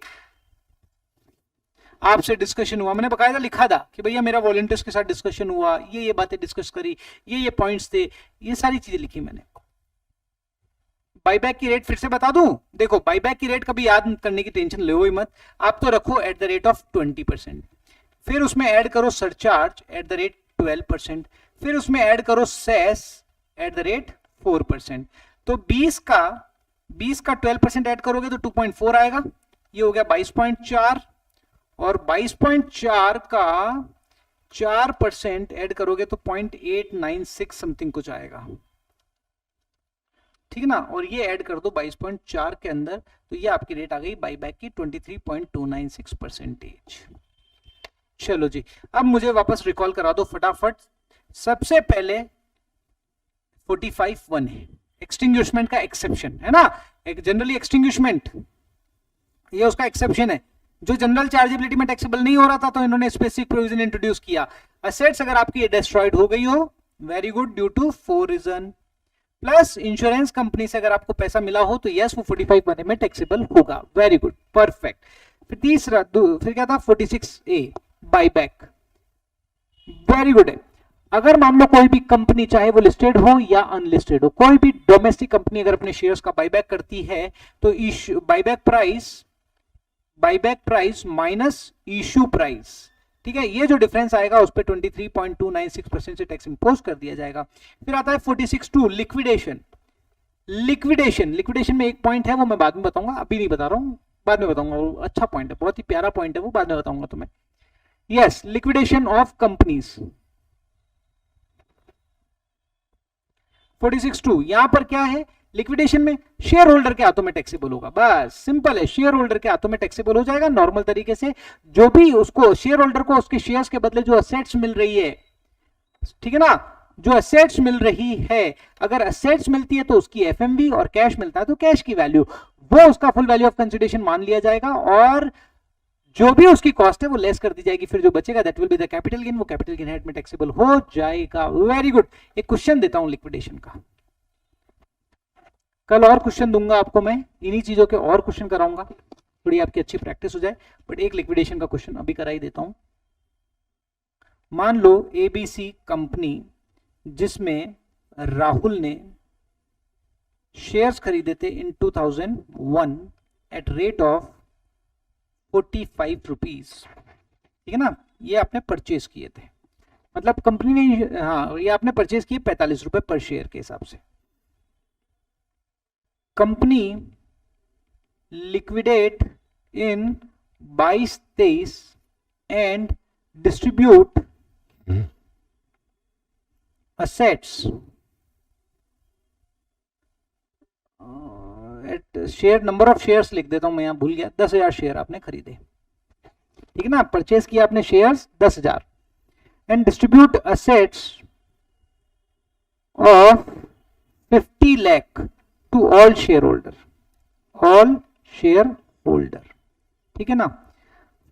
आपसे डिस्कशन हुआ, मैंने बकायदा लिखा था कि भैया मेरा वॉलंटियर्स के साथ डिस्कशन हुआ, ये बातें डिस्कस करी, ये पॉइंट्स थे, ये सारी चीजें लिखी मैंने। बाईबैक की रेट फिर से बता दूं, देखो बाईबैक की रेट कभी याद करने की टेंशन लो ही मत, आप तो रखो @20%, फिर उसमें ऐड करो सरचार्ज @12%, फिर उसमें ऐड करो सेस @4%। तो 20 का 12% ऐड करोगे तो 2.4 आएगा, ये हो गया 22.4, और 22.4 का 4% ऐड करोगे तो 0.896 समथिंग कुछ आएगा, ठीक है ना। और ये ऐड कर दो 22.4 के अंदर, तो ये आपकी रेट आ गई बाईबैक की 23.296%। चलो जी अब मुझे वापस रिकॉल करा दो फटाफट। सबसे पहले 45(1) है एक्सटिंग्विशमेंट का एक्सेप्शन, है ना, एक जनरली एक्सटिंग्विशमेंट ये उसका एक्सेप्शन है, जो जनरल चार्जेबिलिटी में टैक्सेबल नहीं हो रहा था तो इन्होंने स्पेसिफिक प्रोविजन इंट्रोड्यूस किया। असेट्स अगर आपकी डिस्ट्रॉयड हो गई हो very good, due to 4 reason. Plus insurance company से अगर आपको पैसा मिला हो तो यस वो 45 महीने में टैक्सेबल होगा। Very good, perfect. फिर तीसरा फिर क्या था 46A बाईबैक। वेरी गुड है। अगर मान लो कोई भी कंपनी चाहे वो लिस्टेड हो या अनलिस्टेड हो, कोई भी डोमेस्टिक कंपनी अगर अपने शेयर्स का बाईबैक करती है तो buyback price minus issue price, ठीक है, ये जो डिफरेंस आएगा उस पर 23.296% से टैक्स इंपोज कर दिया जाएगा। फिर आता है 46(2) लिक्विडेशन। लिक्विडेशन में एक पॉइंट है वो मैं बाद में बताऊंगा, अभी नहीं बता रहा हूं, बाद में बताऊंगा। वो अच्छा पॉइंट है, बहुत ही प्यारा पॉइंट है वो, बाद में बताऊंगा तुम्हें। Yes, liquidation of companies 46(2). यहां पर क्या है, लिक्विडेशन में शेयर होल्डर के हाथों में टैक्सेबल होगा, बस सिंपल है, शेयर होल्डर के हाथों में टैक्सेबल हो जाएगा नॉर्मल तरीके से। जो भी उसको शेयर होल्डर को उसके शेयर्स के बदले जो असेट्स मिल रही है, ठीक है ना, जो असेट्स मिल रही है, अगर असेट्स मिलती है तो उसकी एफएमवी और कैश मिलता है तो कैश की वैल्यू, वो उसका फुल वैल्यू ऑफ कंसिडरेशन मान लिया जाएगा और जो भी उसकी कॉस्ट है वो लेस कर दी जाएगी। फिर जो बचेगा that will be the capital gain, वो कैपिटल गेन हेड में टैक्सेबल हो जाएगा। Very good. एक क्वेश्चन देता हूं लिक्विडेशन का, कल और क्वेश्चन दूंगा आपको मैं, इन्हीं चीजों के और क्वेश्चन कराऊंगा, थोड़ी आपकी अच्छी प्रैक्टिस हो जाए, बट एक लिक्विडेशन का क्वेश्चन अभी करा ही देता हूं। मान लो एबीसी कंपनी जिसमें राहुल ने शेयर्स खरीदे थे इन 2001 एट रेट ऑफ 45 रुपीज, ठीक है ना, ये आपने परचेज किए थे, मतलब कंपनी ने, हाँ ये आपने परचेज किए 45 रुपए पर शेयर के हिसाब से। Company liquidate in 22-23 and distribute assets at share, number of shares लिख देता हूं मैं, यहां भूल गया, 10,000 शेयर आपने खरीदे, ठीक है ना, परचेज किया आपने shares 10,000 and distribute assets of 50 lakh to all shareholder, ठीक है ना।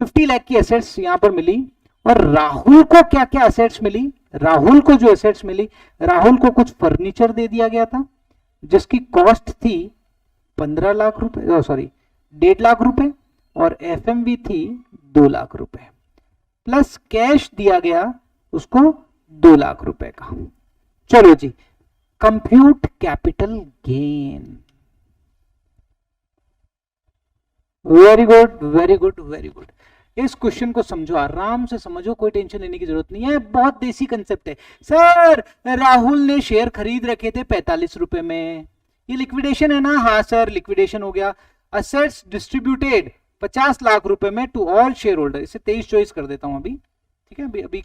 50 लाख की असेट्स यहां पर मिली और राहुल को क्या क्या असेट्स मिली, राहुल को जो असेट्स मिली, राहुल को कुछ फर्नीचर दे दिया गया था जिसकी कॉस्ट थी 15 लाख रुपए, सॉरी 1.5 लाख रुपए, और एफएमवी थी 2 लाख रुपए, प्लस कैश दिया गया उसको 2 लाख रुपए का। चलो जी, compute capital gain. Very good very good very good. इस क्वेश्चन को समझो, आराम से समझो, कोई टेंशन लेने की जरूरत नहीं है, बहुत देसी कंसेप्ट है। सर राहुल ने शेयर खरीद रखे थे 45 रुपए में, ये लिक्विडेशन है ना, हाँ सर लिक्विडेशन हो गया। असेट्स डिस्ट्रीब्यूटेड 50 लाख रुपए में टू ऑल शेयर होल्डर, इसे 23 चॉइस कर देता हूं अभी, ठीक है, अभी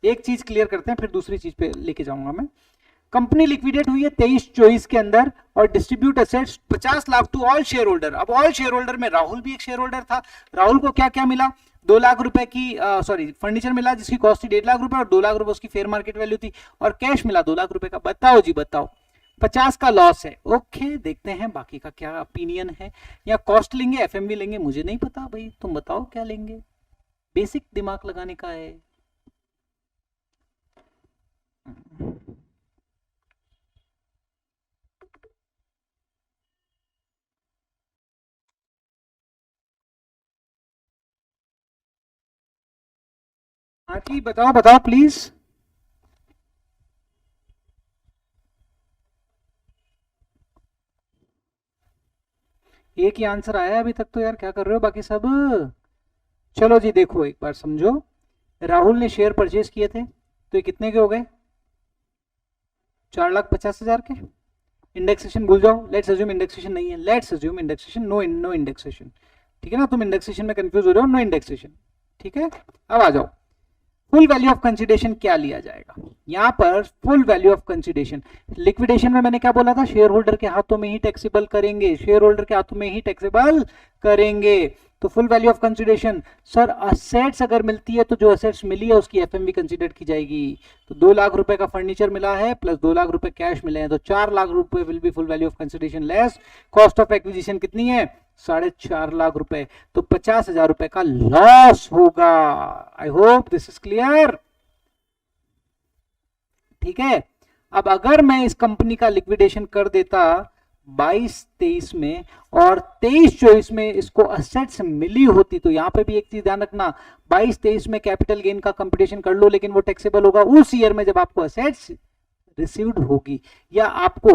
एक चीज क्लियर करते हैं फिर दूसरी चीज पे लेके जाऊंगा मैं। कंपनी लिक्विडेट हुई है 23 चॉइस के अंदर और distribute assets 50 lakh to all shareholder. अब ऑल शेयर होल्डर में राहुल भी एक शेयर होल्डर था, राहुल को क्या क्या मिला, 2 लाख रुपए की सॉरी फर्नीचर मिला जिसकी कॉस्ट थी 1.5 लाख रुपए और 2 लाख रुपए उसकी फेयर मार्केट वैल्यू थी, और कैश मिला 2 लाख रुपए का। बताओ जी बताओ, 50 का लॉस है। ओके, देखते हैं बाकी का क्या ओपिनियन है, या कॉस्ट लेंगे एफएमवी लेंगे, मुझे नहीं पता भाई, तुम बताओ क्या लेंगे, बेसिक दिमाग लगाने का है। हाँ जी बताओ बताओ प्लीज। एक ही आंसर आया अभी तक तो यार, क्या कर रहे हो बाकी सब। चलो जी देखो एक बार समझो, राहुल ने शेयर परचेज किए थे तो ये कितने के हो गए, 4,50,000 के। इंडेक्सेशन भूल जाओ, लेट्स अज्यूम इंडेक्सेशन नहीं है, let's assume indexation, no indexation, ठीक है ना, तुम इंडेक्सेशन में कंफ्यूज हो रहे हो, नो इंडेक्सेशन, ठीक है। अब आ जाओ, फुल वैल्यू ऑफ कंसिडरेशन क्या लिया जाएगा, यहां पर full value of consideration. Liquidation में मैंने क्या बोला था, शेयर होल्डर के हाथों में ही टैक्सेबल करेंगे, शेयर होल्डर के हाथों में ही टैक्सेबल करेंगे। तो full value of consideration, sir assets अगर मिलती है तो जो असेट्स मिली है उसकी एफएमवी कंसीडर की जाएगी। तो 2 लाख रुपए का फर्नीचर मिला है प्लस 2 लाख रुपए कैश मिले हैं, तो 4 लाख रुपए will be full value of consideration less cost of acquisition कितनी है, 4.5 लाख रुपए, तो 50,000 रुपए का लॉस होगा। आई होप दिस इज क्लियर। ठीक है। अब अगर मैं इस कंपनी का लिक्विडेशन कर देता 22-23 में और 23-24 में इसको असेट्स मिली होती, तो यहां पे भी एक चीज ध्यान रखना, 22-23 में कैपिटल गेन का कंप्यूटेशन कर लो, लेकिन वो टैक्सेबल होगा उस ईयर में जब आपको असेट्स रिसीव्ड होगी, या आपको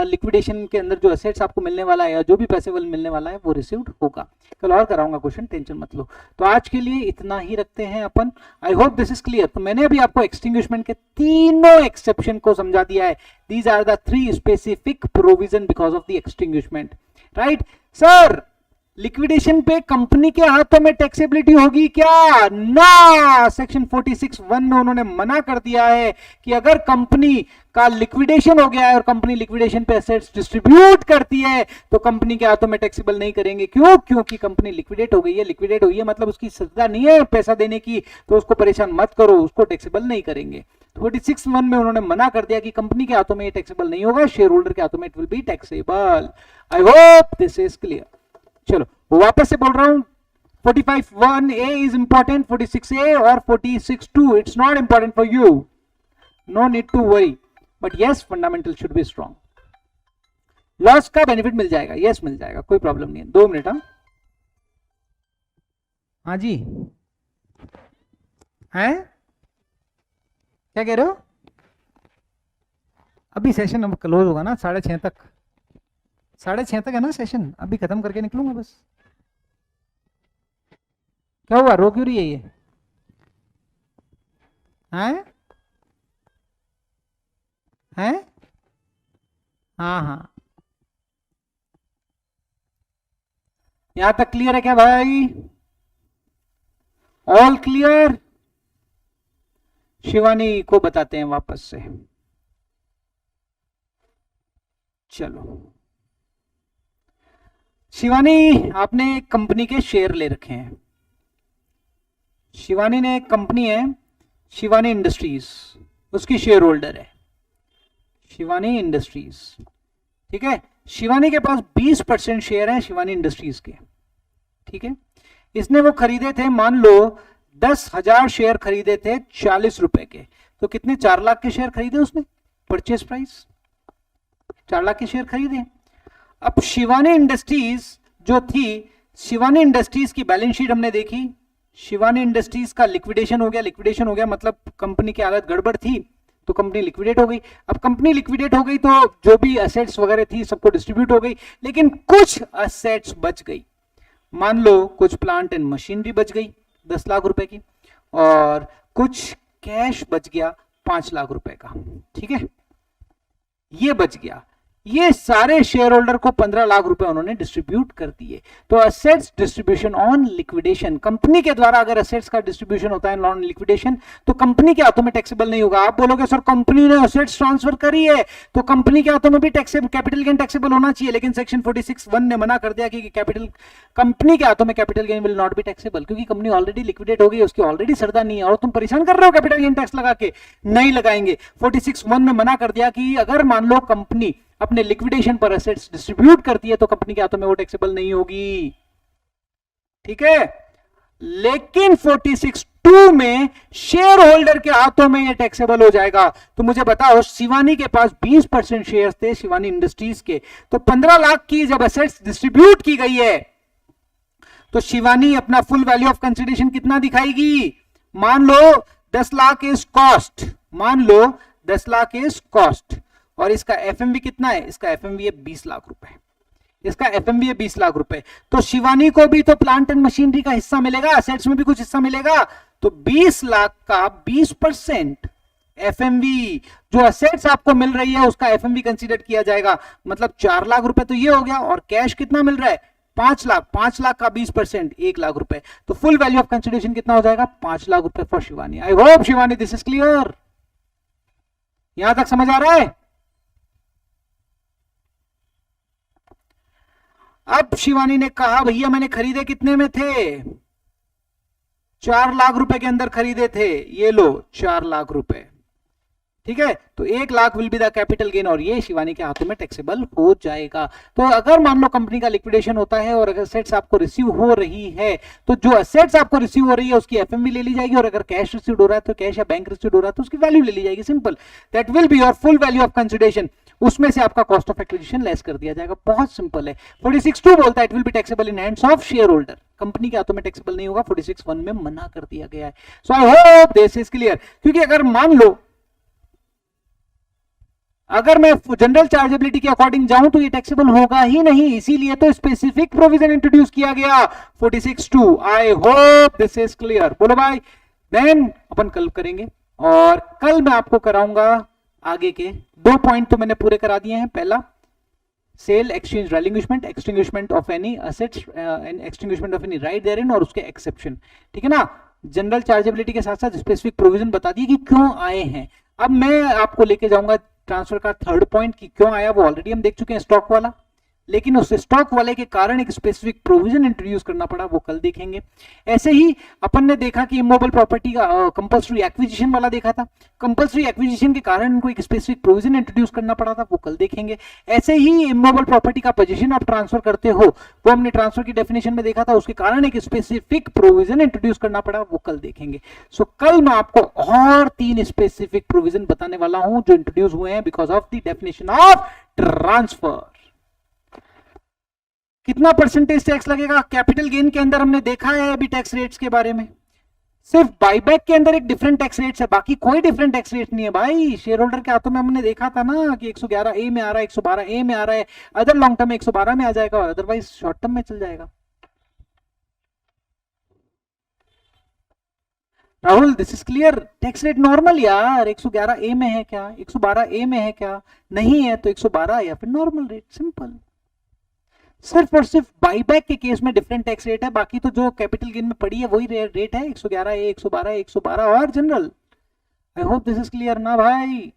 लिक्विडेशन के अंदर जो असेट्स आपको मिलने वाला है या जो भी पैसेबल मिलने वाला है वो रिसीव्ड होगा। कल और कराऊंगा क्वेश्चन, टेंशन मत लो। तो आज के लिए इतना ही रखते हैं अपन। I hope this is clear. तो मैंने अभी आपको एक्सटिंग्विशमेंट के तीनों एक्सेप्शन को समझा दिया है। These are the 3 specific provision because of the extinguishment, right. Sir liquidation पे कंपनी के हाथों में टैक्सेबिलिटी होगी क्या? ना, सेक्शन 46(1) में उन्होंने मना कर दिया है कि अगर कंपनी का लिक्विडेशन हो गया है और कंपनी लिक्विडेशन पे एसेट्स डिस्ट्रीब्यूट करती है तो कंपनी के हाथों में टैक्सेबल नहीं करेंगे। क्यों? क्योंकि कंपनी लिक्विडेट हो गई है। लिक्विडेट हुई है मतलब उसकी सत्ता नहीं है पैसा देने की, तो उसको परेशान मत करो, उसको टैक्सेबल नहीं करेंगे। 46(1) में उन्होंने मना कर दिया कि कंपनी के हाथों में ये टैक्सेबल नहीं होगा, शेयर होल्डर के हाथों में it will be taxable. I hope this is clear. चलो वापस से बोल रहा हूं, 45(1)(a) is important, 46(a) और 46(2) it's not important for you, no need to worry, but yes fundamental should be strong। Loss का बेनिफिट मिल जाएगा, यस मिल जाएगा, कोई प्रॉब्लम नहीं है। 2 मिनट। हाँ जी, हैं क्या कह रहे हो? अभी सेशन अब क्लोज होगा ना 6:30 तक, 6:30 तक है ना सेशन, अभी खत्म करके निकलूंगा बस। क्या हुआ, रो क्यों रही है ये? हैं हैं? हाँ हाँ, यहां तक क्लियर है क्या भाई? All clear? शिवानी को बताते हैं वापस से। चलो शिवानी, आपने एक कंपनी के शेयर ले रखे हैं। शिवानी ने एक कंपनी है शिवानी इंडस्ट्रीज, उसकी शेयर होल्डर है शिवानी इंडस्ट्रीज, ठीक है। शिवानी के पास 20% शेयर है शिवानी इंडस्ट्रीज के, ठीक है। इसने वो खरीदे थे, मान लो 10,000 शेयर खरीदे थे 40 रुपए के, तो कितने 4 लाख के शेयर खरीदे उसने, परचेस प्राइस 4 लाख के शेयर खरीदे। अब शिवानी इंडस्ट्रीज जो थी, शिवानी इंडस्ट्रीज की बैलेंस शीट हमने देखी, शिवानी इंडस्ट्रीज का लिक्विडेशन हो गया। लिक्विडेशन हो गया मतलब कंपनी की हालत गड़बड़ थी तो कंपनी लिक्विडेट हो गई। अब कंपनी लिक्विडेट हो गई तो जो भी असेट्स वगैरह थी सबको डिस्ट्रीब्यूट हो गई, लेकिन कुछ असेट्स बच गई। मान लो कुछ प्लांट एंड मशीनरी बच गई 10 लाख रुपए की, और कुछ कैश बच गया 5 लाख रुपए का, ठीक है। ये बच गया, ये सारे शेयर होल्डर को 15 लाख रुपए उन्होंने डिस्ट्रीब्यूट कर दिए। तो assets distribution on liquidation, company के द्वारा अगर असेट्स का डिस्ट्रीब्यूशन होता है ऑन लिक्विडेशन तो कंपनी के हाथों में टैक्सेबल नहीं होगा। आप बोलोगे सर कंपनी ने असेट्स ट्रांसफर करी है तो कंपनी के हाथों में भी टैक्सेबल, कैपिटल गेन टैक्सेबल होना चाहिए, लेकिन सेक्शन 46(1) ने मना कर दिया कि कैपिटल, कंपनी के हाथों में capital gain will not be taxable, क्योंकि कंपनी ऑलरेडी लिक्विडेट हो गई, उसकी ऑलरेडी सरदा नहीं है और तुम परेशान कर रहे हो कैपिटल गेन टैक्स लगा के, नहीं लगाएंगे। 46(1) में मना कर दिया कि अगर मान लो कंपनी अपने लिक्विडेशन पर एसेट्स डिस्ट्रीब्यूट करती है तो कंपनी के हाथों में वो टैक्सेबल नहीं होगी, ठीक है। लेकिन 46(2) में शेयर होल्डर के हाथों में ये टैक्सेबल हो जाएगा। तो मुझे बताओ, शिवानी के पास 20% शेयर थे शिवानी इंडस्ट्रीज के, तो 15 लाख की जब एसेट्स डिस्ट्रीब्यूट की गई है तो शिवानी अपना फुल वैल्यू ऑफ कंसिडरेशन कितना दिखाएगी? मान लो 10 लाख इज कॉस्ट, मान लो 10 लाख इज कॉस्ट, और इसका एफएमवी कितना है? इसका एफएमवी है 20 लाख रुपए, इसका एफएमवी है 20 लाख रुपए। तो शिवानी को भी तो प्लांट एंड मशीनरी का हिस्सा मिलेगा, असेट्स में भी कुछ हिस्सा मिलेगा, तो 20 लाख का 20% एफएमवी, जो असेट्स आपको मिल रही है उसका एफएमवी कंसीडर किया जाएगा, मतलब 4 लाख रुपए तो ये हो गया। और कैश कितना मिल रहा है? 5 लाख, 5 लाख का 20% 1 लाख रुपए, तो फुल वैल्यू ऑफ कंसिडरेशन कितना हो जाएगा? 5 लाख रुपए for Shivani. I hope Shivani this is clear, यहां तक समझ आ रहा है? अब शिवानी ने कहा भैया मैंने खरीदे कितने में थे? 4 लाख रुपए के अंदर खरीदे थे, ये लो 4 लाख रुपए, ठीक है, तो 1 lakh will be the capital gain और ये शिवानी के हाथों में टैक्सेबल हो जाएगा। तो अगर मान लो कंपनी का लिक्विडेशन होता है और अगर असेट्स आपको रिसीव हो रही है तो जो असेट्स आपको रिसीव हो रही है उसकी एफएमवी ले ली जाएगी, और अगर कैश रिसीव हो रहा है तो कैश या बैंक रिसीव हो रहा है तो उसकी वैल्यू ले ली जाएगी। Simple, that will be your full value of consideration, उसमें से आपका कॉस्ट ऑफ एक्विजिशन लेस कर दिया जाएगा। बहुत सिंपल है। 46(2) बोलता है it will be taxable in hands of share holder, company के हाथों में टैक्सेबल नहीं होगा, 46(1) में मना कर दिया गया है। So I hope this is clear, क्योंकि अगर मान लो अगर मैं जनरल चार्जेबिलिटी के अकॉर्डिंग जाऊं तो ये टैक्सेबल होगा ही नहीं, इसीलिए तो स्पेसिफिक प्रोविजन इंट्रोड्यूस किया गया 46(2). आई होप दिस इज क्लियर, बोलो भाई। देन अपन कल करेंगे, और कल मैं आपको कराऊंगा आगे के 2 पॉइंट तो मैंने पूरे करा दिए हैं। पहला, sale exchange relinquishment, extinguishment of any assets and extinguishment of any right therein, और उसके एक्सेप्शन, ठीक है ना। जनरल चार्जेबिलिटी के साथ साथ स्पेसिफिक प्रोविजन बता दिए कि क्यों आए हैं। अब मैं आपको लेके जाऊंगा ट्रांसफर का थर्ड पॉइंट कि क्यों आया, वो ऑलरेडी हम देख चुके हैं स्टॉक वाला, लेकिन उस स्टॉक वाले के कारण एक स्पेसिफिक प्रोविजन इंट्रोड्यूस करना पड़ा, वो कल देखेंगे। ऐसे ही अपन ने देखा कि इमूवेबल प्रॉपर्टी का कंपल्सरी एक्विजिशन वाला देखा था, कंपल्सरी एक्विजिशन के कारण इनको एक स्पेसिफिक प्रोविजन इंट्रोड्यूस करना पड़ा था, वो कल देखेंगे। ऐसे ही इमूवेबल प्रॉपर्टी का पोजीशन आप ट्रांसफर करते हो, वो हमने ट्रांसफर की डेफिनेशन में देखा था, उसके कारण एक स्पेसिफिक प्रोविजन इंट्रोड्यूस करना पड़ा, वो कल देखेंगे। सो कल मैं आपको और 3 स्पेसिफिक प्रोविजन बताने वाला हूं जो इंट्रोड्यूस हुए हैं because of the definition of transfer. कितना परसेंटेज टैक्स लगेगा कैपिटल गेन के अंदर, हमने देखा है अभी टैक्स रेट्स के बारे में। सिर्फ बाईबैक के अंदर एक डिफरेंट टैक्स रेट्स है, बाकी कोई डिफरेंट टैक्स रेट नहीं है भाई। शेयर होल्डर के हाथों में हमने देखा था ना कि 111A में आ रहा है, 112A में आ रहा है, अदर लॉन्ग टर्म में 112 में आ जाएगा, और अदरवाइज शॉर्ट टर्म में चल जाएगा। Rahul this is clear, tax rate normal यार, 111A में है क्या, 112A में है क्या, नहीं है तो 112 या फिर नॉर्मल रेट, सिंपल। सिर्फ और सिर्फ बाईबैक के केस में डिफरेंट टैक्स रेट है, बाकी तो जो कैपिटल गेन में पड़ी है वही रेट है, 111A, 112A, 112 और general. I hope this is clear ना भाई।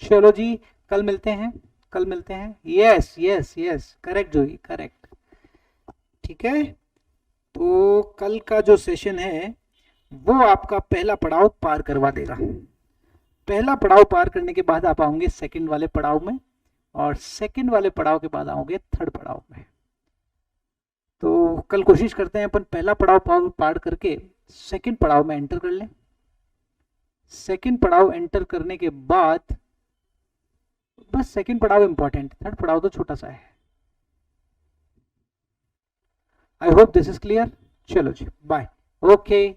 चलो जी, कल मिलते हैं, कल मिलते हैं। यस यस यस, करेक्ट जोई, करेक्ट, ठीक है। तो कल का जो सेशन है वो आपका पहला पड़ाव पार करवा देगा। पहला पड़ाव पार करने के बाद आप आओगे सेकंड वाले पड़ाव में, और सेकंड वाले पड़ाव के बाद आओगे थर्ड पड़ाव में। तो कल कोशिश करते हैं अपन पहला पड़ाव पार करके सेकंड पड़ाव में एंटर कर लें। सेकंड पड़ाव एंटर करने के बाद बस सेकंड पड़ाव इंपॉर्टेंट, थर्ड पड़ाव तो छोटा सा है। I hope this is clear. चलो जी, बाय, ओके।